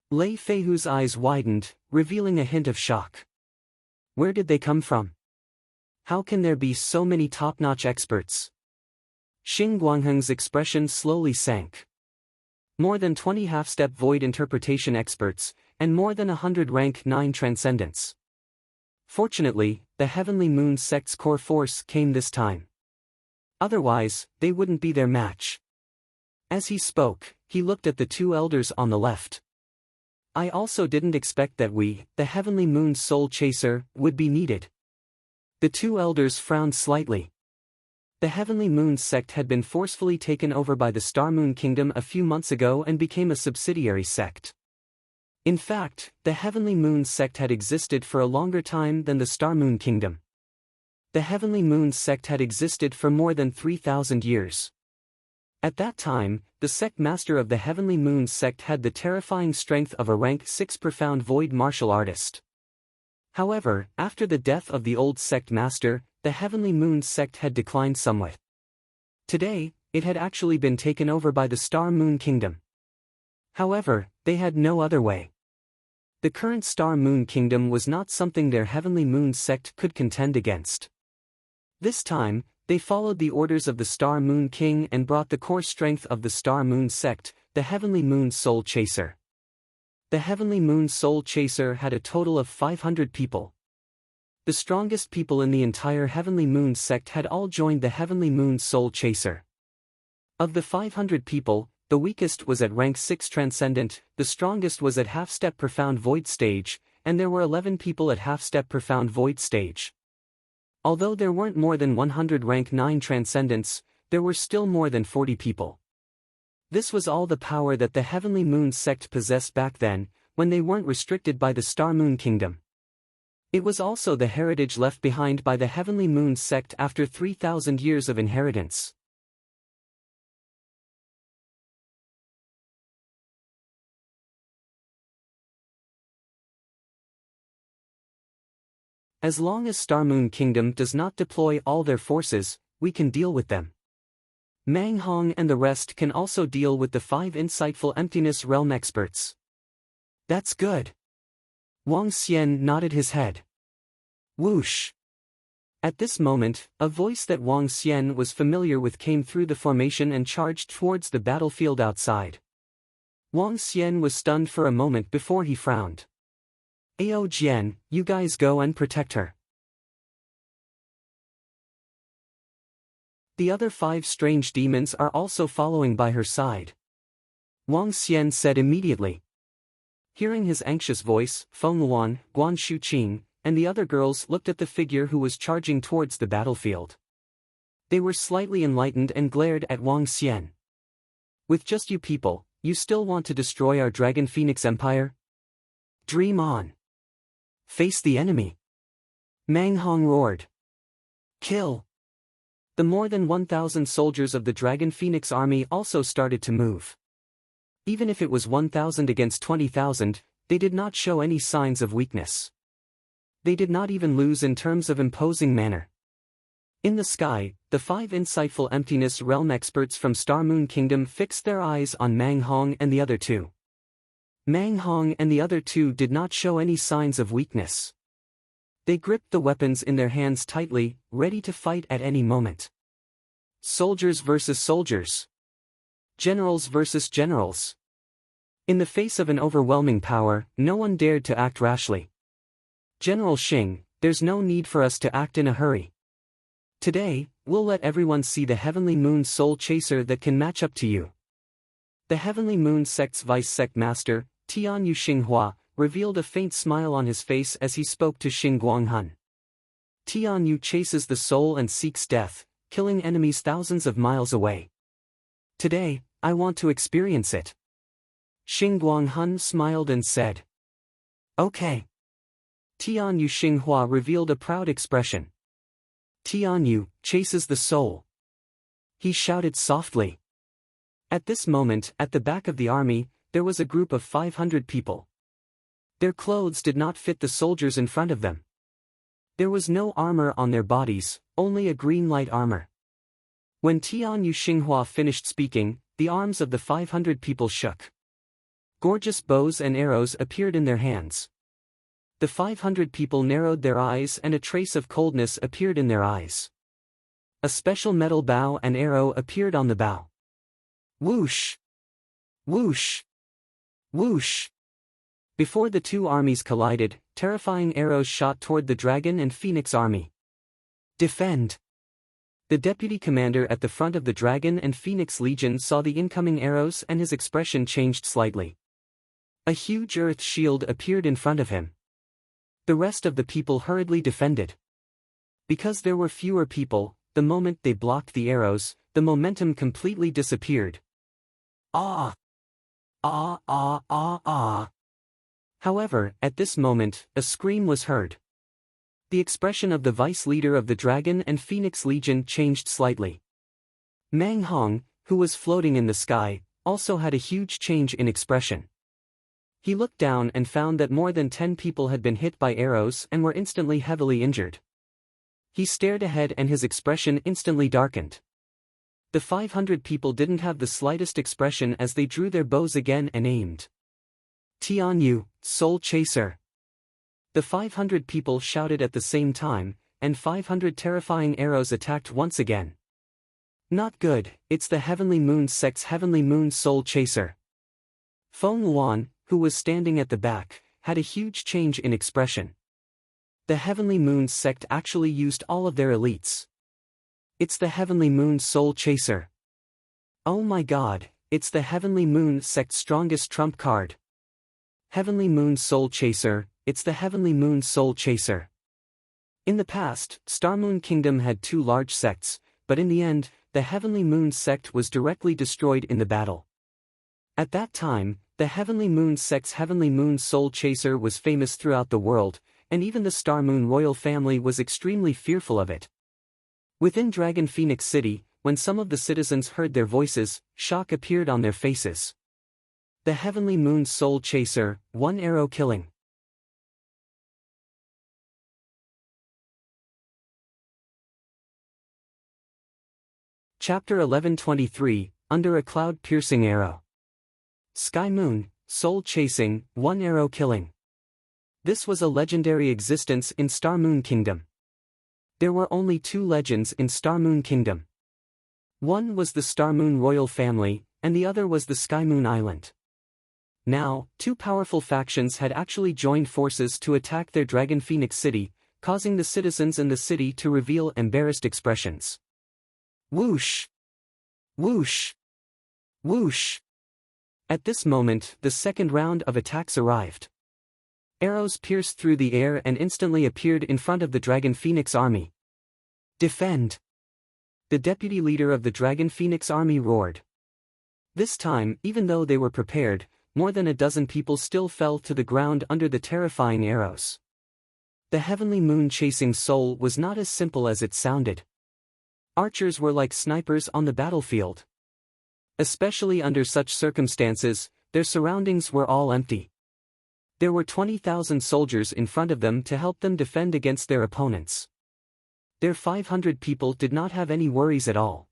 Lei Feihu's eyes widened, revealing a hint of shock. Where did they come from? How can there be so many top-notch experts? Xing Guangheng's expression slowly sank. More than 20 half-step void interpretation experts, and more than 100 rank 9 transcendents. Fortunately, the Heavenly Moon sect's core force came this time. Otherwise, they wouldn't be their match. As he spoke, he looked at the 2 elders on the left. I also didn't expect that we, the Heavenly Moon's soul chaser, would be needed. The 2 elders frowned slightly. The Heavenly Moon sect had been forcefully taken over by the Star Moon Kingdom a few months ago and became a subsidiary sect. In fact, the Heavenly Moon sect had existed for a longer time than the Star Moon Kingdom. The Heavenly Moon sect had existed for more than 3,000 years. At that time, the sect master of the Heavenly Moon sect had the terrifying strength of a rank 6 profound void martial artist. However, after the death of the old sect master, the Heavenly Moon sect had declined somewhat. Today, it had actually been taken over by the Star Moon Kingdom. However, they had no other way. The current Star Moon Kingdom was not something their Heavenly Moon sect could contend against. This time, they followed the orders of the Star Moon King and brought the core strength of the Star Moon sect, the Heavenly Moon Soul Chaser. The Heavenly Moon Soul Chaser had a total of 500 people. The strongest people in the entire Heavenly Moon sect had all joined the Heavenly Moon Soul Chaser. Of the 500 people, the weakest was at rank 6 Transcendent, the strongest was at half-step Profound Void stage, and there were 11 people at half-step Profound Void stage. Although there weren't more than 100 rank 9 Transcendents, there were still more than 40 people. This was all the power that the Heavenly Moon sect possessed back then, when they weren't restricted by the Star Moon Kingdom. It was also the heritage left behind by the Heavenly Moon sect after 3,000 years of inheritance. As long as Star Moon Kingdom does not deploy all their forces, we can deal with them. Mang Hong and the rest can also deal with the 5 insightful Emptiness Realm experts. That's good. Wang Xian nodded his head. Whoosh. At this moment, a voice that Wang Xian was familiar with came through the formation and charged towards the battlefield outside. Wang Xian was stunned for a moment before he frowned. Ao Jian, you guys go and protect her. The other 5 strange demons are also following by her side. Wang Xian said immediately. Hearing his anxious voice, Feng Luan, Guan Shuqing, and the other girls looked at the figure who was charging towards the battlefield. They were slightly enlightened and glared at Wang Xian. With just you people, you still want to destroy our Dragon Phoenix Empire? Dream on. Face the enemy. Mang Hong roared. Kill. The more than 1,000 soldiers of the Dragon Phoenix army also started to move. Even if it was 1,000 against 20,000, they did not show any signs of weakness. They did not even lose in terms of imposing manner. In the sky, the 5 insightful Emptiness Realm experts from Star Moon Kingdom fixed their eyes on Mang Hong and the other 2. Mang Hong and the other 2 did not show any signs of weakness. They gripped the weapons in their hands tightly, ready to fight at any moment. Soldiers versus soldiers. Generals versus generals. In the face of an overwhelming power, no one dared to act rashly. General Xing, there's no need for us to act in a hurry. Today, we'll let everyone see the Heavenly Moon Soul Chaser that can match up to you. The Heavenly Moon sect's vice sect master, Tianyu Xinghua, revealed a faint smile on his face as he spoke to Xing Guanghan. Tianyu chases the soul and seeks death, killing enemies thousands of miles away. Today, I want to experience it. Xing Guanghan smiled and said. Okay. Tianyu Xinghua revealed a proud expression. Tianyu chases the soul. He shouted softly. At this moment, at the back of the army, there was a group of 500 people. Their clothes did not fit the soldiers in front of them. There was no armor on their bodies, only a green light armor. When Tianyu Xinghua finished speaking, the arms of the 500 people shook. Gorgeous bows and arrows appeared in their hands. The 500 people narrowed their eyes and a trace of coldness appeared in their eyes. A special metal bow and arrow appeared on the bow. Whoosh! Whoosh! Whoosh! Before the two armies collided, terrifying arrows shot toward the Dragon and Phoenix army. Defend! The deputy commander at the front of the Dragon and Phoenix Legion saw the incoming arrows and his expression changed slightly. A huge earth shield appeared in front of him. The rest of the people hurriedly defended. Because there were fewer people, the moment they blocked the arrows, the momentum completely disappeared. Ah! Ah ah ah ah! However, at this moment, a scream was heard. The expression of the vice leader of the Dragon and Phoenix Legion changed slightly. Mang Hong, who was floating in the sky, also had a huge change in expression. He looked down and found that more than 10 people had been hit by arrows and were instantly heavily injured. He stared ahead and his expression instantly darkened. The 500 people didn't have the slightest expression as they drew their bows again and aimed. Tianyu, Soul Chaser! The 500 people shouted at the same time, and 500 terrifying arrows attacked once again. Not good, it's the Heavenly Moon sect's Heavenly Moon Soul Chaser. Feng Luan, who was standing at the back, had a huge change in expression. The Heavenly Moon sect actually used all of their elites. It's the Heavenly Moon Soul Chaser. Oh my god, it's the Heavenly Moon sect's strongest trump card. Heavenly Moon Soul Chaser, it's the Heavenly Moon Soul Chaser. In the past, Star Moon Kingdom had two large sects, but in the end, the Heavenly Moon sect was directly destroyed in the battle. At that time, the Heavenly Moon sect's Heavenly Moon Soul Chaser was famous throughout the world, and even the Star Moon royal family was extremely fearful of it. Within Dragon Phoenix City, when some of the citizens heard their voices, shock appeared on their faces. The Heavenly Moon Soul Chaser, one arrow killing. Chapter 1123, Under a Cloud-Piercing Arrow. Sky Moon, Soul Chasing, one arrow killing. This was a legendary existence in Star Moon Kingdom. There were only two legends in Star Moon Kingdom. One was the Star Moon royal family, and the other was the Sky Moon Island. Now, two powerful factions had actually joined forces to attack their Dragon Phoenix City, causing the citizens in the city to reveal embarrassed expressions. Whoosh! Whoosh! Whoosh! At this moment, the second round of attacks arrived. Arrows pierced through the air and instantly appeared in front of the Dragon Phoenix army. Defend! The deputy leader of the Dragon Phoenix army roared. This time, even though they were prepared, more than a dozen people still fell to the ground under the terrifying arrows. The Heavenly Moon chasing soul was not as simple as it sounded. Archers were like snipers on the battlefield. Especially under such circumstances, their surroundings were all empty. There were 20,000 soldiers in front of them to help them defend against their opponents. Their 500 people did not have any worries at all.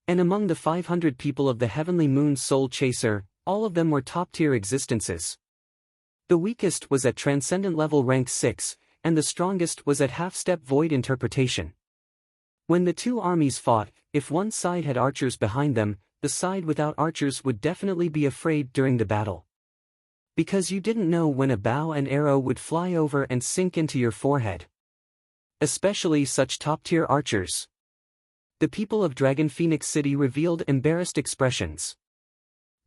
And among the 500 people of the Heavenly Moon Soul Chaser, all of them were top-tier existences. The weakest was at Transcendent level rank 6, and the strongest was at half-step Void Interpretation. When the two armies fought, if one side had archers behind them, the side without archers would definitely be afraid during the battle. Because you didn't know when a bow and arrow would fly over and sink into your forehead. Especially such top-tier archers. The people of Dragon Phoenix City revealed embarrassed expressions.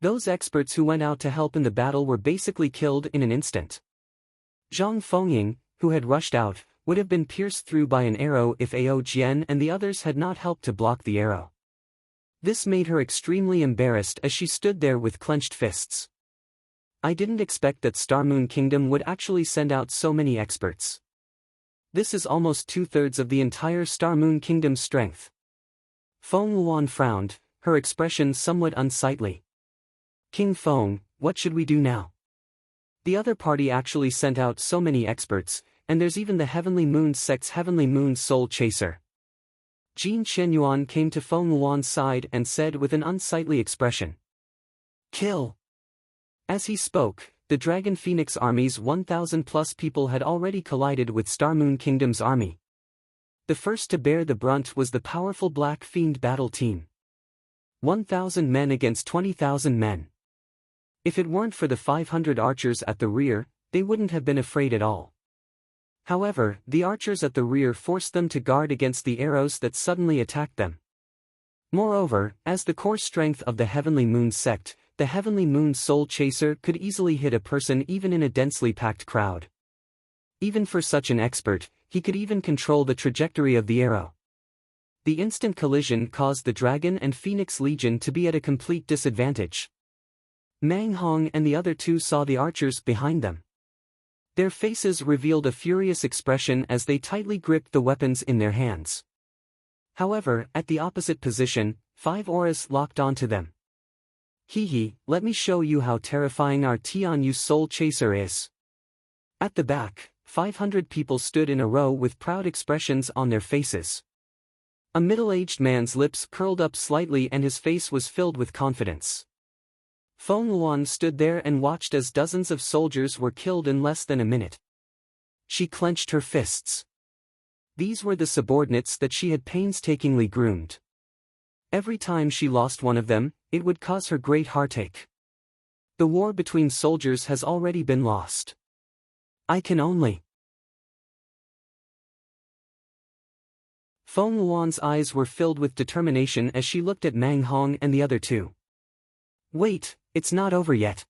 Those experts who went out to help in the battle were basically killed in an instant. Zhang Fengying, who had rushed out, would have been pierced through by an arrow if Ao Jian and the others had not helped to block the arrow. This made her extremely embarrassed as she stood there with clenched fists. I didn't expect that Star Moon Kingdom would actually send out so many experts. This is almost 2/3 of the entire Star Moon Kingdom's strength. Feng Luan frowned, her expression somewhat unsightly. King Feng, what should we do now? The other party actually sent out so many experts, and there's even the Heavenly Moon sect's Heavenly Moon Soul Chaser. Jin Qianyuan came to Feng Luan's side and said with an unsightly expression, "Kill." As he spoke, the Dragon Phoenix army's 1,000+ people had already collided with Star Moon Kingdom's army. The first to bear the brunt was the powerful Black Fiend battle team. 1,000 men against 20,000 men. If it weren't for the 500 archers at the rear, they wouldn't have been afraid at all. However, the archers at the rear forced them to guard against the arrows that suddenly attacked them. Moreover, as the core strength of the Heavenly Moon sect, the Heavenly Moon Soul Chaser could easily hit a person even in a densely packed crowd. Even for such an expert, he could even control the trajectory of the arrow. The instant collision caused the Dragon and Phoenix Legion to be at a complete disadvantage. Mang Hong and the other two saw the archers behind them. Their faces revealed a furious expression as they tightly gripped the weapons in their hands. However, at the opposite position, 5 auras locked onto them. "Hee, let me show you how terrifying our Tianyu Soul Chaser is." At the back, 500 people stood in a row with proud expressions on their faces. A middle-aged man's lips curled up slightly and his face was filled with confidence. Feng Luan stood there and watched as dozens of soldiers were killed in less than a minute. She clenched her fists. These were the subordinates that she had painstakingly groomed. Every time she lost one of them, it would cause her great heartache. The war between soldiers has already been lost. I can only. Feng Luan's eyes were filled with determination as she looked at Mang Hong and the other two. Wait, it's not over yet.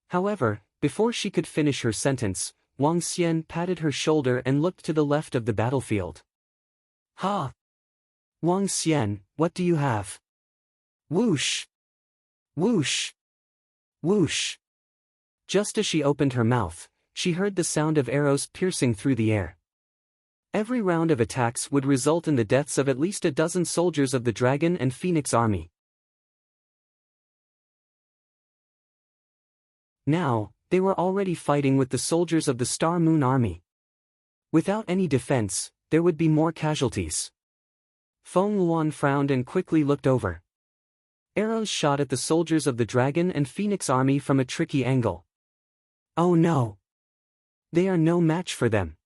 However, before she could finish her sentence, Wang Xian patted her shoulder and looked to the left of the battlefield. Ha! Wang Xian, what do you have? Whoosh! Whoosh! Whoosh! Just as she opened her mouth, she heard the sound of arrows piercing through the air. Every round of attacks would result in the deaths of at least a dozen soldiers of the Dragon and Phoenix army. Now, they were already fighting with the soldiers of the Star Moon army. Without any defense, there would be more casualties. Feng Luan frowned and quickly looked over. Arrows shot at the soldiers of the Dragon and Phoenix army from a tricky angle. Oh no! They are no match for them.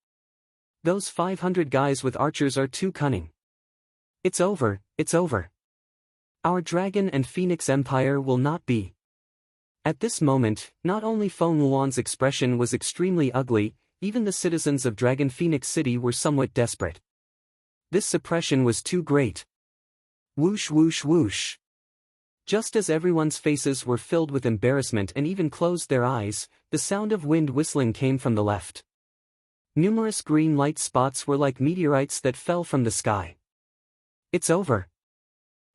Those 500 guys with archers are too cunning. It's over, it's over. Our Dragon and Phoenix empire will not be. At this moment, not only Feng Luan's expression was extremely ugly, even the citizens of Dragon Phoenix City were somewhat desperate. This suppression was too great. Whoosh whoosh whoosh. Just as everyone's faces were filled with embarrassment and even closed their eyes, the sound of wind whistling came from the left. Numerous green light spots were like meteorites that fell from the sky. It's over.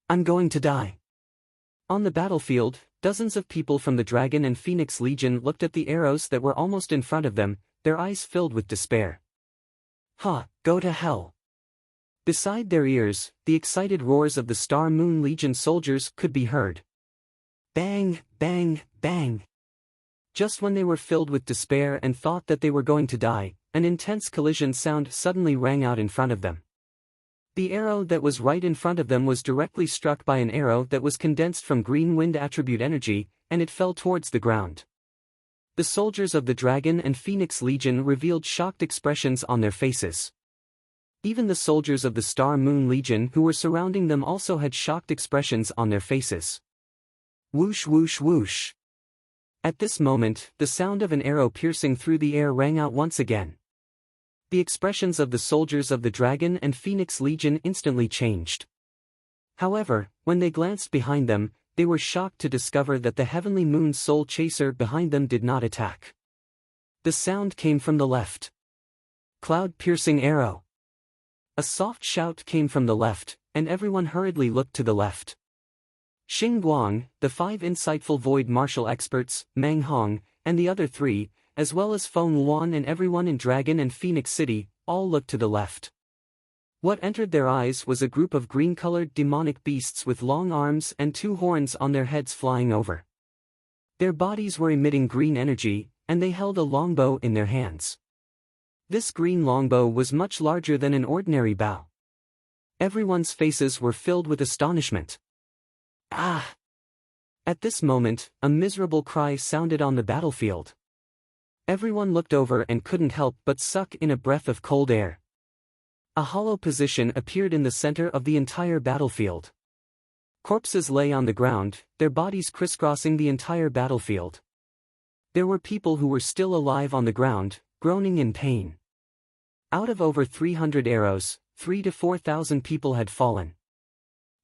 I'm going to die. On the battlefield, dozens of people from the Dragon and Phoenix Legion looked at the arrows that were almost in front of them, their eyes filled with despair. Go to hell. Beside their ears, the excited roars of the Star Moon Legion soldiers could be heard. Bang, bang, bang. Just when they were filled with despair and thought that they were going to die, an intense collision sound suddenly rang out in front of them. The arrow that was right in front of them was directly struck by an arrow that was condensed from green wind attribute energy, and it fell towards the ground. The soldiers of the Dragon and Phoenix Legion revealed shocked expressions on their faces. Even the soldiers of the Star Moon Legion who were surrounding them also had shocked expressions on their faces. Whoosh whoosh whoosh. At this moment, the sound of an arrow piercing through the air rang out once again. The expressions of the soldiers of the Dragon and Phoenix Legion instantly changed. However, when they glanced behind them, they were shocked to discover that the Heavenly Moon Soul Chaser behind them did not attack. The sound came from the left. Cloud-piercing arrow. A soft shout came from the left, and everyone hurriedly looked to the left. Xing Guang, the 5 insightful void martial experts, Mang Hong, and the other 3, as well as Feng Luan and everyone in Dragon and Phoenix City, all looked to the left. What entered their eyes was a group of green-colored demonic beasts with long arms and 2 horns on their heads flying over. Their bodies were emitting green energy, and they held a longbow in their hands. This green longbow was much larger than an ordinary bow. Everyone's faces were filled with astonishment. Ah! At this moment, a miserable cry sounded on the battlefield. Everyone looked over and couldn't help but suck in a breath of cold air. A hollow position appeared in the center of the entire battlefield. Corpses lay on the ground, their bodies crisscrossing the entire battlefield. There were people who were still alive on the ground, groaning in pain. Out of over 300 arrows, 3,000 to 4,000 people had fallen.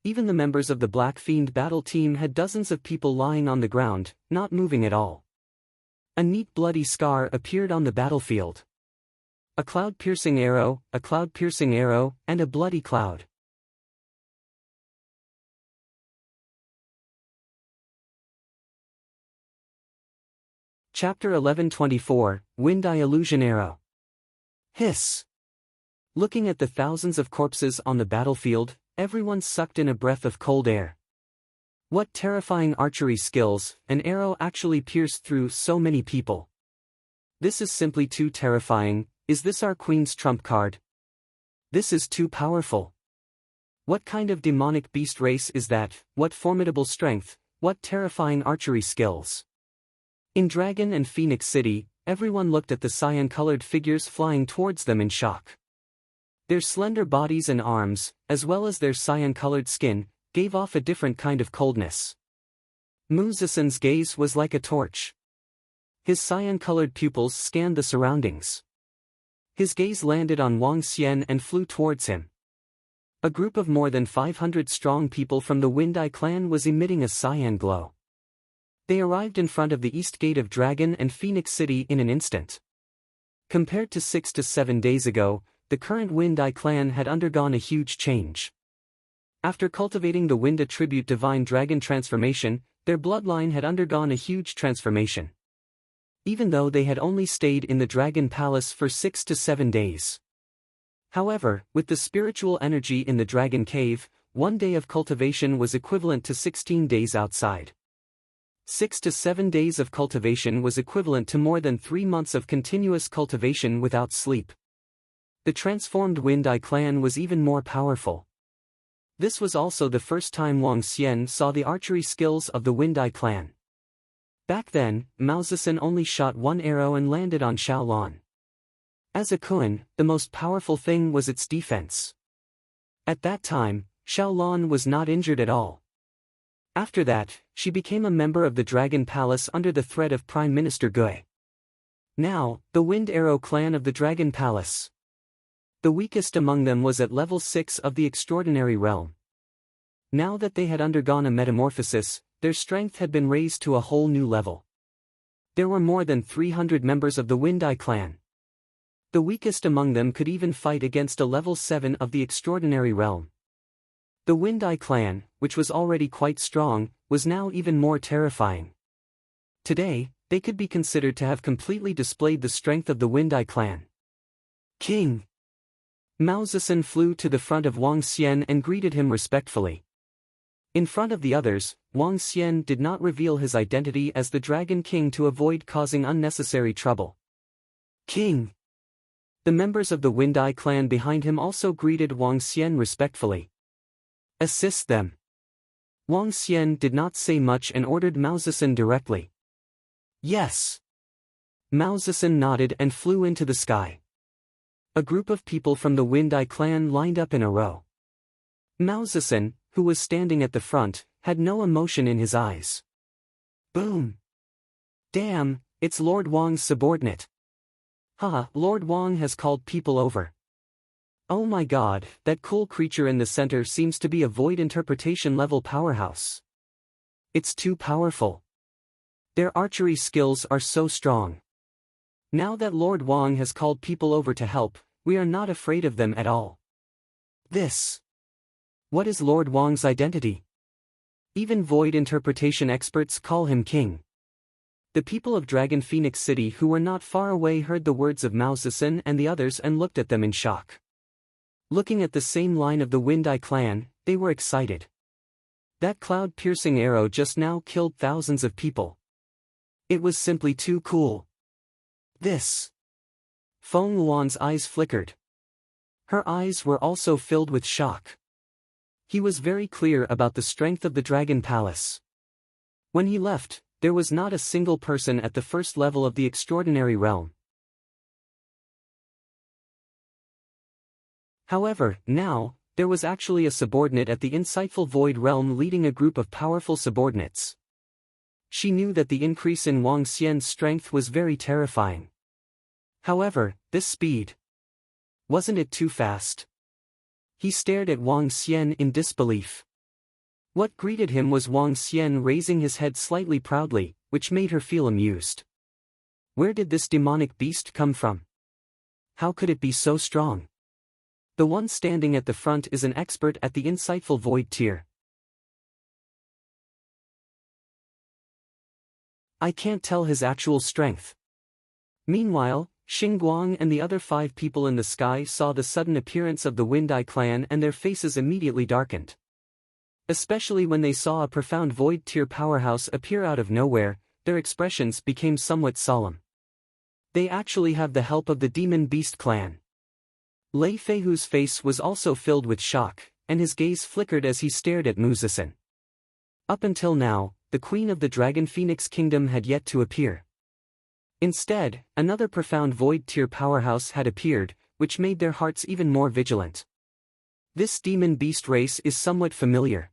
Even the members of the Black Fiend battle team had dozens of people lying on the ground, not moving at all. A neat bloody scar appeared on the battlefield. A cloud-piercing arrow, and a bloody cloud. Chapter 11:24, Wind-Eye Illusion Arrow. Hiss! Looking at the thousands of corpses on the battlefield, everyone sucked in a breath of cold air. What terrifying archery skills, an arrow actually pierced through so many people. This is simply too terrifying. Is this our Queen's trump card? This is too powerful. What kind of demonic beast race is that? What formidable strength, what terrifying archery skills. In Dragon and Phoenix City, everyone looked at the cyan-colored figures flying towards them in shock. Their slender bodies and arms, as well as their cyan-colored skin, gave off a different kind of coldness. Muzisen's gaze was like a torch. His cyan-colored pupils scanned the surroundings. His gaze landed on Wang Xian and flew towards him. A group of more than 500 strong people from the Wind-Eye clan was emitting a cyan glow. They arrived in front of the east gate of Dragon and Phoenix City in an instant. Compared to 6 to 7 days ago, the current Wind-Eye clan had undergone a huge change. After cultivating the Wind Attribute Divine Dragon transformation, their bloodline had undergone a huge transformation. Even though they had only stayed in the Dragon Palace for 6 to 7 days. However, with the spiritual energy in the Dragon Cave, 1 day of cultivation was equivalent to 16 days outside. 6 to 7 days of cultivation was equivalent to more than 3 months of continuous cultivation without sleep. The transformed Wind-Eye clan was even more powerful. This was also the first time Wang Xian saw the archery skills of the Wind-Eye clan. Back then, Mao Zedong only shot 1 arrow and landed on Xiaolan. As a Kuan, the most powerful thing was its defense. At that time, Xiaolan was not injured at all. After that, she became a member of the Dragon Palace under the threat of Prime Minister Gui. Now, the Wind Arrow clan of the Dragon Palace. The weakest among them was at level 6 of the Extraordinary Realm. Now that they had undergone a metamorphosis, their strength had been raised to a whole new level. There were more than 300 members of the Wind-Eye clan. The weakest among them could even fight against a level 7 of the Extraordinary Realm. The Wind-Eye clan, which was already quite strong, was now even more terrifying. Today, they could be considered to have completely displayed the strength of the Wind-Eye clan. King! Mao Zedong flew to the front of Wang Xian and greeted him respectfully. In front of the others, Wang Xian did not reveal his identity as the Dragon King to avoid causing unnecessary trouble. King! The members of the Wind-Eye clan behind him also greeted Wang Xian respectfully. Assist them. Wang Xian did not say much and ordered Mao Zedong directly. Yes. Mao Zedong nodded and flew into the sky. A group of people from the Wind-Eye clan lined up in a row. Mao Zedong, who was standing at the front, had no emotion in his eyes. Boom! Damn, it's Lord Wang's subordinate. Haha, Lord Wang has called people over. Oh my god, that cool creature in the center seems to be a void interpretation level powerhouse. It's too powerful. Their archery skills are so strong. Now that Lord Wang has called people over to help, we are not afraid of them at all. What is Lord Wang's identity? Even void interpretation experts call him king. The people of Dragon Phoenix City who were not far away heard the words of Mao Zedong and the others and looked at them in shock. Looking at the same line of the Wind-Eye clan, they were excited. That cloud-piercing arrow just now killed thousands of people. It was simply too cool. This. Feng Luan's eyes flickered. Her eyes were also filled with shock. He was very clear about the strength of the Dragon Palace. When he left, there was not a single person at the first level of the extraordinary realm. However, now, there was actually a subordinate at the insightful Void Realm leading a group of powerful subordinates. She knew that the increase in Wang Xian's strength was very terrifying. However, this speed. Wasn't it too fast? He stared at Wang Xian in disbelief. What greeted him was Wang Xian raising his head slightly proudly, which made her feel amused. Where did this demonic beast come from? How could it be so strong? The one standing at the front is an expert at the insightful Void tier. I can't tell his actual strength. Meanwhile, Xingguang and the other 5 people in the sky saw the sudden appearance of the Wind Eye clan and their faces immediately darkened. Especially when they saw a profound Void tier powerhouse appear out of nowhere, their expressions became somewhat solemn. They actually have the help of the Demon Beast clan. Lei Feihu's face was also filled with shock, and his gaze flickered as he stared at Muzisin. Up until now, the Queen of the Dragon Phoenix Kingdom had yet to appear. Instead, another profound Void tier powerhouse had appeared, which made their hearts even more vigilant. This demon beast race is somewhat familiar.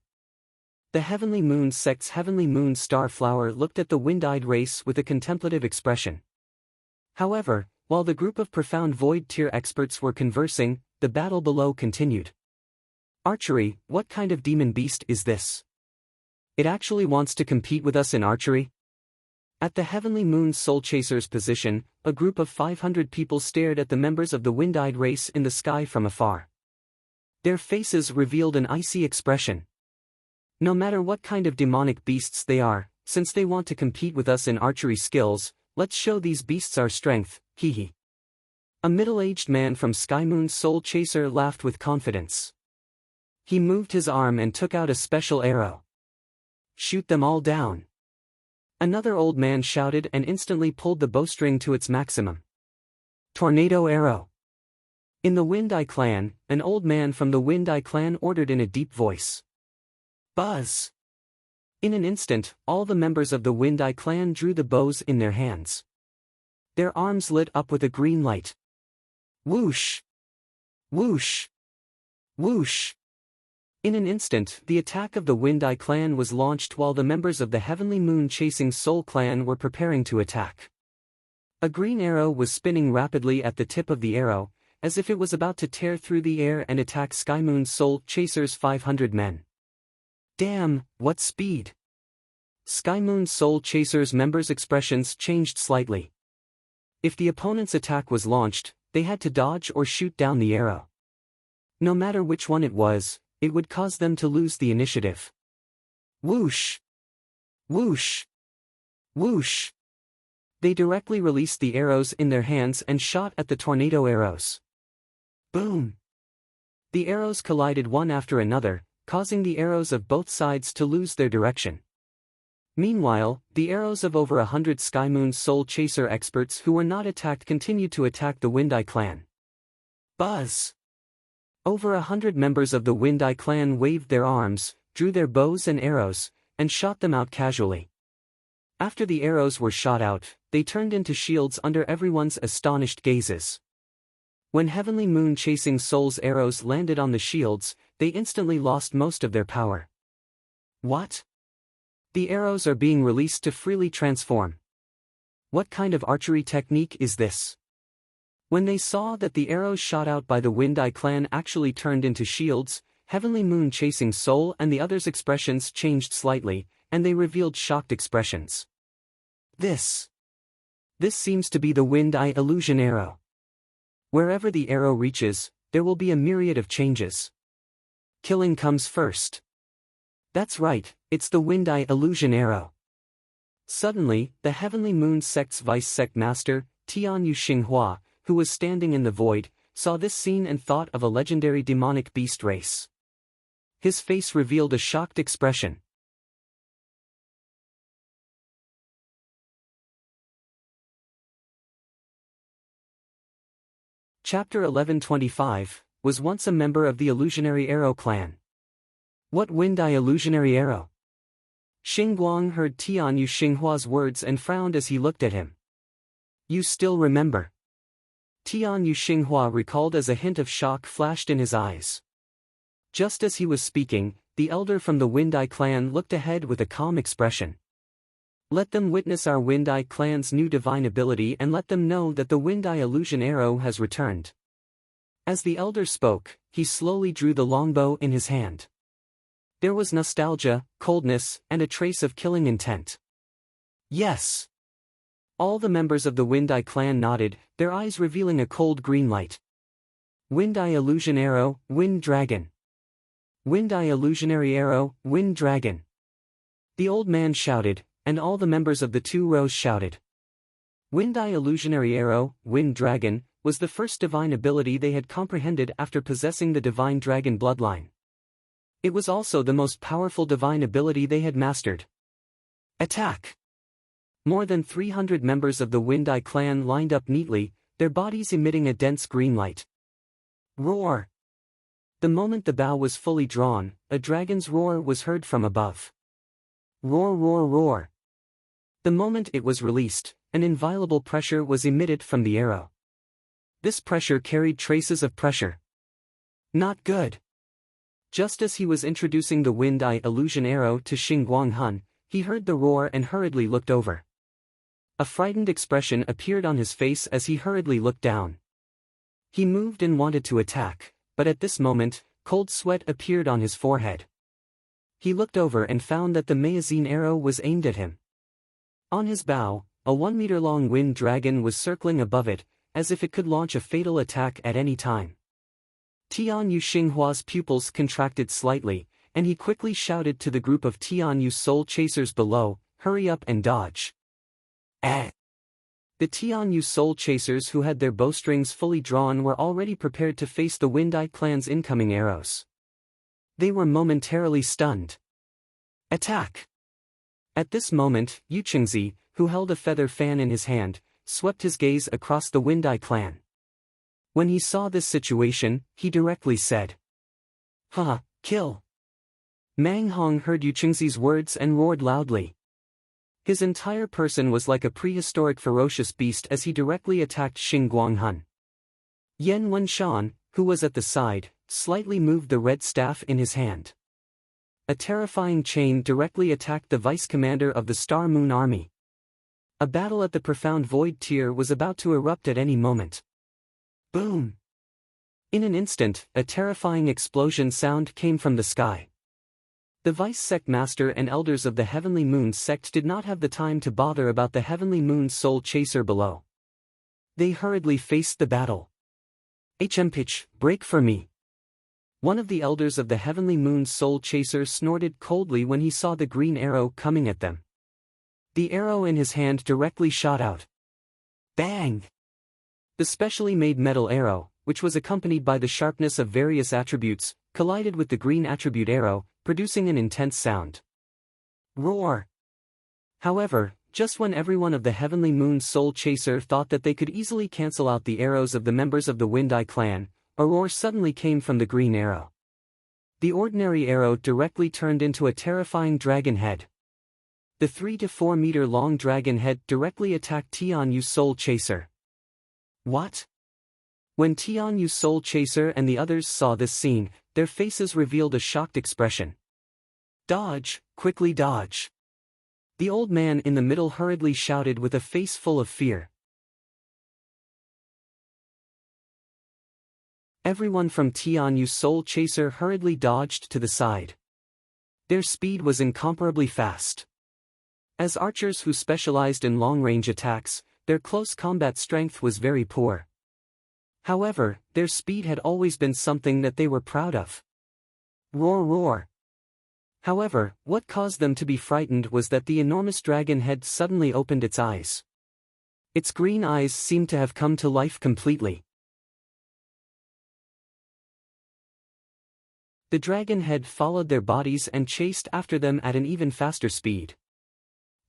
The Heavenly Moon sect's Heavenly Moon Star Flower looked at the wind-eyed race with a contemplative expression. However, while the group of profound Void tier experts were conversing, the battle below continued. Archery, what kind of demon beast is this? It actually wants to compete with us in archery? At the Heavenly Moon Soul Chaser's position, a group of 500 people stared at the members of the wind-eyed race in the sky from afar. Their faces revealed an icy expression. No matter what kind of demonic beasts they are, since they want to compete with us in archery skills, let's show these beasts our strength, hehe. A middle-aged man from Skymoon's Soul Chaser laughed with confidence. He moved his arm and took out a special arrow. Shoot them all down. Another old man shouted and instantly pulled the bowstring to its maximum. Tornado arrow. In the Wind Eye clan, an old man from the Wind Eye clan ordered in a deep voice. Buzz! In an instant, all the members of the Wind Eye clan drew the bows in their hands. Their arms lit up with a green light. Whoosh! Whoosh! Whoosh! In an instant, the attack of the Wind Eye clan was launched while the members of the Heavenly Moon Chasing Soul clan were preparing to attack. A green arrow was spinning rapidly at the tip of the arrow, as if it was about to tear through the air and attack Skymoon Soul Chaser's 500 men. Damn, what speed! Skymoon Soul Chaser's members' expressions changed slightly. If the opponent's attack was launched, they had to dodge or shoot down the arrow. No matter which one it was, it would cause them to lose the initiative. Whoosh! Whoosh! Whoosh! They directly released the arrows in their hands and shot at the tornado arrows. Boom! The arrows collided one after another, causing the arrows of both sides to lose their direction. Meanwhile, the arrows of over 100 Skymoon Soul Chaser experts who were not attacked continued to attack the Wind Eye clan. Buzz! Over 100 members of the Wind Eye clan waved their arms, drew their bows and arrows, and shot them out casually. After the arrows were shot out, they turned into shields under everyone's astonished gazes. When Heavenly Moon Chasing Soul's arrows landed on the shields, they instantly lost most of their power. What? The arrows are being released to freely transform. What kind of archery technique is this? When they saw that the arrows shot out by the Wind Eye clan actually turned into shields, Heavenly Moon Chasing Soul and the others' expressions changed slightly, and they revealed shocked expressions. This seems to be the Wind Eye illusion arrow. Wherever the arrow reaches, there will be a myriad of changes. Killing comes first. That's right, it's the Wind Eye illusion arrow. Suddenly, the Heavenly Moon sect's vice sect master, Tianyu Xinghua, who was standing in the void, saw this scene and thought of a legendary demonic beast race. His face revealed a shocked expression. Chapter 1125, was once a member of the illusionary arrow clan. What Wind-Eye illusionary arrow? Xingguang heard Tianyu Xinghua's words and frowned as he looked at him. You still remember? Tianyu Xinghua recalled as a hint of shock flashed in his eyes. Just as he was speaking, the elder from the Wind-Eye clan looked ahead with a calm expression. Let them witness our Wind-Eye clan's new divine ability and let them know that the Wind-Eye illusion arrow has returned. As the elder spoke, he slowly drew the longbow in his hand. There was nostalgia, coldness, and a trace of killing intent. Yes. All the members of the Wind-Eye clan nodded, their eyes revealing a cold green light. Wind-Eye illusion arrow, Wind Dragon. Wind-Eye illusionary arrow, Wind Dragon. The old man shouted, and all the members of the two rows shouted. Wind-Eye illusionary arrow, Wind Dragon, was the first divine ability they had comprehended after possessing the divine dragon bloodline. It was also the most powerful divine ability they had mastered. Attack! More than 300 members of the Wind-Eye clan lined up neatly, their bodies emitting a dense green light. Roar! The moment the bow was fully drawn, a dragon's roar was heard from above. Roar, roar, roar! The moment it was released, an inviolable pressure was emitted from the arrow. This pressure carried traces of pressure. Not good. Just as he was introducing the Wind-Eye illusion arrow to Xingguang Han, he heard the roar and hurriedly looked over. A frightened expression appeared on his face as he hurriedly looked down. He moved and wanted to attack, but at this moment, cold sweat appeared on his forehead. He looked over and found that the Mayazine arrow was aimed at him. On his bow, a 1-meter-long wind dragon was circling above it, as if it could launch a fatal attack at any time. Tianyu Xinghua's pupils contracted slightly, and he quickly shouted to the group of Tianyu soul chasers below, "Hurry up and dodge." The Tianyu soul chasers who had their bowstrings fully drawn were already prepared to face the Wind-Eye clan's incoming arrows. They were momentarily stunned. Attack! At this moment, Yu Chengzi, who held a feather fan in his hand, swept his gaze across the Wind-Eye clan. When he saw this situation, he directly said, "Haha, kill!" Mang Hong heard Yu Chengzi's words and roared loudly. His entire person was like a prehistoric ferocious beast as he directly attacked Xingguang Han. Yan Wenshan, who was at the side, slightly moved the red staff in his hand. A terrifying chain directly attacked the vice-commander of the Star Moon Army. A battle at the profound void tier was about to erupt at any moment. Boom! In an instant, a terrifying explosion sound came from the sky. The Vice-Sect Master and Elders of the Heavenly Moon Sect did not have the time to bother about the Heavenly Moon's soul chaser below. They hurriedly faced the battle. Pitch, break for me. One of the Elders of the Heavenly Moon's soul chaser snorted coldly when he saw the green arrow coming at them. The arrow in his hand directly shot out. Bang! The specially made metal arrow, which was accompanied by the sharpness of various attributes, collided with the green attribute arrow, producing an intense sound. Roar! However, just when everyone of the Heavenly Moon's soul chaser thought that they could easily cancel out the arrows of the members of the Wind-Eye clan, a roar suddenly came from the green arrow. The ordinary arrow directly turned into a terrifying dragon head. The 3 to 4 meter long dragon head directly attacked Tianyu's soul chaser. What? When Tianyu's soul chaser and the others saw this scene, their faces revealed a shocked expression. Dodge, quickly dodge! The old man in the middle hurriedly shouted with a face full of fear. Everyone from Tianyu's soul chaser hurriedly dodged to the side. Their speed was incomparably fast. As archers who specialized in long-range attacks, their close combat strength was very poor. However, their speed had always been something that they were proud of. Roar, roar! However, what caused them to be frightened was that the enormous dragon head suddenly opened its eyes. Its green eyes seemed to have come to life completely. The dragon head followed their bodies and chased after them at an even faster speed.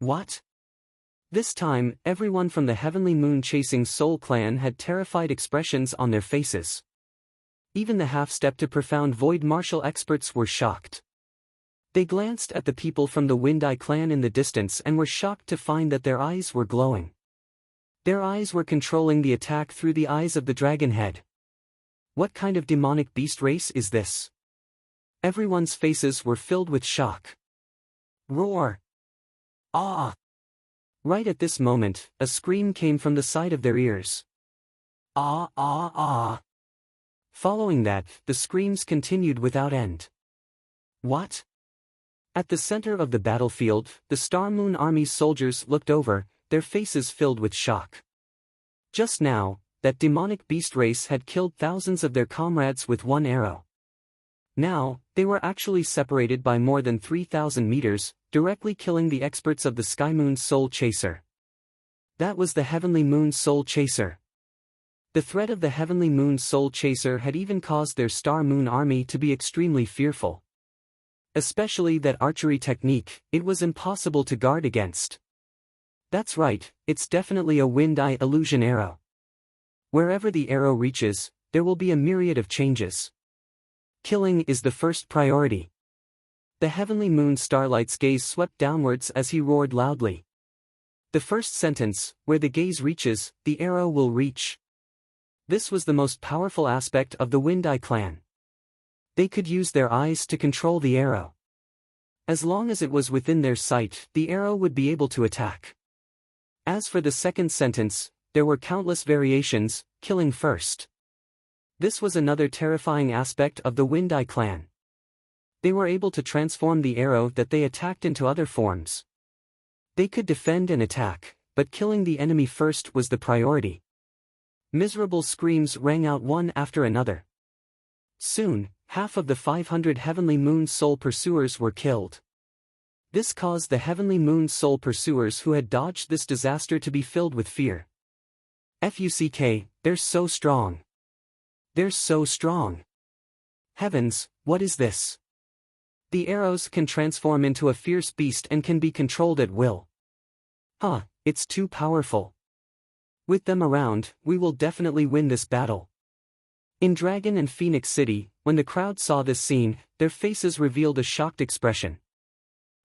What? This time, everyone from the Heavenly Moon-chasing Soul Clan had terrified expressions on their faces. Even the half-step to profound void martial experts were shocked. They glanced at the people from the Wind Eye clan in the distance and were shocked to find that their eyes were glowing. Their eyes were controlling the attack through the eyes of the dragon head. What kind of demonic beast race is this? Everyone's faces were filled with shock. Roar! Ah! Right at this moment, a scream came from the side of their ears. Ah ah ah! Following that, the screams continued without end. What? At the center of the battlefield, the Star Moon Army's soldiers looked over, their faces filled with shock. Just now, that demonic beast race had killed thousands of their comrades with one arrow. Now, they were actually separated by more than 3,000 meters, directly killing the experts of the Sky Moon Soul Chaser. That was the Heavenly Moon Soul Chaser. The threat of the Heavenly Moon Soul Chaser had even caused their Star Moon Army to be extremely fearful. Especially that archery technique, it was impossible to guard against. That's right, it's definitely a Wind Eye illusion arrow. Wherever the arrow reaches, there will be a myriad of changes. Killing is the first priority. The Heavenly Moon Starlight's gaze swept downwards as he roared loudly. The first sentence, where the gaze reaches, the arrow will reach. This was the most powerful aspect of the Wind Eye clan. They could use their eyes to control the arrow. As long as it was within their sight, the arrow would be able to attack. As for the second sentence, there were countless variations, killing first. This was another terrifying aspect of the Wind Eye clan. They were able to transform the arrow that they attacked into other forms. They could defend and attack, but killing the enemy first was the priority. Miserable screams rang out one after another. Soon, half of the 500 Heavenly Moon Soul Pursuers were killed. This caused the Heavenly Moon Soul Pursuers who had dodged this disaster to be filled with fear. Fuck, they're so strong. They're so strong. Heavens, what is this? The arrows can transform into a fierce beast and can be controlled at will. Huh, it's too powerful. With them around, we will definitely win this battle. In Dragon and Phoenix City, when the crowd saw this scene, their faces revealed a shocked expression.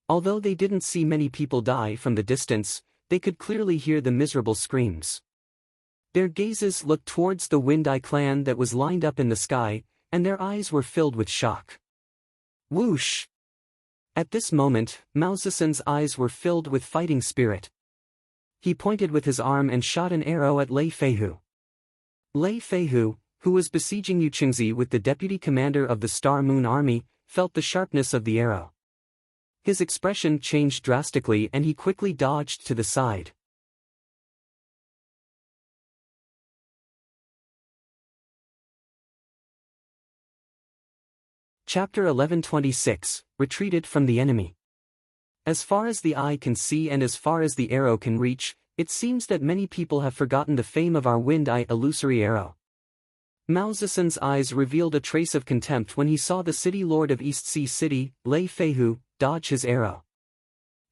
Although they didn't see many people die from the distance, they could clearly hear the miserable screams. Their gazes looked towards the Wind Eye clan that was lined up in the sky, and their eyes were filled with shock. Whoosh! At this moment, Mao Zedong's eyes were filled with fighting spirit. He pointed with his arm and shot an arrow at Lei Feihu. Lei Feihu, who was besieging Yuqingzi with the deputy commander of the Star Moon Army, felt the sharpness of the arrow. His expression changed drastically and he quickly dodged to the side. Chapter 1126, Retreated from the Enemy. As far as the eye can see and as far as the arrow can reach, it seems that many people have forgotten the fame of our Wind Eye illusory arrow. Mao Zedong's eyes revealed a trace of contempt when he saw the city lord of East Sea City, Lei Feihu, dodge his arrow.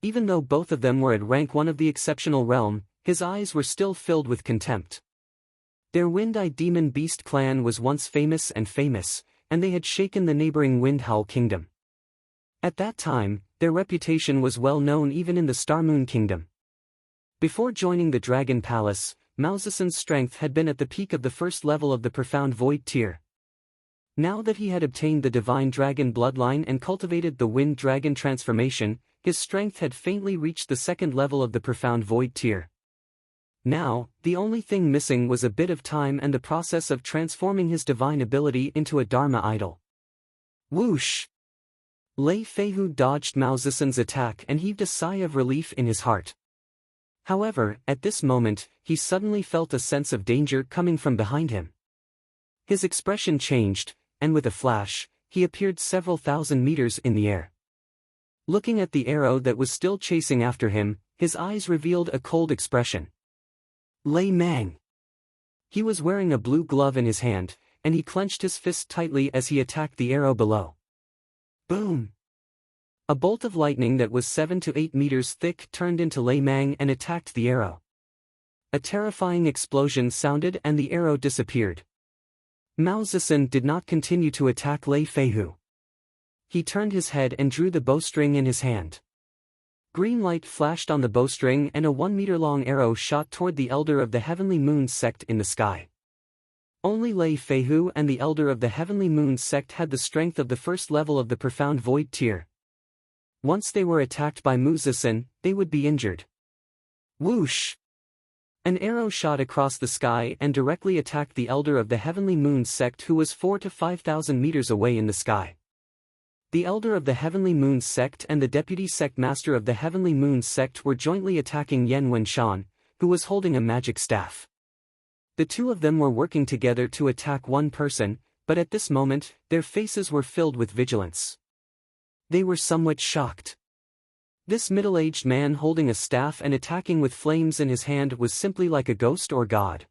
Even though both of them were at rank 1 of the exceptional realm, his eyes were still filled with contempt. Their Wind Eye demon beast clan was once famous, and they had shaken the neighboring Wind Howl kingdom. At that time, their reputation was well known even in the Star Moon kingdom. Before joining the Dragon Palace, Mao Zedong's strength had been at the peak of the first level of the Profound Void tier. Now that he had obtained the Divine Dragon bloodline and cultivated the Wind Dragon transformation, his strength had faintly reached the second level of the Profound Void tier. Now, the only thing missing was a bit of time and the process of transforming his divine ability into a Dharma idol. Whoosh! Lei Feihu dodged Mao Zedong's attack and heaved a sigh of relief in his heart. However, at this moment, he suddenly felt a sense of danger coming from behind him. His expression changed, and with a flash, he appeared several thousand meters in the air. Looking at the arrow that was still chasing after him, his eyes revealed a cold expression. Lei Mang. He was wearing a blue glove in his hand, and he clenched his fist tightly as he attacked the arrow below. Boom! A bolt of lightning that was 7 to 8 meters thick turned into Lei Mang and attacked the arrow. A terrifying explosion sounded and the arrow disappeared. Mao Zedong did not continue to attack Lei Feihu. He turned his head and drew the bowstring in his hand. Green light flashed on the bowstring and a 1-meter-long arrow shot toward the Elder of the Heavenly Moon sect in the sky. Only Lei Feihu and the Elder of the Heavenly Moon sect had the strength of the first level of the Profound Void tier. Once they were attacked by Mao Zedong, they would be injured. Whoosh! An arrow shot across the sky and directly attacked the Elder of the Heavenly Moon sect, who was 4 to 5,000 meters away in the sky. The Elder of the Heavenly Moon sect and the Deputy Sect Master of the Heavenly Moon sect were jointly attacking Yan Wenshan, who was holding a magic staff. The two of them were working together to attack one person, but at this moment, their faces were filled with vigilance. They were somewhat shocked. This middle-aged man holding a staff and attacking with flames in his hand was simply like a ghost or god.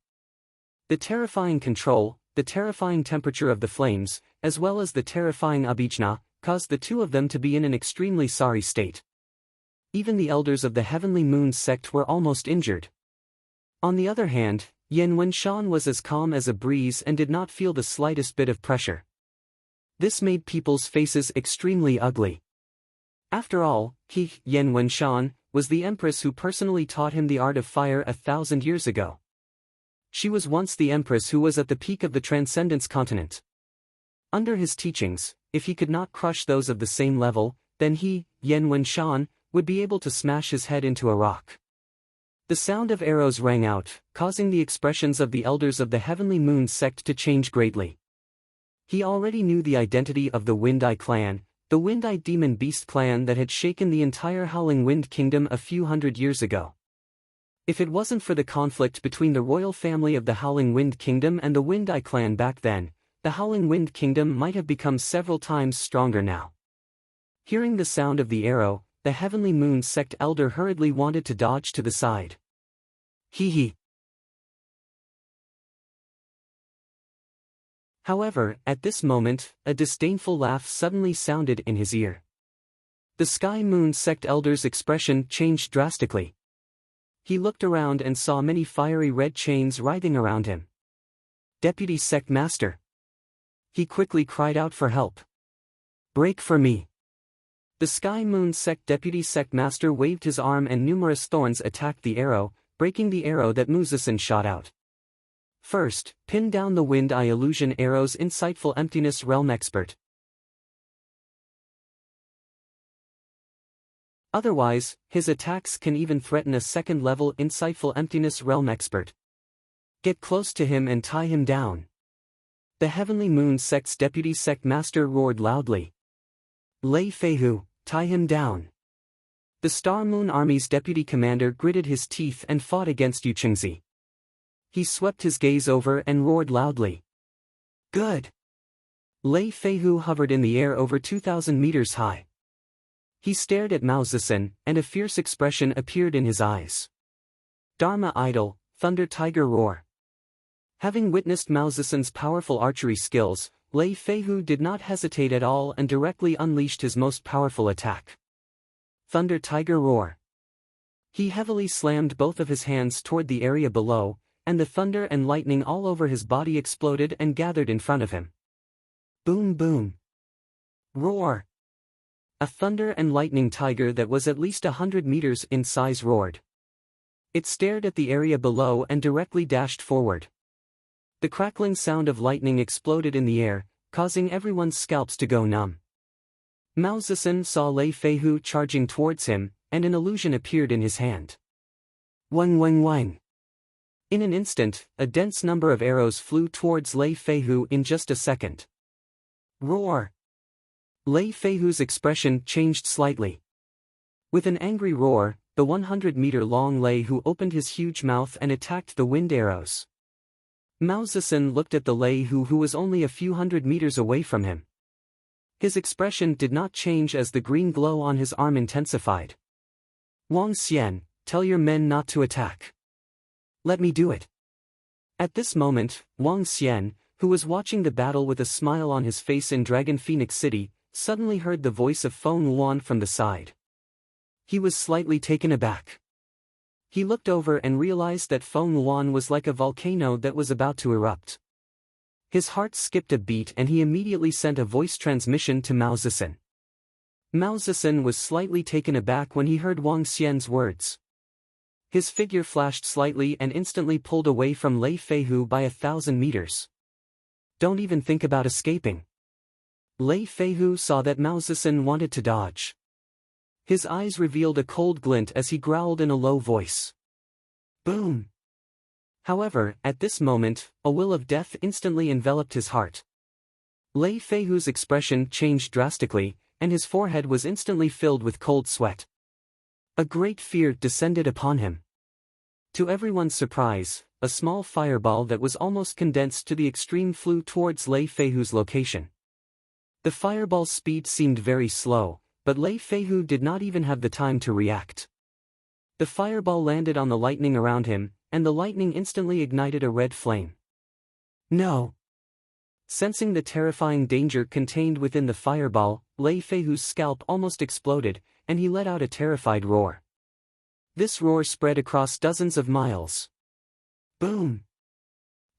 The terrifying control, the terrifying temperature of the flames, as well as the terrifying abhijna, caused the two of them to be in an extremely sorry state. Even the elders of the Heavenly Moon sect were almost injured. On the other hand, Yan Wenshan was as calm as a breeze and did not feel the slightest bit of pressure. This made people's faces extremely ugly. After all, Yan Wenshan, was the empress who personally taught him the art of fire 1,000 years ago. She was once the empress who was at the peak of the Transcendence continent. Under his teachings, if he could not crush those of the same level, then he, Yan Wenshan, would be able to smash his head into a rock. The sound of arrows rang out, causing the expressions of the elders of the Heavenly Moon sect to change greatly. He already knew the identity of the Wind-Eye clan, the Wind-Eye Demon Beast clan that had shaken the entire Howling Wind Kingdom a few hundred years ago. If it wasn't for the conflict between the royal family of the Howling Wind Kingdom and the Wind-Eye clan back then, the Howling Wind Kingdom might have become several times stronger now. Hearing the sound of the arrow, the Heavenly Moon sect elder hurriedly wanted to dodge to the side. Hee. However, at this moment, a disdainful laugh suddenly sounded in his ear. The Sky Moon sect elder's expression changed drastically. He looked around and saw many fiery red chains writhing around him. Deputy Sect Master. He quickly cried out for help. Break for me. The Sky Moon sect Deputy Sect Master waved his arm and numerous thorns attacked the arrow, breaking the arrow that Mao Zedong shot out. First, pin down the Wind-Eye Illusion Arrow's Insightful Emptiness Realm Expert. Otherwise, his attacks can even threaten a second-level Insightful Emptiness Realm Expert. Get close to him and tie him down. The Heavenly Moon sect's Deputy Sect Master roared loudly. Lei Feihu, tie him down. The Star Moon Army's Deputy Commander gritted his teeth and fought against Yu Chengzi. He swept his gaze over and roared loudly. Good. Lei Feihu hovered in the air over 2,000 meters high. He stared at Mao Zedong, and a fierce expression appeared in his eyes. Dharma Idol, Thunder Tiger Roar. Having witnessed Mao Zedong's powerful archery skills, Lei Feihu did not hesitate at all and directly unleashed his most powerful attack. Thunder Tiger Roar. He heavily slammed both of his hands toward the area below, and the thunder and lightning all over his body exploded and gathered in front of him. Boom boom. Roar. A thunder and lightning tiger that was at least 100 meters in size roared. It stared at the area below and directly dashed forward. The crackling sound of lightning exploded in the air, causing everyone's scalps to go numb. Mao Zedong saw Lei Feihu charging towards him, and an illusion appeared in his hand. Wang wang wang. In an instant, a dense number of arrows flew towards Lei Feihu in just a second. Roar! Lei Feihu's expression changed slightly. With an angry roar, the 100-meter-long Lei Hu opened his huge mouth and attacked the wind arrows. Mao Zedong looked at the Lei Hu, who was only a few hundred meters away from him. His expression did not change as the green glow on his arm intensified. Wang Xian, tell your men not to attack. Let me do it. At this moment, Wang Xian, who was watching the battle with a smile on his face in Dragon Phoenix City, suddenly heard the voice of Feng Luan from the side. He was slightly taken aback. He looked over and realized that Feng Luan was like a volcano that was about to erupt. His heart skipped a beat and he immediately sent a voice transmission to Mao Zixin. Mao Zixin was slightly taken aback when he heard Wang Xian's words. His figure flashed slightly and instantly pulled away from Lei Feihu by 1,000 meters. Don't even think about escaping. Lei Feihu saw that Mao Zixin wanted to dodge. His eyes revealed a cold glint as he growled in a low voice. Boom! However, at this moment, a will of death instantly enveloped his heart. Lei Feihu's expression changed drastically, and his forehead was instantly filled with cold sweat. A great fear descended upon him. To everyone's surprise, a small fireball that was almost condensed to the extreme flew towards Lei Feihu's location. The fireball's speed seemed very slow, but Lei Feihu did not even have the time to react. The fireball landed on the lightning around him, and the lightning instantly ignited a red flame. No! Sensing the terrifying danger contained within the fireball, Lei Feihu's scalp almost exploded, and he let out a terrified roar. This roar spread across dozens of miles. Boom!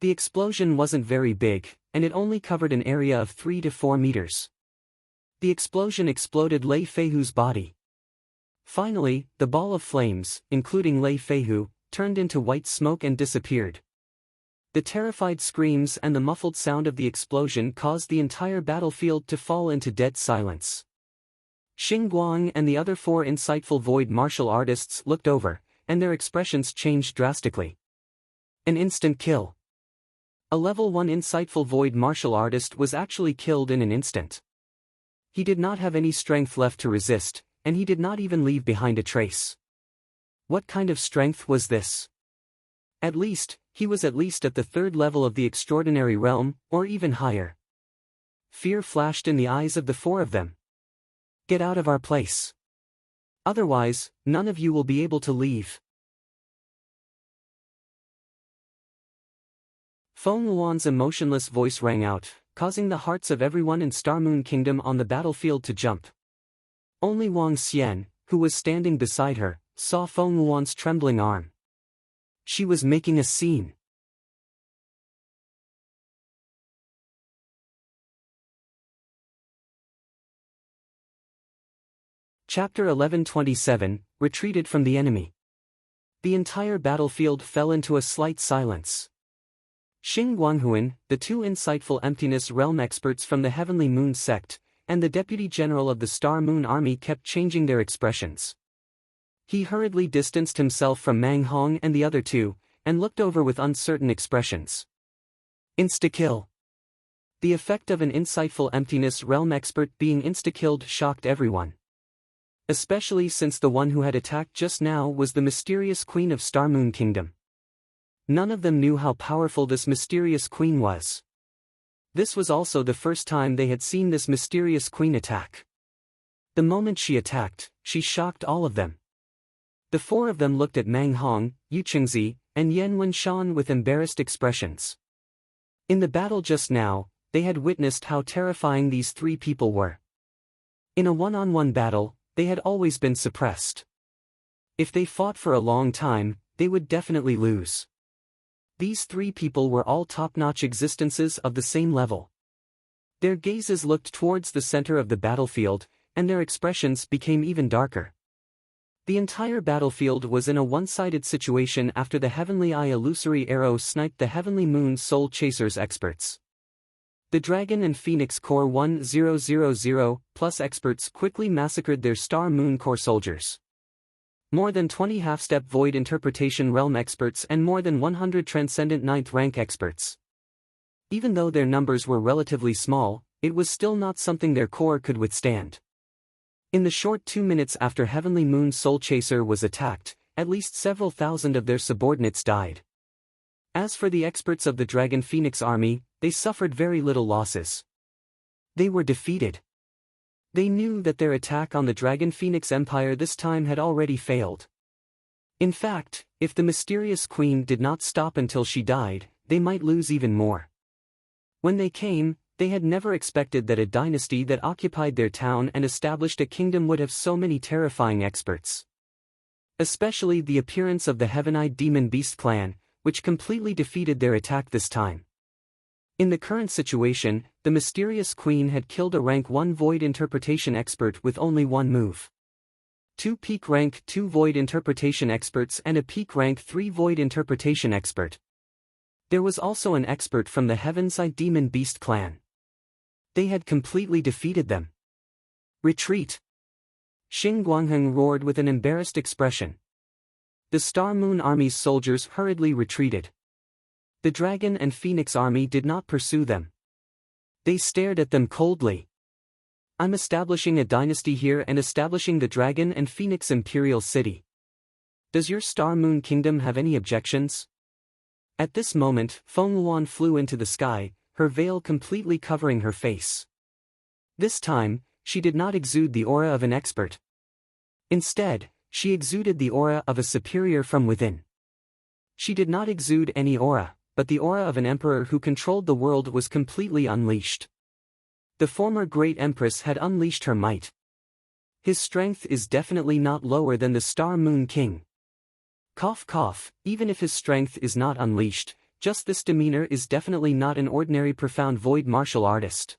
The explosion wasn't very big, and it only covered an area of 3 to 4 meters. The explosion exploded Lei Feihu's body. Finally, the ball of flames, including Lei Feihu, turned into white smoke and disappeared. The terrified screams and the muffled sound of the explosion caused the entire battlefield to fall into dead silence. Xing Guang and the other 4 insightful void martial artists looked over, and their expressions changed drastically. An instant kill. A level 1 insightful void martial artist was actually killed in an instant. He did not have any strength left to resist, and he did not even leave behind a trace. What kind of strength was this? At least, he was at least at the 3rd level of the extraordinary realm, or even higher. Fear flashed in the eyes of the 4 of them. Get out of our place. Otherwise, none of you will be able to leave. Feng Luan's emotionless voice rang out, causing the hearts of everyone in Star Moon Kingdom on the battlefield to jump. Only Wang Xian, who was standing beside her, saw Feng Luan's trembling arm. She was making a scene. Chapter 1127, Retreated from the Enemy. The entire battlefield fell into a slight silence. Xing Guanghuan, the 2 insightful emptiness realm experts from the Heavenly Moon sect, and the Deputy General of the Star Moon Army kept changing their expressions. He hurriedly distanced himself from Mang Hong and the other 2, and looked over with uncertain expressions. Insta-kill. The effect of an insightful emptiness realm expert being insta-killed shocked everyone. Especially since the one who had attacked just now was the mysterious Queen of Star Moon Kingdom. None of them knew how powerful this mysterious queen was. This was also the first time they had seen this mysterious queen attack. The moment she attacked, she shocked all of them. The 4 of them looked at Mang Hong, Yu Chengzi, and Yan Wenshan with embarrassed expressions. In the battle just now, they had witnessed how terrifying these 3 people were. In a one-on-one battle, they had always been suppressed. If they fought for a long time, they would definitely lose. These 3 people were all top-notch existences of the same level. Their gazes looked towards the center of the battlefield, and their expressions became even darker. The entire battlefield was in a one-sided situation after the Heavenly Eye illusory arrow sniped the Heavenly Moon Soul Chasers experts. The Dragon and Phoenix Core 1000 plus experts quickly massacred their Star Moon Core soldiers. More than 20 half-step Void Interpretation Realm experts and more than 100 Transcendent 9th rank experts. Even though their numbers were relatively small, it was still not something their core could withstand. In the short 2 minutes after Heavenly Moon Soul Chaser was attacked, at least several thousand of their subordinates died. As for the experts of the Dragon Phoenix army, they suffered very little losses. They were defeated. They knew that their attack on the Dragon Phoenix Empire this time had already failed. In fact, if the mysterious queen did not stop until she died, they might lose even more. When they came, They had never expected that a dynasty that occupied their town and established a kingdom would have so many terrifying experts. Especially the appearance of the heaven-eyed demon beast clan, which completely defeated their attack this time. In the current situation, the mysterious queen had killed a rank 1 void interpretation expert with only one move. 2 peak rank 2 void interpretation experts and a peak rank 3 void interpretation expert. There was also an expert from the heaven-eyed demon beast clan. They had completely defeated them. Retreat! Xing Guangheng roared with an embarrassed expression. The Star Moon Army's soldiers hurriedly retreated. The Dragon and Phoenix Army did not pursue them. They stared at them coldly. I'm establishing a dynasty here and establishing the Dragon and Phoenix Imperial City. Does your Star Moon Kingdom have any objections? At this moment, Feng Luan flew into the sky, her veil completely covering her face. This time, she did not exude the aura of an expert. Instead, she exuded the aura of a superior from within. She did not exude any aura, but the aura of an emperor who controlled the world was completely unleashed. The former great empress had unleashed her might. His strength is definitely not lower than the Star Moon King. Cough cough, even if his strength is not unleashed, just this demeanor is definitely not an ordinary profound void martial artist.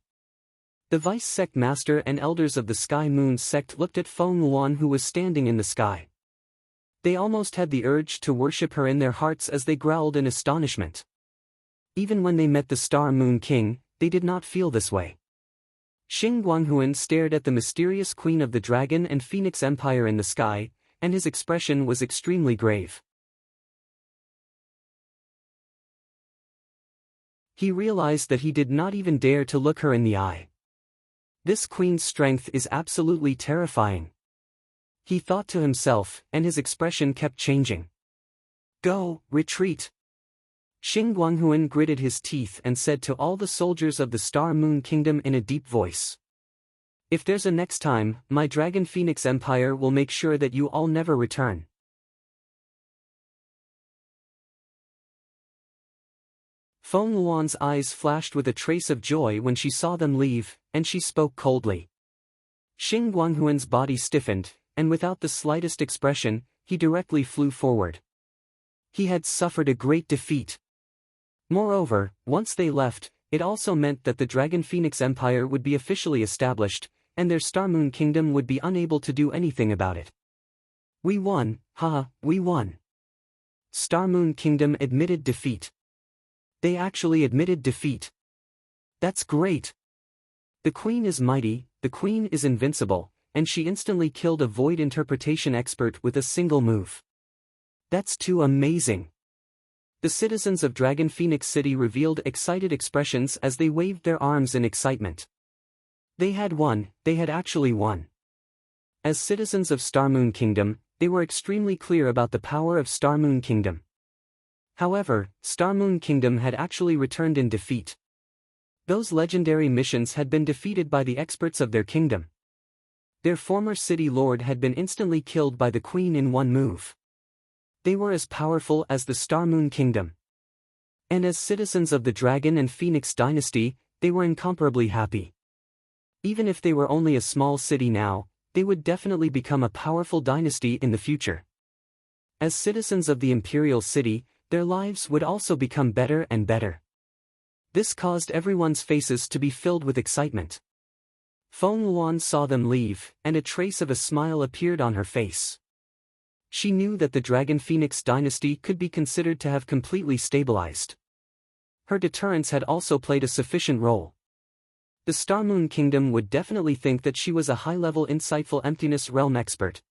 The vice sect master and elders of the Sky Moon sect looked at Feng Luan, who was standing in the sky. They almost had the urge to worship her in their hearts as they growled in astonishment. Even when they met the Star Moon King, they did not feel this way. Xing Guanghuan stared at the mysterious queen of the Dragon and Phoenix Empire in the sky, and his expression was extremely grave. He realized that he did not even dare to look her in the eye. This queen's strength is absolutely terrifying. He thought to himself, and his expression kept changing. Go, retreat. Xing Guanghuan gritted his teeth and said to all the soldiers of the Star Moon Kingdom in a deep voice. If there's a next time, my Dragon Phoenix Empire will make sure that you all never return. Feng Luan's eyes flashed with a trace of joy when she saw them leave, and she spoke coldly. Xing Guanghuan's body stiffened, and without the slightest expression, he directly flew forward. He had suffered a great defeat. Moreover, once they left, it also meant that the Dragon Phoenix Empire would be officially established, and their Star Moon Kingdom would be unable to do anything about it. We won, haha, we won. Star Moon Kingdom admitted defeat. They actually admitted defeat. That's great. The queen is mighty, the queen is invincible, and she instantly killed a void interpretation expert with a single move. That's too amazing. The citizens of Dragon Phoenix City revealed excited expressions as they waved their arms in excitement. They had won, they had actually won. As citizens of Star Moon Kingdom, they were extremely clear about the power of Star Moon Kingdom. However, Star Moon Kingdom had actually returned in defeat. Those legendary missions had been defeated by the experts of their kingdom. Their former city lord had been instantly killed by the queen in one move. They were as powerful as the Star Moon Kingdom. And as citizens of the Dragon and Phoenix dynasty, they were incomparably happy. Even if they were only a small city now, they would definitely become a powerful dynasty in the future. As citizens of the Imperial City, their lives would also become better and better. This caused everyone's faces to be filled with excitement. Feng Luan saw them leave, and a trace of a smile appeared on her face. She knew that the Dragon Phoenix dynasty could be considered to have completely stabilized. Her deterrence had also played a sufficient role. The Star Moon Kingdom would definitely think that she was a high-level insightful emptiness realm expert.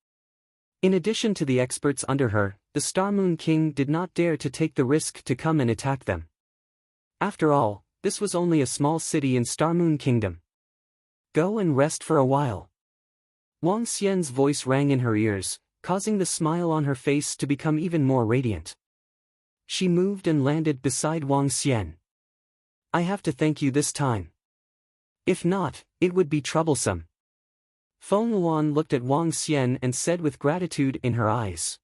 In addition to the experts under her, the Star Moon King did not dare to take the risk to come and attack them. After all, this was only a small city in Star Moon Kingdom. Go and rest for a while. Wang Xian's voice rang in her ears, causing the smile on her face to become even more radiant. She moved and landed beside Wang Xian. I have to thank you this time. If not, it would be troublesome. Feng Luan looked at Wang Xian and said with gratitude in her eyes.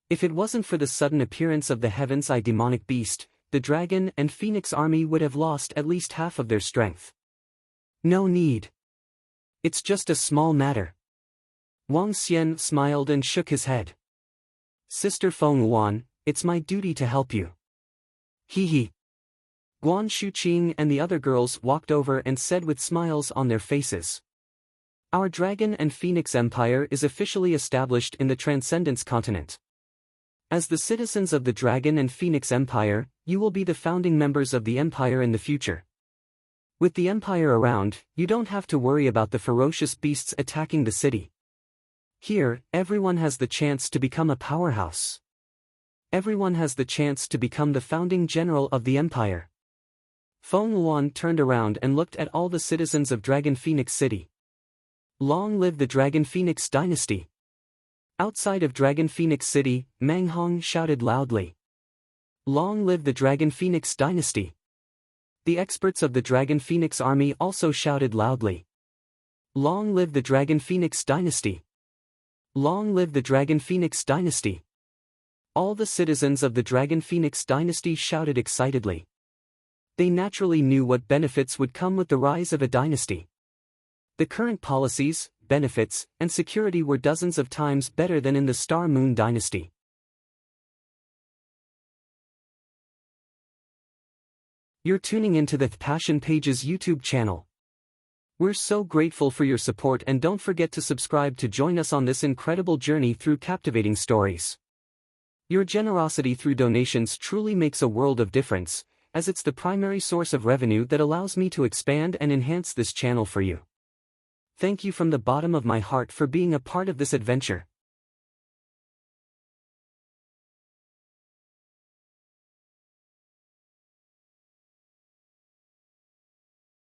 If it wasn't for the sudden appearance of the heavens-eye demonic beast, the dragon and phoenix army would have lost at least half of their strength. No need. It's just a small matter. Wang Xian smiled and shook his head. Sister Feng Yuan, it's my duty to help you. Hee hee. Guan Shuqing and the other girls walked over and said with smiles on their faces. Our Dragon and Phoenix Empire is officially established in the Transcendence continent. As the citizens of the Dragon and Phoenix Empire, you will be the founding members of the Empire in the future. With the Empire around, you don't have to worry about the ferocious beasts attacking the city. Here, everyone has the chance to become a powerhouse. Everyone has the chance to become the founding general of the Empire. Feng Yuan turned around and looked at all the citizens of Dragon Phoenix City. Long live the Dragon Phoenix dynasty! Outside of Dragon Phoenix City, Mang Hong shouted loudly. Long live the Dragon Phoenix dynasty! The experts of the Dragon Phoenix army also shouted loudly. Long live the Dragon Phoenix dynasty! Long live the Dragon Phoenix dynasty! All the citizens of the Dragon Phoenix dynasty shouted excitedly. They naturally knew what benefits would come with the rise of a dynasty. The current policies, benefits, and security were dozens of times better than in the Star Moon dynasty. You're tuning into the Passion Pages YouTube channel. We're so grateful for your support, and don't forget to subscribe to join us on this incredible journey through captivating stories. Your generosity through donations truly makes a world of difference, as it's the primary source of revenue that allows me to expand and enhance this channel for you. Thank you from the bottom of my heart for being a part of this adventure.